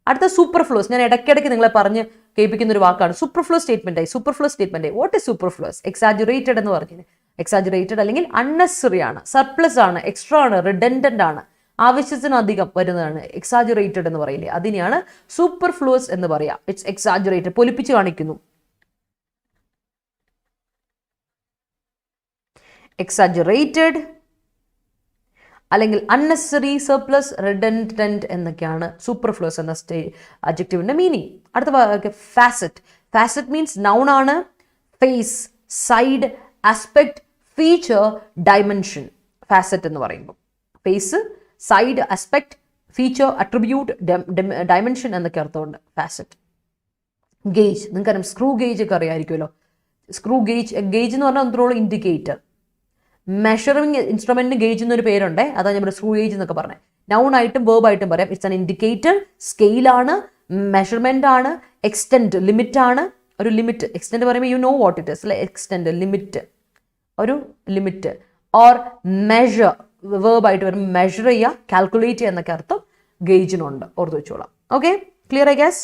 Speaker 1: അടുത്ത സൂപ്പർഫ്ലൂസ്. ഞാൻ ഇടയ്ക്കിടയ്ക്ക് നിങ്ങളെ പറഞ്ഞ് കേൾപ്പിക്കുന്ന ഒരു വാക്കാണ് superfluous statement. Superfluous statement what is superfluous? Exaggerated എന്ന് പറഞ്ഞത്. എക്സാജുറേറ്റഡ് അല്ലെങ്കിൽ അൺനെസറി ആണ്, സർപ്ലസ് ആണ്, എക്സ്ട്രാ ആണ്, റിഡൻഡന്റ് ആണ്, ആവശ്യത്തിനധികം വരുന്നതാണ്. എക്സാജുറേറ്റഡ് എന്ന് പറയില്ലേ, അതിനെയാണ് സൂപ്പർഫ്ലൂസ് എന്ന് പറയാം. ഇറ്റ്സ് എക്സാജുറേറ്റഡ്, പൊലിപ്പിച്ച് കാണിക്കുന്നു. എക്സാജുറേറ്റഡ് അല്ലെങ്കിൽ അൺനെസറി, സർപ്ലസ്, റിഡൻഡന്റ് എന്നൊക്കെയാണ് സൂപ്പർഫ്ലൂസ് എന്ന അഡ്ജക്റ്റീവിന്റെ മീനിങ്. അടുത്ത ഫാസറ്റ്. ഫാസറ്റ് മീൻസ് നൗൺ ആണ്. Face, side, aspect, feature, dimension. Facet എന്ന് പറയുമ്പോൾ face, side, aspect, feature, attribute, dimension എന്നൊക്കെ അർത്ഥമുണ്ട് ഫാസറ്റ്. ഗേജ്, നിങ്ങൾക്കറിയാം സ്ക്രൂ ഗേജ് ഒക്കെ അറിയാമായിരിക്കുമല്ലോ. സ്ക്രൂ ഗേജ്, ഗേജ് എന്ന് പറഞ്ഞാൽ ഒന്നുകൂടെ ഇൻഡിക്കേറ്റർ. മെഷറിംഗ് ഇൻസ്ട്രുമെന്റിന് ഗേജ് എന്നൊരു പേരുണ്ട്, അതാണ് ഞാൻ സ്ക്രൂ ഗേജ് എന്നൊക്കെ പറഞ്ഞത്. നൗൺ ആയിട്ടും വേർബ് ആയിട്ടും പറയാം. ഇറ്റ്സ് ആൻ ഇൻഡിക്കേറ്റർ, സ്കെയിലാണ്, മെഷർമെന്റ് ആണ്, എക്സ്റ്റെൻഡ്, ലിമിറ്റ് ആണ്. ഒരു ലിമിറ്റ്, എക്സ്റ്റെൻഡ് പറയുമ്പോൾ you know what it is അല്ലെ. എക്സ്റ്റെൻഡ്, ലിമിറ്റ്, ഒരു ലിമിറ്റ്. ഓർ മെഷർ, വേർബ് ആയിട്ട് വരും. മെഷർ ചെയ്യുക, കാൽക്കുലേറ്റ് ചെയ്യുക എന്നൊക്കെ അർത്ഥം ഗേജിനുണ്ട്. ഓർത്ത് വെച്ചോളാം. Okay, clear I guess?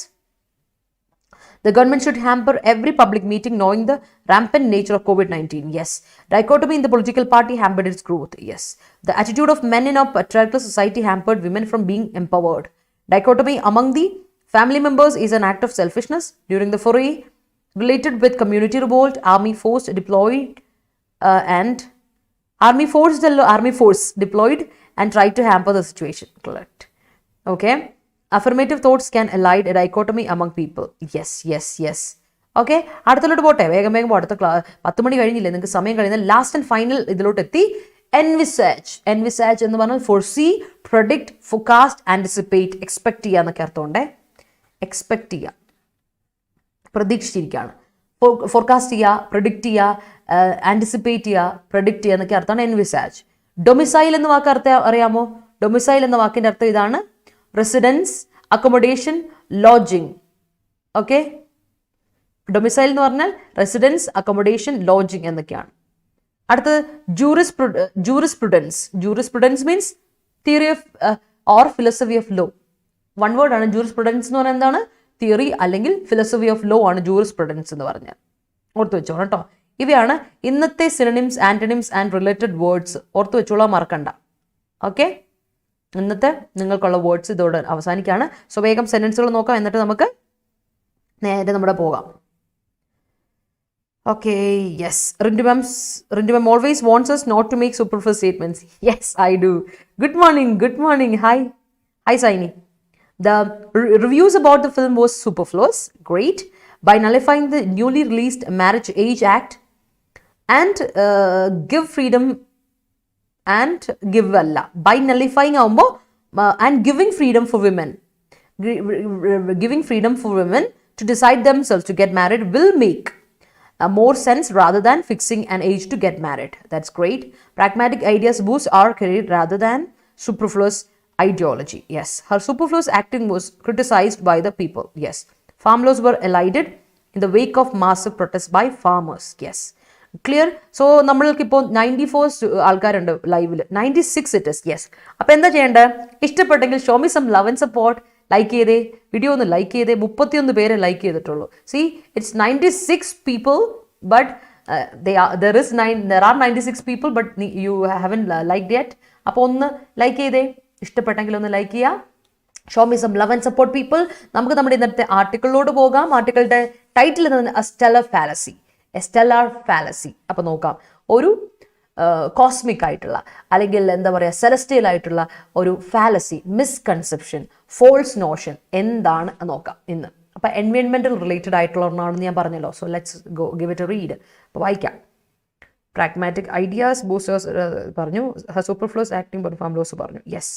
Speaker 1: The government should hamper every public meeting knowing the rampant nature of COVID-19. Yes. Dichotomy in the political party hampered its growth. Yes. The attitude of men in our patriarchal society hampered women from being empowered. Dichotomy among the family members is an act of selfishness. During the foray related with community revolt, army force deployed and tried to hamper the situation. Correct. Okay. Affirmative thoughts can elide a dichotomy among people. Yes, yes, yes. Okay, അടുത്തോട്ട് പോട്ടെ, വേഗം വേഗം അടുത്ത 10 മണി കഴിഞ്ഞില്ലേ, നിങ്ങൾക്ക് സമയം കഴിയുന്ന ലാസ്റ്റ് ആൻഡ് ഫൈനൽ ഇതിലോട്ട് എത്തി. എൻവിസാജ്. എൻവിസാജ് എന്ന് പറഞ്ഞാൽ ഫോർസീ, പ്രഡിക്റ്റ്, ഫോർകാസ്റ്റ്, ആൻറ്റിസിപ്പേറ്റ്, എക്സ്പെക്ട് ചെയ്യുക എന്നൊക്കെ അർത്ഥമുണ്ടേ. എക്സ്പെക്ട് ചെയ്യുക, പ്രതീക്ഷിച്ചിരിക്കുകയാണ്. ഫോർകാസ്റ്റ് ചെയ്യുക, പ്രിഡിക്റ്റ് ചെയ്യുക, ആൻറ്റിസിപ്പേറ്റ് ചെയ്യുക, പ്രഡിക്റ്റ് ചെയ്യുക എന്നൊക്കെ അർത്ഥമാണ് എൻവിസാജ്. ഡൊമിസൈൽ എന്ന വാക്ക് അർത്ഥം അറിയാമോ? ഡൊമിസൈൽ എന്ന വാക്കിൻ്റെ അർത്ഥം ഇതാണ്: residence, accommodation, lodging. Okay, domicile എന്ന് പറഞ്ഞാൽ റെസിഡൻസ്, അക്കോമഡേഷൻ, ലോഡ്ജിങ് എന്നൊക്കെയാണ്. അടുത്തത് jurisprudence. Jurisprudence means theory of or philosophy of law. One word ആണ് ജൂറിസ്പ്രുഡൻസ് എന്ന് പറഞ്ഞാൽ. എന്താണ്? തിയറി അല്ലെങ്കിൽ ഫിലോസഫി ഓഫ് ലോ ആണ് ജൂറിസ്പ്രുഡൻസ് എന്ന് പറഞ്ഞാൽ. ഓർത്ത് വെച്ചോളാം കേട്ടോ. ഇവയാണ് ഇന്നത്തെ synonyms, antonyms and related words. ഓർത്ത് വെച്ചോളാം, മറക്കണ്ട. ഓക്കെ, ഇന്നത്തെ നിങ്ങൾക്കുള്ള വേർഡ്സ് ഇതോടെ അവസാനിക്കുകയാണ്. സോ വേഗം സെന്റൻസുകൾ നോക്കാം, എന്നിട്ട് നമുക്ക് നേരെ നമ്മുടെ പോകാം. Okay, yes. Rindubam always wants us not to make superfluous statements. Yes, I do. Good morning. Hi, Saini. The reviews about the film was superfluous. Great. By nullifying the newly released Marriage Age Act and give freedom and give Allah. By nullifying and giving freedom for women. Giving freedom for women to decide themselves to get married will make more sense rather than fixing an age to get married. That's great. Pragmatic ideas boost our career rather than superfluous ideology. Yes. Her superfluous acting was criticized by the people. Yes. Farm laws were elided in the wake of massive protests by farmers. Yes. Clear. So നമ്മൾക്കിപ്പോൾ 94 ആൾക്കാരുണ്ട് ലൈവിൽ. 96 ഇറ്റ് ഇസ്. യെസ്. അപ്പോൾ എന്താ ചെയ്യേണ്ടത്? ഇഷ്ടപ്പെട്ടെങ്കിൽ show me some love and support. Like ചെയ്തേ, വീഡിയോ ഒന്ന് ലൈക്ക് ചെയ്തേ. 31 പേരെ ലൈക്ക് ചെയ്തിട്ടുള്ളൂ. See, it's 96 people but there are 96 people but you haven't liked yet. അപ്പോൾ ഒന്ന് ലൈക്ക് ചെയ്തേ, ഇഷ്ടപ്പെട്ടെങ്കിൽ ഒന്ന് ലൈക്ക് ചെയ്യുക. Show me some love and support people. നമുക്ക് നമ്മുടെ ഇന്നത്തെ ആർട്ടിക്കിളിലോട്ട് പോകാം. ആർട്ടിക്കിളുടെ ടൈറ്റിൽ നിന്ന് എസ്റ്റെല്ലർ ഫാലസി. എസ്റ്റെല്ലാർ ഫാലസി. അപ്പോൾ നോക്കാം, ഒരു കോസ്മിക് ആയിട്ടുള്ള അല്ലെങ്കിൽ എന്താ പറയുക സെലസ്റ്റിയൽ ആയിട്ടുള്ള ഒരു ഫാലസി, മിസ്കൺസെപ്ഷൻ, ഫോൾസ് നോഷൻ എന്താണ് നോക്കാം ഇന്ന്. അപ്പോൾ എൻവയോൺമെന്റൽ റിലേറ്റഡ് ആയിട്ടുള്ള ഒന്നാണെന്ന് ഞാൻ പറഞ്ഞല്ലോ. So let's go give it A read. അപ്പോൾ വായിക്കാം. പ്രാഗ്മാറ്റിക് ഐഡിയാസ് ബൂസ്റ്റേഴ്സ് പറഞ്ഞു. സൂപ്പർഫ്ലൂസ് ആക്ടിംഗ് പെർഫോം ലോസ് പറഞ്ഞു. Yes.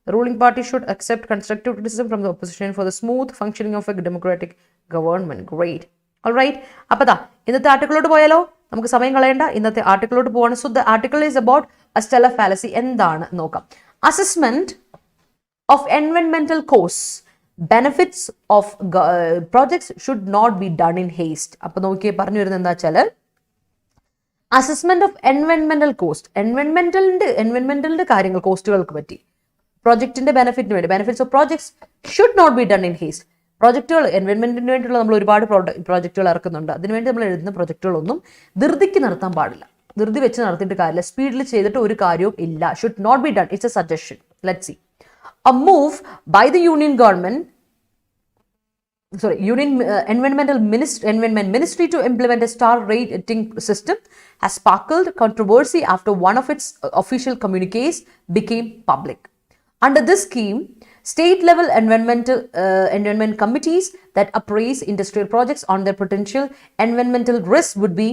Speaker 1: The ruling party should accept constructive criticism from the opposition for the smooth functioning of a democratic government. Great. Alright. അപ്പോൾ ദാ ഇന്നത്തെ ആർട്ടിക്കിളോട്ട് പോയാലോ? നമുക്ക് സമയം കളയണ്ട, ഇന്നത്തെ ആർട്ടിക്കിളോട്ട് പോവാണ്. So the article is about stellar fallacy. എന്താണ് നോക്കാം. അസസ്മെന്റ് ഓഫ് എൻവയോൺമെന്റൽ cost benefits of projects should not be done in haste. അപ്പോൾ നോക്കിയേ പറഞ്ഞു വരുന്നത് എന്താ വെച്ചാൽ അസസ്മെന്റ് ഓഫ് എൻവയോൺമെന്റൽ കോസ്റ്റ്, എൻവയോൺമെന്റലിന്റെ കാര്യങ്ങൾ കോസ്റ്റുകൾക്ക് പറ്റി, പ്രോജക്റ്റിന്റെ ബെനിഫിറ്റിന് വേണ്ടി, benefits of projects should not be done in haste. പ്രോജക്റ്റുകൾ എൻവയോൺമെന്റിന് വേണ്ടിയുള്ള നമ്മൾ ഒരുപാട് പ്രോജക്റ്റുകൾ ഇറക്കുന്നുണ്ട്. അതിനുവേണ്ടി നമ്മൾ എഴുതുന്ന പ്രോജക്റ്റുകളൊന്നും ധൃതിക്ക് നടത്താൻ പാടില്ല. ധൃതി വെച്ച് നടത്തിയിട്ട് കാര്യമില്ല. സ്പീഡിൽ ചെയ്തിട്ട് ഒരു കാര്യവും ഇല്ല. Should not be done. It's a suggestion. Let's see. A move by the Union Environment Ministry to implement a star rating system has sparkled controversy after one of its official communiques became public. Under this scheme, state-level environment committees that appraise industrial projects on their potential environmental risks would be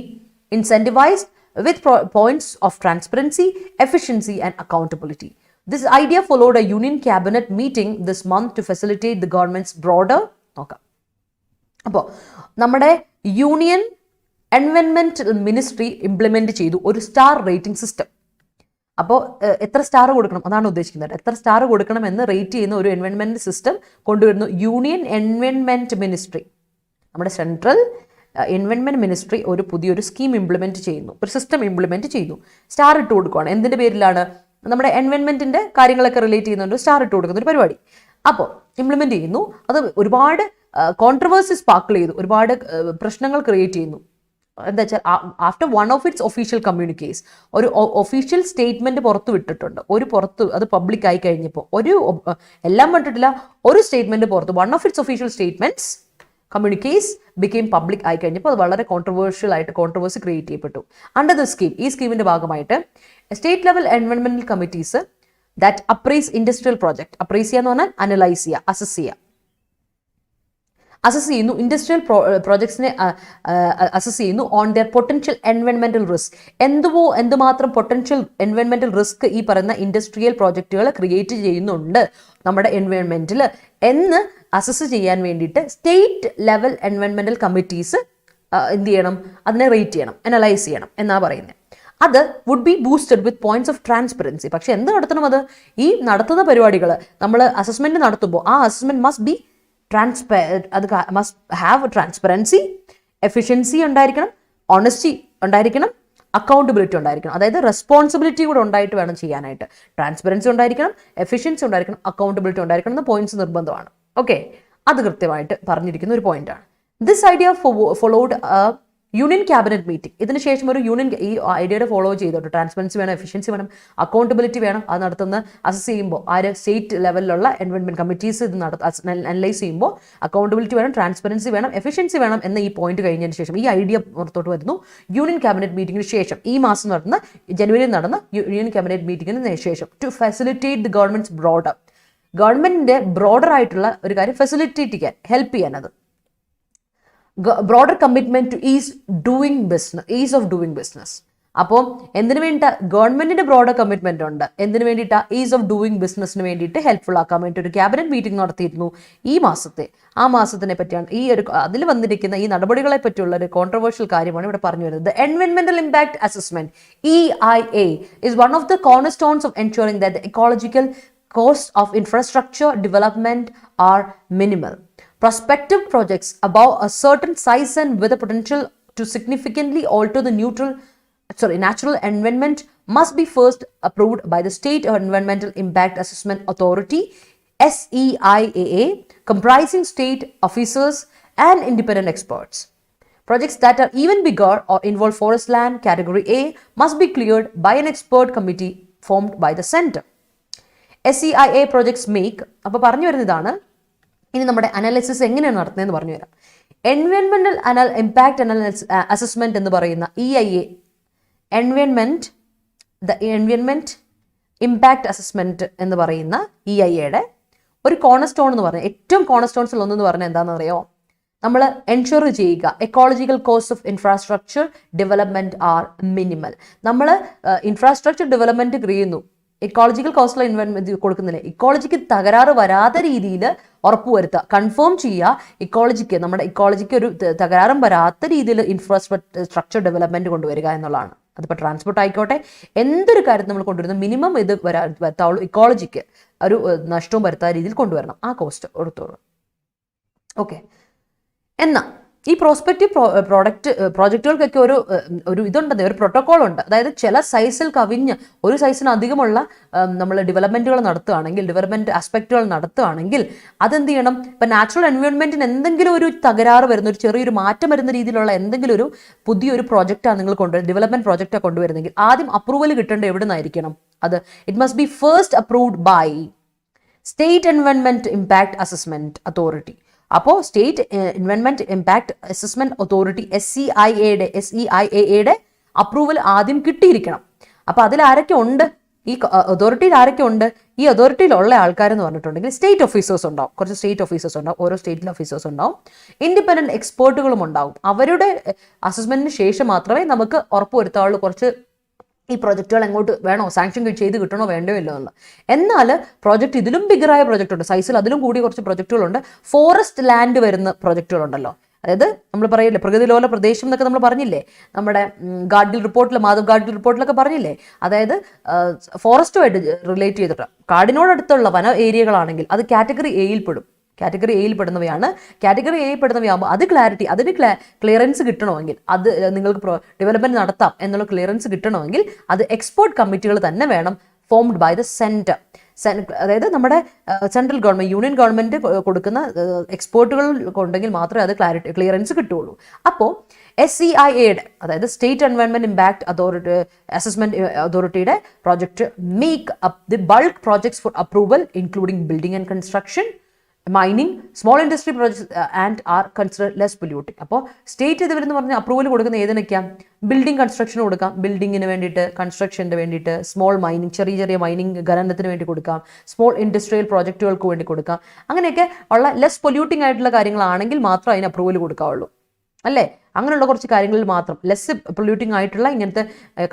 Speaker 1: incentivized with points of transparency, efficiency, and accountability. This idea followed a union cabinet meeting this month to facilitate the government's broader. അപ്പോൾ നമ്മുടെ യൂണിയൻ എൻവയോൺമെന്റ് മിനിസ്ട്രി ഇംപ്ലിമെന്റ് ചെയ്തു ഒരു സ്റ്റാർ റേറ്റിംഗ് സിസ്റ്റം. അപ്പോൾ എത്ര സ്റ്റാർ കൊടുക്കണം അതാണ് ഉദ്ദേശിക്കുന്നത്. എത്ര സ്റ്റാർ കൊടുക്കണം എന്ന് റേറ്റ് ചെയ്യുന്ന ഒരു എൻവയോൺമെന്റ് സിസ്റ്റം കൊണ്ടുവരുന്നു യൂണിയൻ എൻവയോൺമെന്റ് മിനിസ്ട്രി. നമ്മുടെ സെൻട്രൽ എൻവയോൺമെന്റ് മിനിസ്ട്രി ഒരു പുതിയൊരു സ്കീം ഇംപ്ലിമെന്റ് ചെയ്യുന്നു, ഒരു സിസ്റ്റം ഇംപ്ലിമെന്റ് ചെയ്യുന്നു. സ്റ്റാർ ഇട്ട് കൊടുക്കുകയാണ്. എന്തിന്റെ പേരിലാണ്? നമ്മുടെ എൻവയോൺമെന്റിന്റെ കാര്യങ്ങളൊക്കെ റിലേറ്റ് ചെയ്യുന്നുണ്ട്, സ്റ്റാർ ഇട്ട് കൊടുക്കുന്ന ഒരു പരിപാടി. അപ്പോൾ ഇംപ്ലിമെന്റ് ചെയ്യുന്നു. അത് ഒരുപാട് കോൺട്രവേഴ്സി സ്പാർക്കിൾ ചെയ്തു, ഒരുപാട് പ്രശ്നങ്ങൾ ക്രിയേറ്റ് ചെയ്യുന്നു. എന്താ വെച്ചാൽ after one of its official communiques, ഒരു ഒഫീഷ്യൽ സ്റ്റേറ്റ്മെന്റ് പുറത്തു വിട്ടിട്ടുണ്ട്. അത് പബ്ലിക് ആയി കഴിഞ്ഞപ്പോൾ എല്ലാം വിട്ടിട്ടില്ല, ഒരു സ്റ്റേറ്റ്മെന്റ് പുറത്ത്, one of its official statements communiques became public ആയി കഴിഞ്ഞപ്പോൾ അത് വളരെ കോൺട്രവേഴ്സി ക്രിയേറ്റ് ചെയ്യപ്പെട്ടു. അണ്ടർ ദ സ്കീം, ഈ സ്കീമിന്റെ ഭാഗമായിട്ട് സ്റ്റേറ്റ് ലെവൽ എൻവയോൺമെന്റൽ committees that appraise industrial project, appraise ചെയ്യുക എന്ന് പറഞ്ഞാൽ അനലൈസ് ചെയ്യുക, അസസ് ചെയ്യുന്നു ഇൻഡസ്ട്രിയൽ പ്രോജക്ട്സിനെ അസസ് ചെയ്യുന്നു ഓൺ ദെയർ പൊട്ടൻഷ്യൽ എൻവയോൺമെന്റൽ റിസ്ക്. എന്തുമാത്രം പൊട്ടൻഷ്യൽ എൻവയോൺമെന്റൽ റിസ്ക് ഈ പറയുന്ന ഇൻഡസ്ട്രിയൽ പ്രോജക്റ്റുകൾ ക്രിയേറ്റ് ചെയ്യുന്നുണ്ട് നമ്മുടെ എൻവയോൺമെന്റിൽ എന്ന് അസസ് ചെയ്യാൻ വേണ്ടിയിട്ട് സ്റ്റേറ്റ് ലെവൽ എൻവയോൺമെന്റൽ കമ്മിറ്റീസ് എന്ത് ചെയ്യണം? അതിനെ റേറ്റ് ചെയ്യണം, അനലൈസ് ചെയ്യണം എന്നാണ് പറയുന്നത്. അത് would be boosted with points of transparency. പക്ഷെ എന്ത് നടത്തണം? ഈ നടത്തുന്ന പരിപാടികൾ നമ്മൾ അസസ്മെന്റ് നടത്തുമ്പോൾ ആ അസസ്മെന്റ് മസ്റ്റ് ബി അത് മസ്റ്റ് ഹാവ് ട്രാൻസ്പെറൻസി, എഫിഷ്യൻസി ഉണ്ടായിരിക്കണം, ഓണസ്റ്റി ഉണ്ടായിരിക്കണം, അക്കൗണ്ടബിലിറ്റി ഉണ്ടായിരിക്കണം. അതായത് റെസ്പോൺസിബിലിറ്റി കൂടെ ഉണ്ടായിട്ട് വേണം ചെയ്യാനായിട്ട്. ട്രാൻസ്പെറൻസി ഉണ്ടായിരിക്കണം, എഫിഷ്യൻസി ഉണ്ടായിരിക്കണം, അക്കൗണ്ടബിലിറ്റി ഉണ്ടായിരിക്കണം എന്ന പോയിന്റ്സ് നിർബന്ധമാണ്. ഓക്കെ, അത് കൃത്യമായിട്ട് പറഞ്ഞിരിക്കുന്ന ഒരു പോയിന്റാണ്. This idea followed union cabinet meeting. ഇതിനുശേഷം ഒരു യൂണിയൻ ഈ ഐഡിയയുടെ ഫോളോ ചെയ്തോട്ട്. ട്രാൻസ്പെറൻസി വേണം, എഫിഷ്യൻസി വേണം, അക്കൗണ്ടബിലിറ്റി വേണം. അത് നടത്തുന്ന അസസ് ചെയ്യുമ്പോൾ സ്റ്റേറ്റ് ലെവലിലുള്ള എൻവയോൺമെന്റ് കമ്മിറ്റീസ് ഇത് അനലൈസ് ചെയ്യുമ്പോൾ അക്കൗണ്ടബിലിറ്റി വേണം, ട്രാൻസ്പെറൻസി വേണം, എഫിഷ്യൻസി വേണം എന്ന ഈ പോയിന്റ് കഴിഞ്ഞതിന് ശേഷം ഈ ഐഡിയ പുറത്തോട്ട് വരുന്നു. യൂണിയൻ ക്യാബിനറ്റ് മീറ്റിംഗിന് ശേഷം, ഈ മാസം നടന്ന ജനുവരിയിൽ നടന്ന യൂണിയൻ ക്യാബിനറ്റ് മീറ്റിംഗിന് ശേഷം, ടു ഫെസിലിറ്റേറ്റ് ദി ഗവൺമെന്റിന്റെ ബ്രോഡർ ആയിട്ടുള്ള ഒരു കാര്യം ഫെസിലിറ്റേറ്റ് ചെയ്യാൻ, ഹെൽപ്പ് ചെയ്യാൻ, അത് broader commitment two is of doing business. അപ്പോൾ എന്തിനു വേണ്ടിയിട്ടാ? ഗവൺമെന്റിന്റെ ബ്രോഡർ കമ്മിറ്റ്മെന്റ് ഉണ്ട്. എന്തിനു വേണ്ടിയിട്ടാ? ഈസ് ഓഫ് ഡൂയിങ് ബിസിനസ്സിന് വേണ്ടിയിട്ട് ഹെൽപ്ഫുൾ ആക്കാൻ വേണ്ടി ഒരു ക്യാബിനറ്റ് മീറ്റിംഗ് നടത്തിയിരുന്നു ഈ മാസത്തെ. ആ മാസത്തിനെ പറ്റിയാണ് അതിൽ വന്നിരിക്കുന്ന ഈ നടപടികളെ പറ്റിയുള്ള ഒരു കോൺട്രവേഴ്ഷ്യൽ കാര്യമാണ് ഇവിടെ പറഞ്ഞു വരുന്നത്. ദ എൻവയോൺമെന്റൽ impact assessment EIA is one of the cornerstones of ensuring that the ecological costs of infrastructure development are minimal. Prospective projects above a certain size and with a potential to significantly alter the natural environment must be first approved by the State Environmental Impact Assessment Authority SEIAA, comprising state officers and independent experts. Projects that are even bigger or involve forest land category A must be cleared by an expert committee formed by the center. SEIA projects make, അപ്പോൾ പറഞ്ഞു വരുന്നതാണ്. ഇനി നമ്മുടെ അനാലിസിസ് എങ്ങനെയാണ് നടത്തുന്നതെന്ന് പറഞ്ഞു തരാം. എൻവയോൺമെന്റൽ ഇമ്പാക്ട് അസസ്മെന്റ് എന്ന് പറയുന്ന EIA, എൻവയോൺമെന്റ് ഇമ്പാക്ട് അസസ്മെന്റ് എന്ന് പറയുന്ന EIAയുടെ ഒരു കോണർസ്റ്റോൺ എന്ന് പറഞ്ഞാൽ, ഏറ്റവും കോണർസ്റ്റോൺസിൽ ഒന്നെന്ന് പറഞ്ഞാൽ എന്താണെന്ന് അറിയോ? നമ്മൾ എൻഷുർ ചെയ്യുക ecological cost of infrastructure development are minimal. നമ്മൾ ഇൻഫ്രാസ്ട്രക്ചർ ഡെവലപ്മെന്റ് ചെയ്യുന്നു, ഇക്കോളജിക്കൽ കോസ്റ്റിലെ ഇൻവെസ്റ്റ്മെന്റ് കൊടുക്കുന്നില്ല, ഇക്കോളജിക്ക് തകരാറ് വരാത്ത രീതിയിൽ ഉറപ്പുവരുത്തുക, കൺഫേം ചെയ്യുക, നമ്മുടെ ഇക്കോളജിക്ക് ഒരു തകരാറും വരാത്ത രീതിയിൽ ഇൻഫ്രാസ്ട്രക്ചർ ഡെവലപ്മെന്റ് കൊണ്ടുവരിക എന്നുള്ളതാണ്. അതിപ്പോൾ ട്രാൻസ്പോർട്ട് ആയിക്കോട്ടെ, എന്തൊരു കാര്യം നമ്മൾ കൊണ്ടുവരുന്നത് മിനിമം ഇത് വരുത്താവുള്ളൂ, ഇക്കോളജിക്ക് ഒരു നഷ്ടവും വരുത്താത്ത രീതിയിൽ കൊണ്ടുവരണം. ആ കോസ്റ്റ് എടുത്തോളൂ. ഓക്കെ, എന്നാൽ ഈ പ്രോസ്പെക്റ്റീവ് പ്രോജക്റ്റുകൾക്കൊക്കെ ഒരു ഇതുണ്ട്, ഒരു പ്രോട്ടോകോൾ ഉണ്ട്. അതായത് ചില സൈസിൽ കവിഞ്ഞ് ഒരു സൈസിന് അധികമുള്ള നമ്മൾ ഡെവലപ്മെന്റുകൾ നടത്തുകയാണെങ്കിൽ, ഡെവലപ്മെന്റ് ആസ്പെക്റ്റുകൾ നടത്തുകയാണെങ്കിൽ അതെന്ത് ചെയ്യണം? ഇപ്പം നാച്ചുറൽ എൻവയോൺമെന്റിന് എന്തെങ്കിലും ഒരു തകരാറ് വരുന്ന, ഒരു ചെറിയൊരു മാറ്റം വരുന്ന രീതിയിലുള്ള എന്തെങ്കിലും ഒരു പുതിയൊരു പ്രോജക്റ്റാണ് നിങ്ങൾ ഡെവലപ്മെന്റ് പ്രോജക്റ്റാണ് കൊണ്ടുവരുന്നെങ്കിൽ ആദ്യം അപ്രൂവൽ കിട്ടേണ്ട എവിടെ നിന്നായിരിക്കണം? അത് it must be first approved by state environment impact assessment authority. അപ്പോൾ state environment impact assessment authority SEIAയുടെ അപ്രൂവൽ ആദ്യം കിട്ടിയിരിക്കണം. അപ്പോൾ അതിൽ ആരൊക്കെ ഉണ്ട്? ഈ അതോറിറ്റിയിൽ ആരൊക്കെ ഉണ്ട്? ഈ അതോറിറ്റിയിലുള്ള ആൾക്കാരെന്ന് പറഞ്ഞിട്ടുണ്ടെങ്കിൽ സ്റ്റേറ്റ് ഓഫീസേഴ്സ് ഉണ്ടാവും, കുറച്ച് സ്റ്റേറ്റ് ഓഫീസേഴ്സ് ഉണ്ടാവും, ഓരോ സ്റ്റേറ്റിലെ ഓഫീസേഴ്സ് ഉണ്ടാവും, ഇൻഡിപെൻഡന്റ് എക്സ്പേർട്ടുകളും ഉണ്ടാവും. അവരുടെ അസസ്മെന്റിന് ശേഷം മാത്രമേ നമുക്ക് ഉറപ്പുവരുത്താവുള്ളൂ കുറച്ച് ഈ പ്രോജക്റ്റുകൾ എങ്ങോട്ട് വേണോ, സാങ്ഷൻ ചെയ്ത് കിട്ടണോ വേണ്ടോ ഇല്ലോ എന്നുള്ളത്. എന്നാൽ പ്രോജക്റ്റ് ഇതിലും ബിഗറായ പ്രോജക്റ്റ് ഉണ്ട്, സൈസിൽ അതിലും കൂടി കുറച്ച് പ്രോജക്റ്റുകളുണ്ട്. ഫോറസ്റ്റ് ലാൻഡ് വരുന്ന പ്രോജക്റ്റുകളുണ്ടല്ലോ, അതായത് നമ്മൾ പറയില്ലേ പ്രകൃതിലോല പ്രദേശം എന്നൊക്കെ നമ്മൾ പറഞ്ഞില്ലേ, നമ്മുടെ ഗാഡ്ഗിൽ റിപ്പോർട്ടിൽ, മാധവ് ഗാഡ്ഗിൽ റിപ്പോർട്ടിലൊക്കെ പറഞ്ഞില്ലേ, അതായത് ഫോറസ്റ്റുമായിട്ട് റിലേറ്റ് ചെയ്തിട്ട് കാടിനോടടുത്തുള്ള വന ഏരിയകളാണെങ്കിൽ അത് കാറ്റഗറി എയിൽ പെടും. കാറ്റഗറി എയിൽ പെടുന്നവയാണ്. കാറ്റഗറി എയിൽ പെടുന്നവയാകുമ്പോൾ അത് അതിന് ക്ലിയറൻസ് കിട്ടണമെങ്കിൽ, അത് നിങ്ങൾക്ക് ഡെവലപ്മെന്റ് നടത്താം എന്നുള്ള ക്ലിയറൻസ് കിട്ടണമെങ്കിൽ അത് എക്സ്പേർട്ട് കമ്മിറ്റികൾ തന്നെ വേണം, ഫോംഡ് ബൈ ദ സെൻറ്റർ. അതായത് നമ്മുടെ സെൻട്രൽ ഗവൺമെന്റ്, യൂണിയൻ ഗവൺമെന്റ് കൊടുക്കുന്ന എക്സ്പേർട്ടുകൾ ഉണ്ടെങ്കിൽ മാത്രമേ അത് ക്ലിയറൻസ് കിട്ടുകയുള്ളൂ. അപ്പോൾ SEIAയുടെ, അതായത് സ്റ്റേറ്റ് എൻവയോൺമെന്റ് ഇമ്പാക്ട് അസസ്മെന്റ് അതോറിറ്റിയുടെ project make up the bulk projects for approval including building and construction, mining, small industry projects and are considered less polluting. അപ്പോൾ സ്റ്റേറ്റ് ഇതിവരെന്ന് പറഞ്ഞാൽ അപ്രൂവൽ കൊടുക്കുന്ന ഏതിനൊക്കെയാണ്? ബിൽഡിംഗ് കൺസ്ട്രക്ഷന് കൊടുക്കാം, ബിൽഡിങ്ങിന് വേണ്ടിയിട്ട്, കൺസ്ട്രക്ഷന് വേണ്ടിയിട്ട്, സ്മോൾ മൈനിങ്, ചെറിയ മൈനിങ് ഖനനത്തിന് വേണ്ടി കൊടുക്കാം, സ്മോൾ ഇൻഡസ്ട്രിയൽ പ്രോജക്റ്റുകൾക്ക് വേണ്ടി കൊടുക്കാം. അങ്ങനെയൊക്കെ ഉള്ള ലെസ് പൊല്യൂട്ടിംഗ് ആയിട്ടുള്ള കാര്യങ്ങളാണെങ്കിൽ മാത്രം അതിന് അപ്രൂവൽ കൊടുക്കാവുള്ളൂ, അല്ലേ? അങ്ങനെയുള്ള കുറച്ച് കാര്യങ്ങളിൽ മാത്രം ലെസ് പൊല്യൂട്ടിംഗ് ആയിട്ടുള്ള ഇങ്ങനത്തെ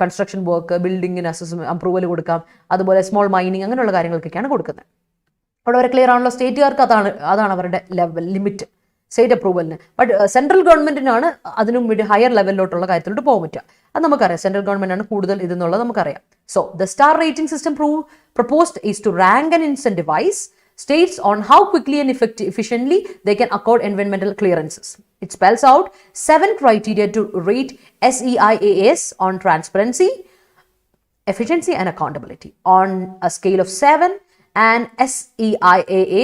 Speaker 1: കൺസ്ട്രക്ഷൻ വർക്ക്, ബിൽഡിങ്ങിന് അപ്രൂവൽ കൊടുക്കാം. അതുപോലെ സ്മോൾ മൈനിങ് അങ്ങനെയുള്ള കാര്യങ്ങൾക്കൊക്കെയാണ് കൊടുക്കുന്നത്. അവിടെ വരെ ക്ലിയർ ആണല്ലോ? സ്റ്റേറ്റുകാർക്ക് അതാണ് അവരുടെ ലിമിറ്റ്, സ്റ്റേറ്റ് അപ്രൂവലിന്. ബട്ട് സെൻട്രൽ ഗവൺമെന്റിനാണ് അതിനും വേണ്ടി ഹയർ ലെവലിലോട്ടുള്ള കാര്യത്തിലോട്ട് പോകാൻ പറ്റുക. അത് നമുക്കറിയാം, സെൻട്രൽ ഗവൺമെന്റ് ആണ് കൂടുതൽ ഇതെന്നുള്ളത് നമുക്കറിയാം. So the star rating system proposed is to rank and incentivize states on how quickly and efficiently they can accord environmental clearances. It spells out 7 criteria to rate SEIAs on transparency, efficiency and accountability. On a scale of 7, and SEIAA,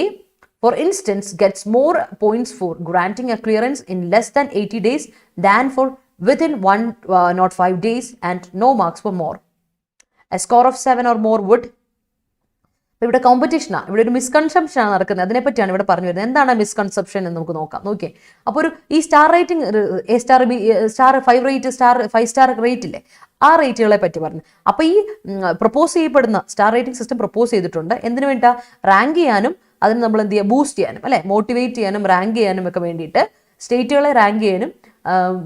Speaker 1: for instance, gets more points for granting a clearance in less than 80 days than for within 105 days, and no marks for more. A score of 7 or more would. ഇവിടെ കോമ്പറ്റീഷനാണ്, ഇവിടെ ഒരു മിസ്കൺസെപ്ഷനാണ് നടക്കുന്നത്. അതിനെപ്പറ്റിയാണ് ഇവിടെ പറഞ്ഞു വരുന്നത്. എന്താണ് മിസ്കൺസെപ്ഷൻ എന്ന് നമുക്ക് നോക്കാം. നോക്കിയേ, അപ്പോൾ ഈ star rating, A star, B star, 5 rate, star 5 star rate ഇല്ലേ, ആ റേറ്റുകളെ പറ്റി പറഞ്ഞു. അപ്പോൾ ഈ പ്രപ്പോസ് ചെയ്യപ്പെടുന്ന സ്റ്റാർ റേറ്റിംഗ് സിസ്റ്റം പ്രപ്പോസ് ചെയ്തിട്ടുണ്ട് എന്തിനു വേണ്ടിയിട്ടാ? റാങ്ക് ചെയ്യാനും അതിന് നമ്മൾ എന്ത് ചെയ്യുക, ബൂസ്റ്റ് ചെയ്യാനും, അല്ലെ, മോട്ടിവേറ്റ് ചെയ്യാനും റാങ്ക് ചെയ്യാനും ഒക്കെ വേണ്ടിയിട്ട്, സ്റ്റേറ്റുകളെ റാങ്ക് ചെയ്യാനും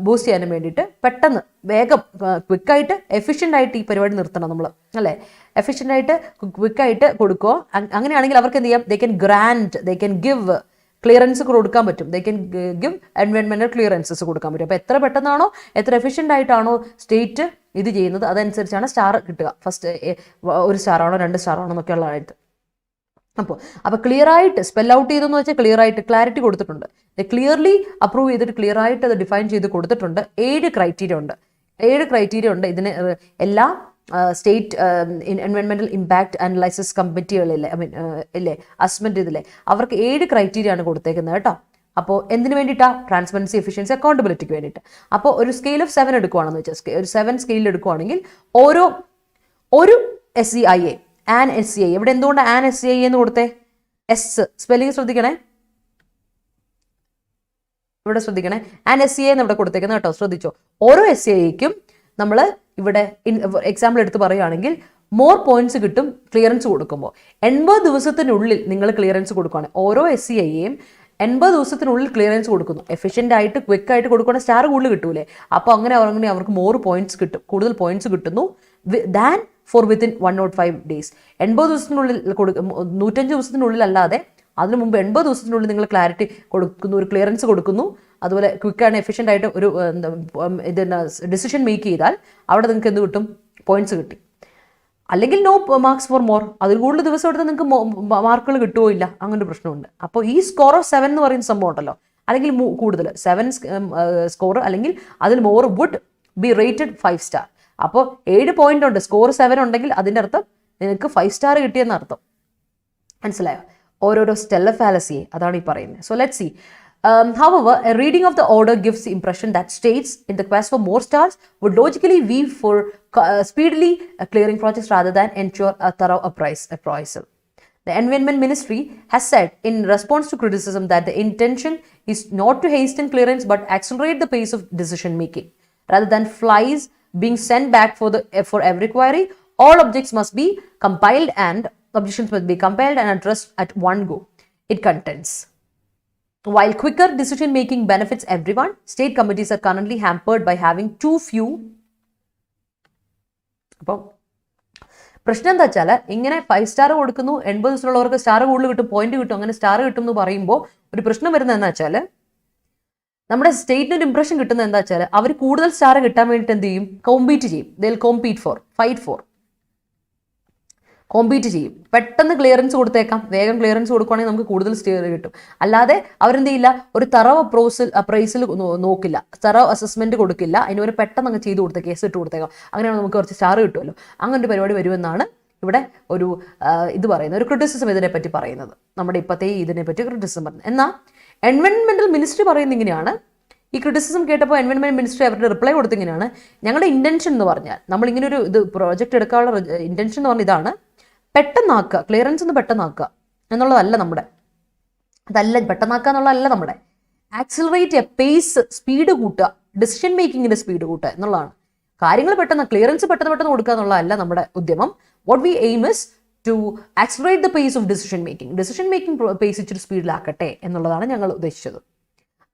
Speaker 1: ബൂസ്റ്റ് ചെയ്യാനും വേണ്ടിയിട്ട് പെട്ടെന്ന് വേഗം ക്വിക്കായിട്ട് എഫിഷ്യൻ്റ് ആയിട്ട് ഈ പരിപാടി നിർത്തണം നമ്മൾ, അല്ലേ? എഫിഷ്യൻ്റ് ആയിട്ട് ക്വിക്കായിട്ട് കൊടുക്കുക. അങ്ങനെയാണെങ്കിൽ അവർക്ക് എന്ത് ചെയ്യാം? ദേ ക്യാൻ ഗിവ് ക്ലിയറൻസ് കൊടുക്കാൻ പറ്റും. ദേ ക്യാൻ ഗിവ് എൻവയോൺമെന്റൽ ക്ലിയറൻസസ് കൊടുക്കാൻ പറ്റും. അപ്പോൾ എത്ര പെട്ടെന്നാണോ, എത്ര എഫിഷ്യൻ്റ് ആയിട്ടാണോ സ്റ്റേറ്റ് ഇത് ചെയ്യുന്നത് അതനുസരിച്ചാണ് സ്റ്റാർ കിട്ടുക. ഫസ്റ്റ് 1 സ്റ്റാറാണോ 2 സ്റ്റാറാണോ എന്നൊക്കെയുള്ള ആയിട്ട്. അപ്പോൾ ക്ലിയർ ആയിട്ട് സ്പെൽ ഔട്ട് ചെയ്തെന്ന് വെച്ചാൽ ക്ലിയർ ആയിട്ട് ക്ലാരിറ്റി കൊടുത്തിട്ടുണ്ട്. ക്ലിയർലി അപ്രൂവ് ചെയ്തിട്ട് ക്ലിയർ ആയിട്ട് അത് ഡിഫൈൻ ചെയ്ത് കൊടുത്തിട്ടുണ്ട്. 7 ക്രൈറ്റീരിയ ഉണ്ട്. ഇതിന് എല്ലാ സ്റ്റേറ്റ് എൻവയോൺമെന്റൽ ഇമ്പാക്ട് അനലൈസിസ് കമ്മിറ്റികളിലെ ഇല്ലേ, അസസ്മെന്റ് ഇതിലെ അവർക്ക് 7 ക്രൈറ്റീരിയ ആണ് കൊടുത്തേക്കുന്നത് കേട്ടോ. അപ്പോൾ എന്തിനു വേണ്ടിയിട്ടാണ്? ട്രാൻസ്പെറൻസി, എഫിഷ്യൻസി, അക്കൗണ്ടബിലിറ്റിക്ക് വേണ്ടിയിട്ട്. അപ്പോൾ ഒരു സ്കെയിൽ ഓഫ് 7 എടുക്കുവാണെന്ന് വെച്ചാൽ, ഒരു 7 സ്കെയിലിൽ എടുക്കുവാണെങ്കിൽ ഒരു SEIA ആൻ SEIA, ഇവിടെ എന്തുകൊണ്ട് ആൻ SEIA എന്ന് കൊടുത്തേ? എസ് സ്പെല്ലിംഗ് ശ്രദ്ധിക്കണേ, ഇവിടെ ശ്രദ്ധിക്കണേ. ആൻ SEIA എന്ന് ഇവിടെ കൊടുത്തേക്കുന്നത് കേട്ടോ, ശ്രദ്ധിച്ചോ. ഓരോ SEIAക്കും നമ്മൾ ഇവിടെ എക്സാമ്പിൾ എടുത്ത് പറയുകയാണെങ്കിൽ മോർ പോയിന്റ്സ് കിട്ടും ക്ലിയറൻസ് കൊടുക്കുമ്പോൾ. 80 ദിവസത്തിനുള്ളിൽ നിങ്ങൾ ക്ലിയറൻസ് കൊടുക്കുകയാണ്. ഓരോ SEIAയും 80 ദിവസത്തിനുള്ളിൽ ക്ലിയറൻസ് കൊടുക്കുന്നു. എഫിഷ്യൻ്റ് ആയിട്ട് ക്വിക്ക് ആയിട്ട് കൊടുക്കുകയാണെങ്കിൽ സ്റ്റാർ കൂടുതൽ കിട്ടൂലേ. അപ്പോൾ അങ്ങനെ അവർക്ക് മോർ പോയിന്റ്സ് കിട്ടും, കൂടുതൽ പോയിന്റ്സ് കിട്ടുന്നു ദാൻ ഫോർ വിത്തിൻ 105 days. 80 ദിവസത്തിനുള്ളിൽ 105 ദിവസത്തിനുള്ളിൽ അല്ലാതെ അതിനു മുമ്പ് 80 ദിവസത്തിനുള്ളിൽ നിങ്ങൾ ക്ലാരിറ്റി കൊടുക്കുന്നു, ഒരു ക്ലിയറൻസ് കൊടുക്കുന്നു, അതുപോലെ ക്വിക്കാണ് എഫിഷ്യൻ്റ് ആയിട്ട് ഒരു ഡിസിഷൻ മേക്ക് ചെയ്താൽ അവിടെ നിങ്ങൾക്ക് എന്ത് കിട്ടും? പോയിന്റ്സ് കിട്ടി. അല്ലെങ്കിൽ നോ മാർക്സ് ഫോർ മോർ, അതിൽ കൂടുതൽ ദിവസം എടുത്താൽ നിങ്ങൾക്ക് മാർക്കുകൾ കിട്ടുമോ? ഇല്ല, അങ്ങനെ ഒരു പ്രശ്നമുണ്ട്. അപ്പോൾ ഈ സ്കോർ ഓഫ് 7 എന്ന് പറയുന്ന സംഭവം ഉണ്ടല്ലോ, അല്ലെങ്കിൽ കൂടുതൽ 7 സ്കോർ അല്ലെങ്കിൽ അതിൽ more would be rated 5 star. അപ്പോൾ 7 പോയിന്റ് ഉണ്ട്, സ്കോർ 7 ഉണ്ടെങ്കിൽ അതിൻ്റെ അർത്ഥം നിങ്ങൾക്ക് 5 സ്റ്റാർ കിട്ടിയെന്ന് അർത്ഥം. മനസ്സിലായോ? ഓരോരോ സ്റ്റെല്ലർ ഫാലസി അതാണ് ഈ പറയുന്നത്. So let's C. However, a reading of the order gives the impression that states in the quest for more stars would logically weave for speedily clearing projects rather than ensure a thorough appraisal. The Environment Ministry has said in response to criticism that the intention is not to hasten clearance but accelerate the pace of decision making. Rather than flies being sent back for every query, all objections must be compiled and addressed at one go. It contends. While quicker decision making benefits everyone, state committees are currently hampered by having too few. അപ്പം പ്രശ്നം എന്താ വെച്ചാൽ ഇങ്ങനെ 5 സ്റ്റാർ കൊടുക്കുന്നു, 80 ദിവസമുള്ളവർക്ക് സ്റ്റാർ കൂടുതൽ കിട്ടും, പോയിന്റ് കിട്ടും, അങ്ങനെ സ്റ്റാർ കിട്ടും എന്ന് പറയുമ്പോൾ ഒരു പ്രശ്നം വരുന്നത് എന്താ വെച്ചാൽ നമ്മുടെ സ്റ്റേറ്റിന് ഒരു ഇംപ്രഷൻ കിട്ടുന്നത് എന്താ വെച്ചാൽ അവർ കൂടുതൽ സ്റ്റാർ കിട്ടാൻ വേണ്ടിയിട്ട് എന്ത് ചെയ്യും? കോമ്പീറ്റ് ചെയ്യും. കോമ്പീറ്റ് ചെയ്യും. പെട്ടെന്ന് ക്ലിയറൻസ് കൊടുത്തേക്കാം, വേഗം ക്ലിയറൻസ് കൊടുക്കുകയാണെങ്കിൽ നമുക്ക് കൂടുതൽ സ്റ്റാർ കിട്ടും. അല്ലാതെ അവരെന്ത് ചെയ്യില്ല, ഒരു തറവ് അപ്രൈസിൽ നോക്കില്ല, തറവ് അസസ്മെന്റ് കൊടുക്കില്ല, അതിന് ഒരു പെട്ടെന്ന് അങ്ങ് ചെയ്ത് കൊടുത്ത കേസ് ഇട്ട് കൊടുത്തേക്കാം, അങ്ങനെയാണ് നമുക്ക് കുറച്ച് സ്റ്റാർ കിട്ടുമല്ലോ. അങ്ങനെ ഒരു പരിപാടി വരുമെന്നാണ് ഇവിടെ ഒരു ഇത് പറയുന്നത്, ഒരു ക്രിറ്റിസിസം ഇതിനെപ്പറ്റി പറയുന്നത്, നമ്മുടെ ഇപ്പോഴത്തെ ഇതിനെപ്പറ്റി ക്രിറ്റിസിസം പറയുന്നത്. എന്നാൽ എൻവയോൺമെന്റൽ മിനിസ്ട്രി പറയുന്നത് ഇങ്ങനെയാണ്. ഈ ക്രിറ്റിസിസം കേട്ടപ്പോൾ എൻവയോൺമെന്റ് മിനിസ്ട്രി അവരുടെ റിപ്ലൈ കൊടുത്തിങ്ങനെയാണ്, ഞങ്ങളുടെ ഇന്റൻഷൻ എന്ന് പറഞ്ഞാൽ, നമ്മളിങ്ങനെ ഒരു ഇത് പ്രോജക്റ്റ് എടുക്കാനുള്ള ഇന്റൻഷൻ എന്ന് പറഞ്ഞാൽ ഇതാണ്, പെട്ടെന്നാക്കുക, ക്ലിയറൻസ് ഒന്ന് പെട്ടെന്നാക്കുക എന്നുള്ളതല്ല നമ്മുടെ, പെട്ടെന്നാക്കുക എന്നുള്ളതല്ല നമ്മുടെ, ആക്സിലറേറ്റ് എ പേസ്, സ്പീഡ് കൂട്ടുക, ഡിസിഷൻ മേക്കിങ്ങിന്റെ സ്പീഡ് കൂട്ടുക എന്നുള്ളതാണ്. കാര്യങ്ങൾ പെട്ടെന്ന് ക്ലിയറൻസ് പെട്ടെന്ന് കൊടുക്കുക എന്നുള്ളതല്ല നമ്മുടെ ഉദ്യമം. What we aim is to accelerate the pace of decision making pace ഇച്ചിരി സ്പീഡിലാക്കട്ടെ എന്നുള്ളതാണ് ഞങ്ങൾ ഉദ്ദേശിച്ചത്.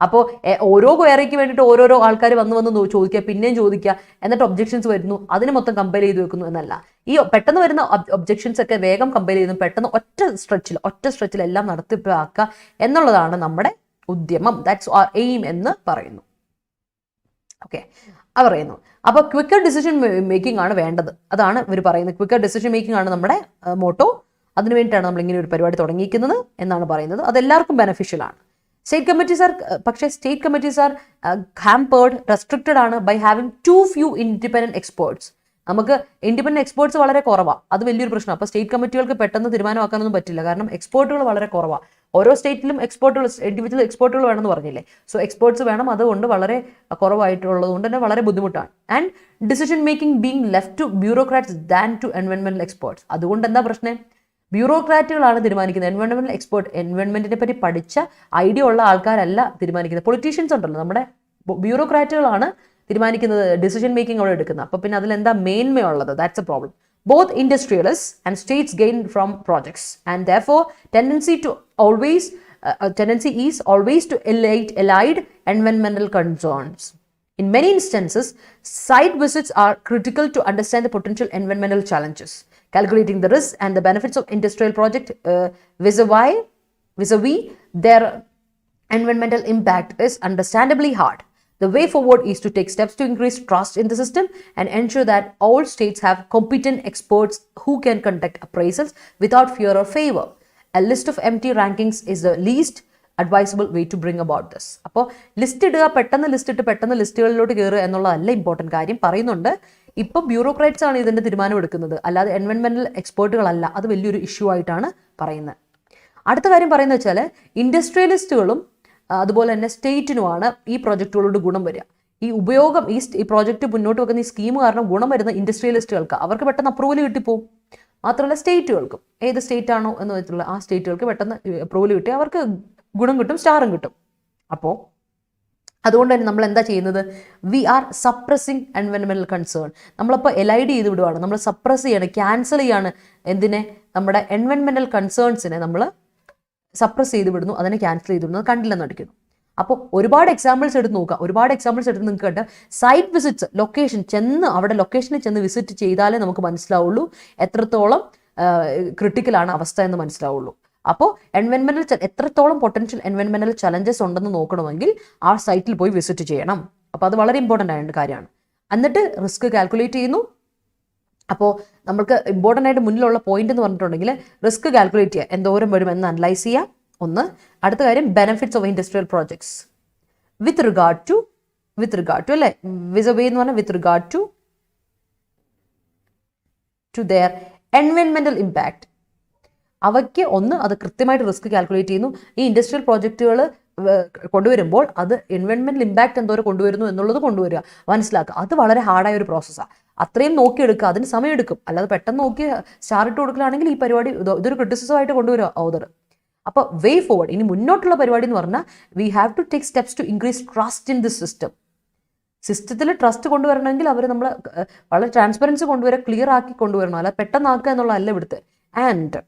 Speaker 1: അപ്പോൾ ഓരോ ക്വയറിക്ക് വേണ്ടിയിട്ട് ഓരോരോ ആൾക്കാർ വന്ന് ചോദിക്കുക, പിന്നെയും ചോദിക്കുക, എന്നിട്ട് ഒബ്ജെക്ഷൻസ് വരുന്നു, അതിന് മൊത്തം കമ്പയർ ചെയ്ത് വെക്കുന്നു എന്നല്ല. ഈ പെട്ടെന്ന് വരുന്ന ഒബ്ജെക്ഷൻസ് ഒക്കെ വേഗം കമ്പയർ ചെയ്യുന്നു, പെട്ടെന്ന് ഒറ്റ സ്ട്രെച്ചിൽ എല്ലാം നടത്തിപ്പാക്കുക എന്നുള്ളതാണ് നമ്മുടെ ഉദ്യമം. ദാറ്റ്സ് ആർ എയിം എന്ന് പറയുന്നു. ഓക്കെ, പറയുന്നു. അപ്പോൾ ക്വിക്കർ ഡിസിഷൻ മേക്കിംഗ് ആണ് വേണ്ടത്, അതാണ് ഇവർ പറയുന്നത്. ക്വിക്കർ ഡിസിഷൻ മേക്കിംഗ് ആണ് നമ്മുടെ മോട്ടോ. അതിനു വേണ്ടിയിട്ടാണ് നമ്മൾ ഇങ്ങനെ ഒരു പരിപാടി തുടങ്ങിയിരിക്കുന്നത് എന്നാണ് പറയുന്നത്. അതെല്ലാവർക്കും ബെനഫിഷ്യൽ ആണ്. State committees are hampered, restricted ആണ് by having too few independent experts. നമുക്ക് ഇൻഡിപെൻഡന്റ് എക്സ്പേർട്സ് വളരെ കുറവാണ്, അത് വലിയൊരു പ്രശ്നം. അപ്പോൾ സ്റ്റേറ്റ് കമ്മിറ്റികൾക്ക് പെട്ടെന്ന് തീരുമാനമാക്കാനൊന്നും പറ്റില്ല, കാരണം എക്സ്പേർട്ടുകൾ വളരെ കുറവാണ്. ഓരോ സ്റ്റേറ്റിലും ഇൻഡിവിജ്വൽ എക്സ്പേർട്ടുകൾ വേണമെന്ന് പറഞ്ഞില്ലേ. സോ എക്സ്പേർട്സ് വേണം, അതുകൊണ്ട് വളരെ കുറവായിട്ടുള്ളത് കൊണ്ട് തന്നെ വളരെ ബുദ്ധിമുട്ടാണ്. And decision making being left to bureaucrats than to എൻവയോൺമെന്റൽ എക്സ്പേർട്സ്. അതുകൊണ്ട് എന്താ പ്രശ്നം? ബ്യൂറോക്രാറ്റുകളാണ് തീരുമാനിക്കുന്നത്. എൻവയോൺമെന്റൽ എക്സ്പേർട്ട്, എൻവയോൺമെന്റിനെ പറ്റി പഠിച്ച ഐഡിയ ഉള്ള ആൾക്കാരല്ല തീരുമാനിക്കുന്നത്. പൊളിറ്റീഷ്യൻസ് ഉണ്ടല്ലോ, നമ്മുടെ ബ്യൂറോക്രാറ്റുകളാണ് തീരുമാനിക്കുന്നത്, ഡിസിഷൻ മേക്കിംഗ് അവിടെ എടുക്കുന്നത്. അപ്പോൾ പിന്നെ അതിലെന്താ മേന്മയുള്ളത്? That's a problem. Both industrialists and states gain from projects, and therefore tendency is always to elide environmental concerns. In many instances, site visits are critical to understand the potential environmental challenges. Calculating the risks and the benefits of industrial project vis-a-vis their environmental impact is understandably hard. The way forward is to take steps to increase trust in the system and ensure that all states have competent experts who can conduct appraisals without fear or favor. A list of empty rankings is the least advisable way to bring about this. അപ്പോൾ ലിസ്റ്റ് ഇടുക, പെട്ടെന്ന് ലിസ്റ്റുകളിലോട്ട് കയറുക എന്നുള്ളതല്ല ഇമ്പോർട്ടൻറ്റ് കാര്യം. പറയുന്നുണ്ട് ഇപ്പോൾ ബ്യൂറോക്രാറ്റ്സ് ആണ് ഇതിൻ്റെ തീരുമാനം എടുക്കുന്നത്, അല്ലാതെ എൻവയോൺമെന്റൽ എക്സ്പേർട്ടുകളല്ല. അത് വലിയൊരു ഇഷ്യൂ ആയിട്ടാണ് പറയുന്നത്. അടുത്ത കാര്യം പറയുന്നത് വെച്ചാൽ ഇൻഡസ്ട്രിയലിസ്റ്റുകളും അതുപോലെ തന്നെ സ്റ്റേറ്റിനുമാണ് ഈ പ്രോജക്റ്റുകളോട് ഗുണം വരിക. ഈ ഉപയോഗം, ഈ പ്രോജക്റ്റ് മുന്നോട്ട് വെക്കുന്ന ഈ സ്കീം കാരണം ഗുണം വരുന്ന ഇൻഡസ്ട്രിയലിസ്റ്റുകൾക്ക് അവർക്ക് പെട്ടെന്ന് അപ്രൂവൽ കിട്ടിപ്പോവും. മാത്രമല്ല സ്റ്റേറ്റുകൾക്കും, ഏത് സ്റ്റേറ്റ് ആണോ എന്ന് വെച്ചിട്ടുള്ള ആ സ്റ്റേറ്റുകൾക്ക് പെട്ടെന്ന് അപ്രൂവൽ കിട്ടി അവർക്ക് ഗുണം കിട്ടും, സ്റ്റാറും കിട്ടും. അപ്പോൾ അതുകൊണ്ട് തന്നെ നമ്മൾ എന്താ ചെയ്യുന്നത്? വി ആർ സപ്രസിങ് എൻവയോൺമെന്റൽ കൺസേൺ. നമ്മളിപ്പോൾ എലൈഡ് ചെയ്ത് വിടുവാണ്, നമ്മൾ സപ്രസ് ചെയ്യാണ്, ക്യാൻസൽ ചെയ്യാണ്. എന്തിനെ? നമ്മുടെ എൻവയോൺമെന്റൽ കൺസേൺസിനെ നമ്മൾ സപ്രസ് ചെയ്ത് വിടുന്നു, അതിനെ ക്യാൻസൽ ചെയ്ത് വിടുന്നു, കണ്ടില്ലെന്ന് അടിക്കുന്നു. അപ്പോൾ ഒരുപാട് എക്സാമ്പിൾസ് എടുത്ത് നോക്കാം. നിങ്ങൾക്ക് കണ്ട് സൈറ്റ് വിസിറ്റ്സ്, അവിടെ ലൊക്കേഷനിൽ ചെന്ന് വിസിറ്റ് ചെയ്താലേ നമുക്ക് മനസ്സിലാവുള്ളൂ എത്രത്തോളം ക്രിട്ടിക്കലാണ് അവസ്ഥ എന്ന് മനസ്സിലാവുള്ളൂ. അപ്പോൾ എത്രത്തോളം പൊട്ടൻഷ്യൽ എൻവയോൺമെന്റൽ ചലഞ്ചസ് ഉണ്ടെന്ന് നോക്കണമെങ്കിൽ ആ സൈറ്റിൽ പോയി വിസിറ്റ് ചെയ്യണം. അപ്പോൾ അത് വളരെ ഇമ്പോർട്ടൻ്റ് ആയ കാര്യമാണ്. എന്നിട്ട് റിസ്ക് കാൽക്കുലേറ്റ് ചെയ്യുന്നു. അപ്പോൾ നമുക്ക് ഇമ്പോർട്ടൻ്റ് ആയിട്ട് മുന്നിലുള്ള പോയിന്റ് എന്ന് പറഞ്ഞിട്ടുണ്ടെങ്കിൽ റിസ്ക് കാൽക്കുലേറ്റ് ചെയ്യുക, എന്തോരം വരും എന്ന് അനലൈസ് ചെയ്യുക, ഒന്ന്. അടുത്ത കാര്യം benefits of industrial projects with regard to അല്ലേ, വിസബേ എന്ന് പറഞ്ഞാൽ വിത്ത് റിഗാർഡ് ടു ദെയർ എൻവയൺമെന്റൽ ഇമ്പാക്ട്. അവയ്ക്ക് ഒന്ന്, അത് കൃത്യമായിട്ട് റിസ്ക് കാൽക്കുലേറ്റ് ചെയ്യുന്നു. ഈ ഇൻഡസ്ട്രിയൽ പ്രോജക്റ്റുകൾ കൊണ്ടുവരുമ്പോൾ അത് എൻവയൺമെന്റൽ ഇമ്പാക്ട് എന്തോരം കൊണ്ടുവരുന്നു എന്നുള്ളത് കൊണ്ടുവരിക, മനസ്സിലാക്കുക. അത് വളരെ ഹാർഡായ ഒരു പ്രോസസ്സാണ്. അത്രയും നോക്കിയെടുക്കുക, അതിന് സമയമെടുക്കും. അല്ലാതെ പെട്ടെന്ന് നോക്കി സ്റ്റാർ ഇട്ട് കൊടുക്കുകയാണെങ്കിൽ ഈ പരിപാടി ഇതൊരു ക്രിറ്റിസിസമായിട്ട് കൊണ്ടുവരിക ഓതർ. അപ്പോൾ വേ ഫോർവേഡ്, ഇനി മുന്നോട്ടുള്ള പരിപാടി എന്ന് പറഞ്ഞാൽ we have to take steps to increase trust in this system. സിസ്റ്റത്തിൽ ട്രസ്റ്റ് കൊണ്ടുവരണമെങ്കിൽ അവർ നമ്മൾ വളരെ ട്രാൻസ്പെറൻസി കൊണ്ടുവരാൻ, ക്ലിയർ ആക്കി കൊണ്ടുവരണം, അല്ല പെട്ടെന്നാക്കുക എന്നുള്ളതല്ല ഇവിടുത്തെ. ആൻഡ്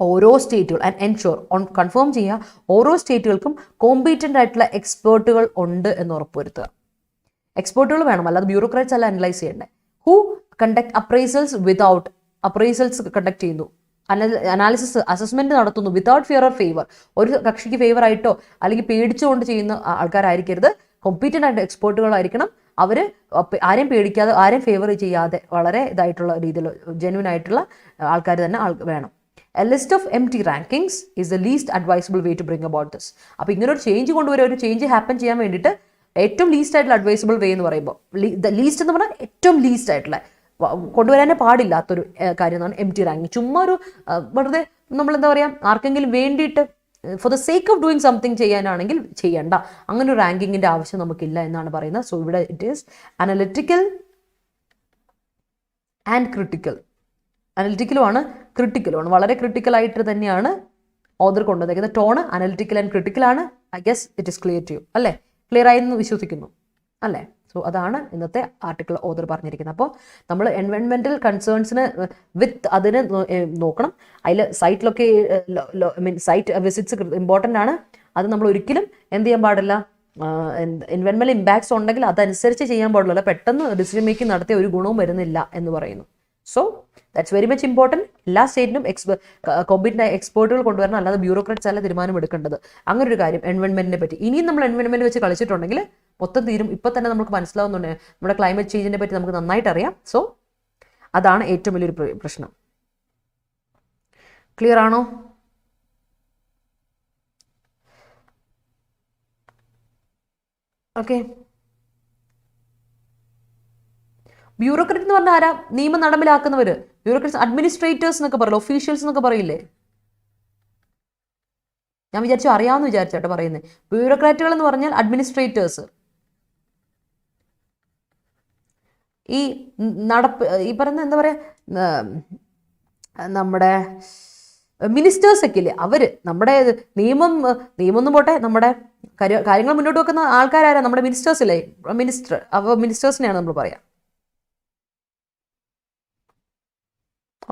Speaker 1: ഓരോ സ്റ്റേറ്റുകൾ ആൻഡ് എൻഷുർ കൺഫേം ചെയ്യുക ഓരോ സ്റ്റേറ്റുകൾക്കും കോമ്പീറ്റൻ്റ് ആയിട്ടുള്ള എക്സ്പേർട്ടുകൾ ഉണ്ട് എന്ന് ഉറപ്പുവരുത്തുക. എക്സ്പേർട്ടുകൾ വേണം, അല്ലാതെ ബ്യൂറോക്രാറ്റ്സ് അല്ല അനലൈസ് ചെയ്യേണ്ടത്. Who conduct appraisals without, appraisals conduct ചെയ്യുന്നു, അനാലിസിസ് അസസ്മെന്റ് നടത്തുന്നു വിതൗട്ട് ഫിയർ ഓർ ഫേവർ. ഒരു കക്ഷിക്ക് ഫേവർ ആയിട്ടോ അല്ലെങ്കിൽ പേടിച്ചുകൊണ്ട് ചെയ്യുന്ന ആൾക്കാരായിരിക്കരുത്. കോമ്പീറ്റൻ്റ് ആയിട്ട് എക്സ്പേർട്ടുകളായിരിക്കണം. അവർ ആരെയും പേടിക്കാതെ ആരെയും ഫേവർ ചെയ്യാതെ വളരെ ഇതായിട്ടുള്ള രീതിയിൽ ജെന്യൂൻ ആയിട്ടുള്ള ആൾക്കാർ തന്നെ വേണം. A list of empty rankings is the least advisable way to bring about this. അപ്പോൾ ഇങ്ങനെ ഒരു ചേഞ്ച് കൊണ്ടുവരാൻ, ഒരു ചേഞ്ച് ഹാപ്പൻ ചെയ്യാൻ വേണ്ടിയിട്ട് ഏറ്റവും ലീസ്റ്റ് ആയിട്ടുള്ള അഡ്വൈസബിൾ വേ എന്ന് പറയുമ്പോൾ, ലീസ്റ്റ് എന്ന് പറഞ്ഞാൽ ഏറ്റവും ലീസ്റ്റ് ആയിട്ടുള്ള, കൊണ്ടുവരാനേ പാടില്ലാത്തൊരു കാര്യം എന്നാണ് എം ടി റാങ്കിങ്. ചുമ്മാ ഒരു വെറുതെ നമ്മളെന്താ പറയുക, ആർക്കെങ്കിലും വേണ്ടിയിട്ട് for the sake of doing something ചെയ്യാനാണെങ്കിൽ ചെയ്യണ്ട. അങ്ങനെ ഒരു റാങ്കിങ്ങിൻ്റെ ആവശ്യം നമുക്കില്ല എന്നാണ് പറയുന്നത്. സോ ഇവിടെ it is analytical and critical. അനലിറ്റിക്കലുമാണ് ക്രിട്ടിക്കലുമാണ്, വളരെ ക്രിട്ടിക്കലായിട്ട് തന്നെയാണ് ഓതർ കൊണ്ടുവന്നേക്കുന്നത്. ടോണ് അനലിറ്റിക്കൽ ആൻഡ് ക്രിട്ടിക്കലാണ്. I guess it is clear to you അല്ലേ? ക്ലിയർ ആയെന്ന് വിശ്വസിക്കുന്നു അല്ലേ? സോ അതാണ് ഇന്നത്തെ ആർട്ടിക്കിൾ ഓതർ പറഞ്ഞിരിക്കുന്നത്. അപ്പോൾ നമ്മൾ എൻവയൺമെൻറ്റൽ കൺസേൺസിന് അതിന് നോക്കണം. അതിൽ സൈറ്റിലൊക്കെ സൈറ്റ് വിസിറ്റ്സ് ഇമ്പോർട്ടൻ്റ് ആണ്. അത് നമ്മൾ ഒരിക്കലും എന്ത് ചെയ്യാൻ പാടില്ല, എൻവയൺമെൻറ്റൽ ഇമ്പാക്ട്സ് ഉണ്ടെങ്കിൽ അതനുസരിച്ച് ചെയ്യാൻ പാടുള്ളൂ. പെട്ടെന്ന് ഡിസിഷൻ മേക്കിംഗ് നടത്തിയ ഒരു ഗുണവും വരുന്നില്ല എന്ന് പറയുന്നു. So that's very much important. എല്ലാ സ്റ്റേറ്റിനും കോമ്പീറ്റൻ്റ് എക്സ്പേർട്ടുകൾ കൊണ്ടുവരണം, അല്ലാതെ ബ്യൂറോക്രാറ്റ്സ് അല്ല തീരുമാനം എടുക്കേണ്ടത്. അങ്ങനെ ഒരു കാര്യം എൻവയൺമെൻറ്റിനെ പറ്റി. ഇനിയും നമ്മൾ എൻവയൺമെൻറ്റ് വെച്ച് കളിച്ചിട്ടുണ്ടെങ്കിൽ മൊത്തം തീരും. ഇപ്പം തന്നെ നമുക്ക് മനസ്സിലാവുന്നുണ്ട് നമ്മുടെ ക്ലൈമറ്റ് ചേഞ്ചിനെ പറ്റി നമുക്ക് നന്നായിട്ട് അറിയാം. സോ അതാണ് ഏറ്റവും വലിയൊരു പ്രശ്നം. ക്ലിയർ ആണോ? ഓക്കെ. ബ്യൂറോക്രാറ്റ് എന്ന് പറഞ്ഞാൽ ആരാ? നിയമം നടപ്പിലാക്കുന്നവർ. ബ്യൂറോക്രാറ്റ്സ് അഡ്മിനിസ്ട്രേറ്റേഴ്സ് എന്നൊക്കെ പറയില്ല, ഒഫീഷ്യൽസ് എന്നൊക്കെ പറയില്ലേ? ഞാൻ വിചാരിച്ചു അറിയാമെന്ന് വിചാരിച്ചോട്ടെ പറയുന്നത്. ബ്യൂറോക്രാറ്റുകൾ എന്ന് പറഞ്ഞാൽ അഡ്മിനിസ്ട്രേറ്റേഴ്സ്. ഈ പറയുന്ന എന്താ പറയുക, നമ്മുടെ മിനിസ്റ്റേഴ്സ് ഒക്കെ ഇല്ലേ, അവർ നമ്മുടെ നിയമമൊന്നും പോട്ടെ, നമ്മുടെ കാര്യങ്ങൾ മുന്നോട്ട് വെക്കുന്ന ആൾക്കാരാരാ? നമ്മുടെ മിനിസ്റ്റേഴ്സ് ഇല്ലേ, മിനിസ്റ്റർ. അപ്പോൾ മിനിസ്റ്റേഴ്സിനെയാണ് നമ്മൾ പറയാം.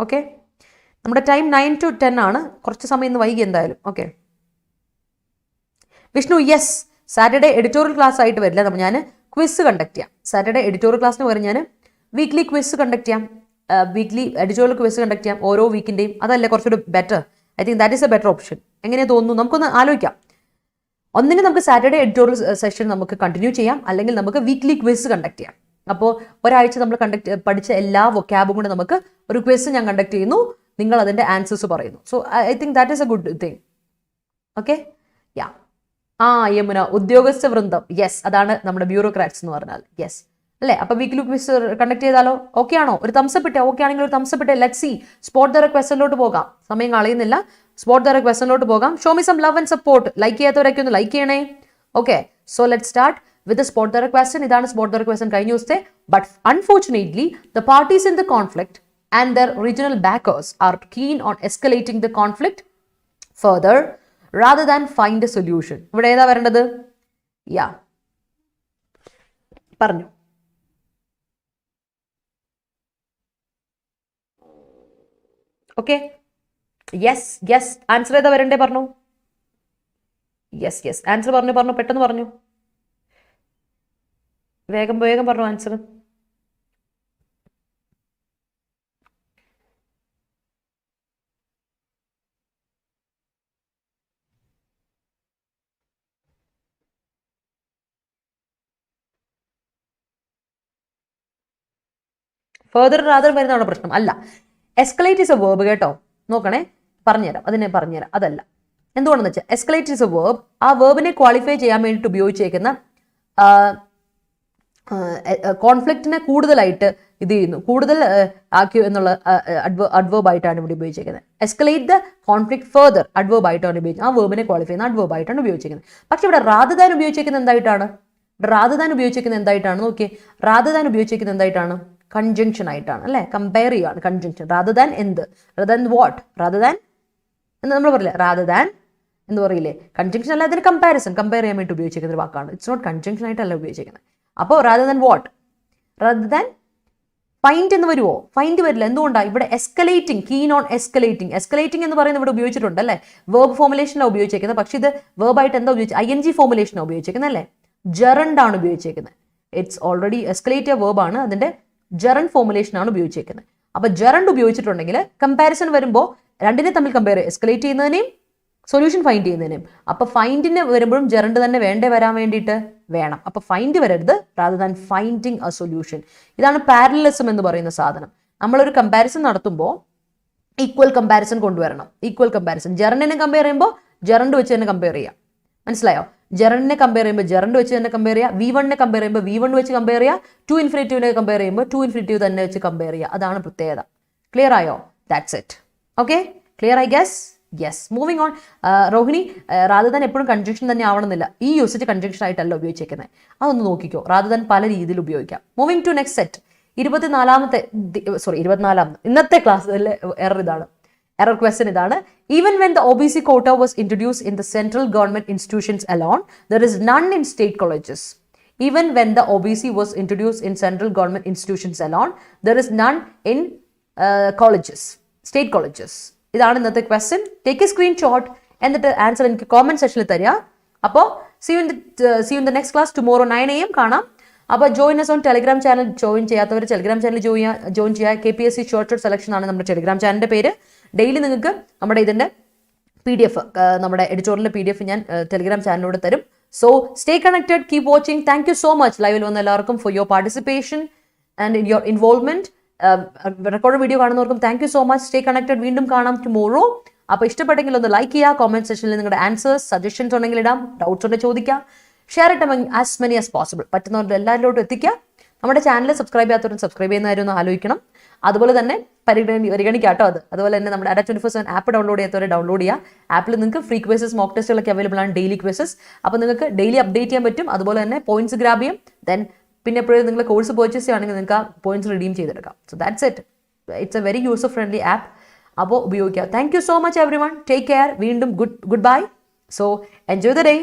Speaker 1: ഓക്കെ. നമ്മുടെ ടൈം 9 to 10 ആണ്. കുറച്ച് സമയം ഇന്ന് വൈകി എന്തായാലും. Okay Vishnu, yes, Saturday editorial class ആയിട്ട് വരില്ല, ഞാൻ ക്വിസ് കണ്ടക്ട് ചെയ്യാം. സാറ്റർഡേ എഡിറ്റോറിയൽ ക്ലാസ്സിന് പകരം ഞാൻ വീക്ക്ലി ക്വിസ് കണ്ടക്ട് ചെയ്യാം, വീക്ക്ലി എഡിറ്റോറിയൽ ക്വിസ് കണ്ടക്ട് ചെയ്യാം ഓരോ വീക്കിൻ്റെയും. അതല്ലേ കുറച്ചുകൂടി better? I think that is A better option. എങ്ങനെ തോന്നുന്നു? നമുക്കൊന്ന് ആലോചിക്കാം. ഒന്നിന് നമുക്ക് സാറ്റർഡേ എഡിറ്റോറിയൽ സെഷൻ നമുക്ക് കണ്ടിന്യൂ ചെയ്യാം, അല്ലെങ്കിൽ നമുക്ക് വീക്ക്ലി ക്വിസ് കണ്ടക്ട് ചെയ്യാം. അപ്പോൾ ഒരാഴ്ച നമ്മൾ പഠിച്ച എല്ലാ വൊക്കാബും കൊണ്ട് നമുക്ക് ഒരു ക്വിസ് ഞാൻ കണ്ടക്ട് ചെയ്യുന്നു, നിങ്ങൾ അതിൻ്റെ ആൻസേഴ്സ് പറയുന്നു. So I think that is a good thing. Okay. Yeah. Yamuna, ഉദ്യോഗസ്ഥ വൃന്ദം. യെസ്, അതാണ് നമ്മുടെ ബ്യൂറോക്രാറ്റ്സ് എന്ന് പറഞ്ഞാൽ. യെസ് അല്ലേ? അപ്പോൾ വീക്കിലി ക്വിസ് കണ്ടക്ട് ചെയ്താലോ? ഓക്കെ ആണോ? ഒരു തംസപ്പ് ഇട്ടേ. ഓക്കെ ആണെങ്കിൽ ഒരു തംസപ്പ് ഇട്ടേ. Let's see. സ്പോട്ട് ദ ക്വസ്റ്റനിലോട്ട് പോകാം, സമയം കളയുന്നില്ല. സ്പോട്ട് ദ ക്വസ്റ്റനിലോട്ട് പോകാം. Show me some love and support. Like ചെയ്യാത്തവരൊക്കെ ഒന്ന് ലൈക്ക് ചെയ്യണേ. Okay. So let start with the spot the question. ഇതാണ് spot the question കഴിഞ്ഞ ദിവസത്തെ. But unfortunately the parties in the conflict and their regional backers are keen on escalating the conflict further rather than find a solution. ഇവിടെ ഏതാ വരേണ്ടത്? യാ പറഞ്ഞു. ഓക്കെ. യെസ് ആൻസർ ഏതാ വരണ്ടേ? പറഞ്ഞു. യെസ് ആൻസർ പറഞ്ഞു പെട്ടെന്ന് പറഞ്ഞു. വേഗം പറഞ്ഞു ആൻസർ. ഫർദർ റാദർ വരുന്നതാണ് പ്രശ്നം. അല്ല, എസ്കലേറ്റ് ഇസ് എ വേർബ് കേട്ടോ. നോക്കണേ, പറഞ്ഞുതരാം. അതല്ല. എന്തുകൊണ്ടെന്ന് വെച്ചാൽ എസ്കലേറ്റ് ഇസ് എ വേർബ്. ആ വേർബിനെ ക്വാളിഫൈ ചെയ്യാൻ വേണ്ടിയിട്ട് ഉപയോഗിച്ചേക്കുന്ന കോൺഫ്ലിക്റ്റിനെ കൂടുതലായിട്ട് ഇത് ചെയ്യുന്നു, കൂടുതൽ ആക്കി എന്നുള്ള അഡ്വേർബ് ആയിട്ടാണ് ഇവിടെ ഉപയോഗിച്ചിരിക്കുന്നത്. Escalate the conflict further adverb ആയിട്ടാണ് ഉപയോഗിച്ചത്. ആ വേർബിനെ ക്വാളിഫൈ ചെയ്യുന്ന അഡ്വേർബ് ആയിട്ടാണ് ഉപയോഗിച്ചിരിക്കുന്നത്. പക്ഷെ ഇവിടെ റാദർ ദാൻ ഉപയോഗിച്ചിരിക്കുന്നത് എന്തായിട്ടാണ്? റാദർ ദാൻ ഉപയോഗിച്ചിരിക്കുന്നത് എന്തായിട്ടാണ്? നോക്കിയേ, റാദർ ദാൻ ഉപയോഗിച്ചിരിക്കുന്നത് എന്തായിട്ടാണ്? കൺജങ്ഷൻ ആയിട്ടാണ് അല്ലെ, കമ്പയർ ചെയ്യുകയാണ്. കൺജങ്ഷൻ റാദർ ദാൻ എന്ത്? Rather than what? Rather than എന്ന് നമ്മൾ പറയില്ലേ, റാദർ ദാൻ എന്ന് പറയില്ലേ. കൺജങ്ഷൻ അല്ല, അതിന് കമ്പാരിസൺ, കമ്പയർ ചെയ്യാൻ വേണ്ടി ഉപയോഗിച്ചിരിക്കുന്ന ഒരു വാക്കാണ്. ഇറ്റ്സ് നോട്ട് കൺജങ്ഷൻ ആയിട്ടല്ല ഉപയോഗിച്ചിരിക്കുന്നത്. അപ്പോൾ rather than what? Rather than find എന്ന് വരുമോ? ഫൈൻഡ് വരില്ല. എന്തുകൊണ്ടാണ്? ഇവിടെ escalating, keen on escalating. Escalating എന്ന് പറയുന്നത് ഇവിടെ ഉപയോഗിച്ചിട്ടുണ്ട് അല്ലേ, വേർബ് ഫോമുലേഷനാണ് ഉപയോഗിച്ചിരിക്കുന്നത്. പക്ഷേ ഇത് വേർബായിട്ട് എന്താ ഉപയോഗിച്ചത്? ING ഫോമുലേഷനാണ് ഉപയോഗിച്ചിരിക്കുന്നത് അല്ലേ, ജെറണ്ട് ആണ് ഉപയോഗിച്ചിരിക്കുന്നത്. ഇറ്റ്സ് ഓൾറെഡി എസ്കലേറ്റ് വേർബ് ആണ്, അതിന്റെ ജെറണ്ട് ഫോമുലേഷൻ ആണ് ഉപയോഗിച്ചിരിക്കുന്നത്. അപ്പൊ ജെറണ്ട് ഉപയോഗിച്ചിട്ടുണ്ടെങ്കിൽ കമ്പാരിസൺ വരുമ്പോൾ രണ്ടിനെ തമ്മിൽ കമ്പയർ ചെയ്യും, എസ്കലേറ്റ് ചെയ്യുന്നതിനെയും സൊല്യൂഷൻ ഫൈൻഡ് ചെയ്യുന്നതിനും. അപ്പൊ ഫൈൻഡിന് വരുമ്പോഴും ജെറണ്ട് തന്നെ വേണ്ടേ വരാൻ വേണ്ടിയിട്ട്? വേണം. അപ്പൊ ഫൈൻഡ് വരരുത്, rather than finding A solution. ഇതാണ് പാരലലിസം എന്ന് പറയുന്ന സാധനം. നമ്മളൊരു കമ്പാരിസൺ നടത്തുമ്പോൾ ഈക്വൽ കമ്പാരിസൺ കൊണ്ടുവരണം. ഈക്വൽ കമ്പാരിസൺ, ജെറണ്ടിനെ കമ്പയർ ചെയ്യുമ്പോൾ ജെറണ്ട് വെച്ച് തന്നെ കമ്പയർ ചെയ്യാം. മനസ്സിലായോ? ജെറണ്ടിനെ കമ്പയർ ചെയ്യുമ്പോൾ ജെറണ്ട് വെച്ച് തന്നെ കമ്പയർ ചെയ്യുക. V1നെ കമ്പയർ ചെയ്യുമ്പോൾ V1 വെച്ച് കമ്പയർ ചെയ്യുക. ടു ഇൻഫിനിറ്റീവിനെ കമ്പയർ ചെയ്യുമ്പോൾ ടു ഇൻഫിനിറ്റീവ് തന്നെ വെച്ച് കമ്പയർ ചെയ്യുക. അതാണ് പ്രത്യേകത. ക്ലിയർ ആയോ? That's it. Okay, clear I guess? Yes. Moving on. Rohini, rather than എപ്പോഴും കൺജങ്ഷൻ തന്നെ ആവണമെന്നില്ല. ഈ യൂസേജ് കൺജങ്ഷൻ ആയിട്ടല്ല ഉപയോഗിച്ചേക്കുന്നത്. അതൊന്ന് നോക്കിക്കോ. റാദർ ദാൻ പല രീതിയിൽ ഉപയോഗിക്കാം. Moving to next set. 24ാമത്തെ ഇന്നത്തെ ക്ലാസ്സിലെ എറർ ഇതാണ്. Error question idana. Even when the OBC quota was introduced in the central government institutions alone, there is none in state colleges. Even when the OBC was introduced in central government institutions alone, there is none in colleges, state colleges. Idana innathe question. Take a screenshot and the answer in comment section il thariya. Appo see you in the next class tomorrow 9 AM കാണാം. അപ്പോൾ join us on Telegram channel. Join ചെയ്യാത്തവർ ടെലിഗ്രാം ചാനൽ ജോയിൻ ചെയ്യുക. KPSC ഷോർട്ട് സെലക്ഷൻ ആണ് നമ്മുടെ ടെലിഗ്രാം ചാനലിൻ്റെ പേര്. ഡെയിലി നിങ്ങൾക്ക് നമ്മുടെ ഇതിൻ്റെ PDF, നമ്മുടെ എഡിറ്റോറിയൽ PDF ഞാൻ ടെലിഗ്രാം ചാനലിലൂടെ തരും. So stay connected, keep watching. Thank you so much ലൈവിൽ വന്ന എല്ലാവർക്കും for your participation and your involvement. Record video കാണുന്നവർക്കും thank you so much. Stay connected. വീണ്ടും കാണാം ടുമോറോ. അപ്പോൾ ഇഷ്ടപ്പെട്ടെങ്കിൽ ഒന്ന് ലൈക്ക് ചെയ്യുക. കോമെന്റ് സെക്ഷനിൽ നിങ്ങളുടെ ആൻസേഴ്സ്, സജഷൻസ് ഉണ്ടെങ്കിൽ ഇടാം. ഡൗട്ട്സ് ഉണ്ടെങ്കിൽ ചോദിക്കാം. Share it among as many as possible. പറ്റുന്നവരുടെ എല്ലാവരിലോട്ടും എത്തിക്കുക. നമ്മുടെ ചാനൽ സബ്സ്ക്രൈബ് ചെയ്യാത്തവരും സബ്സ്ക്രൈബ് ചെയ്യുന്നവരൊന്ന് ആലോചിക്കണം. അതുപോലെ തന്നെ പരിഗണിക്കാട്ടോ അത്. അതുപോലെ തന്നെ നമ്മുടെ Attendant ആപ്പ് ഡൗൺലോഡ് ചെയ്യാത്തവരെ ഡൗൺലോഡ് ചെയ്യുക. ആപ്പിൽ നിങ്ങൾക്ക് ഫ്രീ ക്വിസസ്, മോക്ക് ടെസ്റ്റുകളൊക്കെ അവൈലബിൾ ആണ്, ഡെയിലി ക്വിസസ്. അപ്പോൾ നിങ്ങൾക്ക് ഡെയിലി അപ്ഡേറ്റ് ചെയ്യാൻ പറ്റും. അതുപോലെ തന്നെ പോയിന്റ്സ് ഗ്രാബ് ചെയ്യും. ദെൻ പിന്നെ എപ്പോഴും നിങ്ങൾ കോഴ്സ് പർച്ചേസ് ചെയ്യുകയാണെങ്കിൽ നിങ്ങൾക്ക് ആ പോയിന്റ്സ് റിഡീം ചെയ്തെടുക്കാം. So that's it. It's a very user friendly app. അപ്പോൾ ഉപയോഗിക്കുക. Thank you so much everyone. Take care. വീണ്ടും goodbye. So enjoy the day.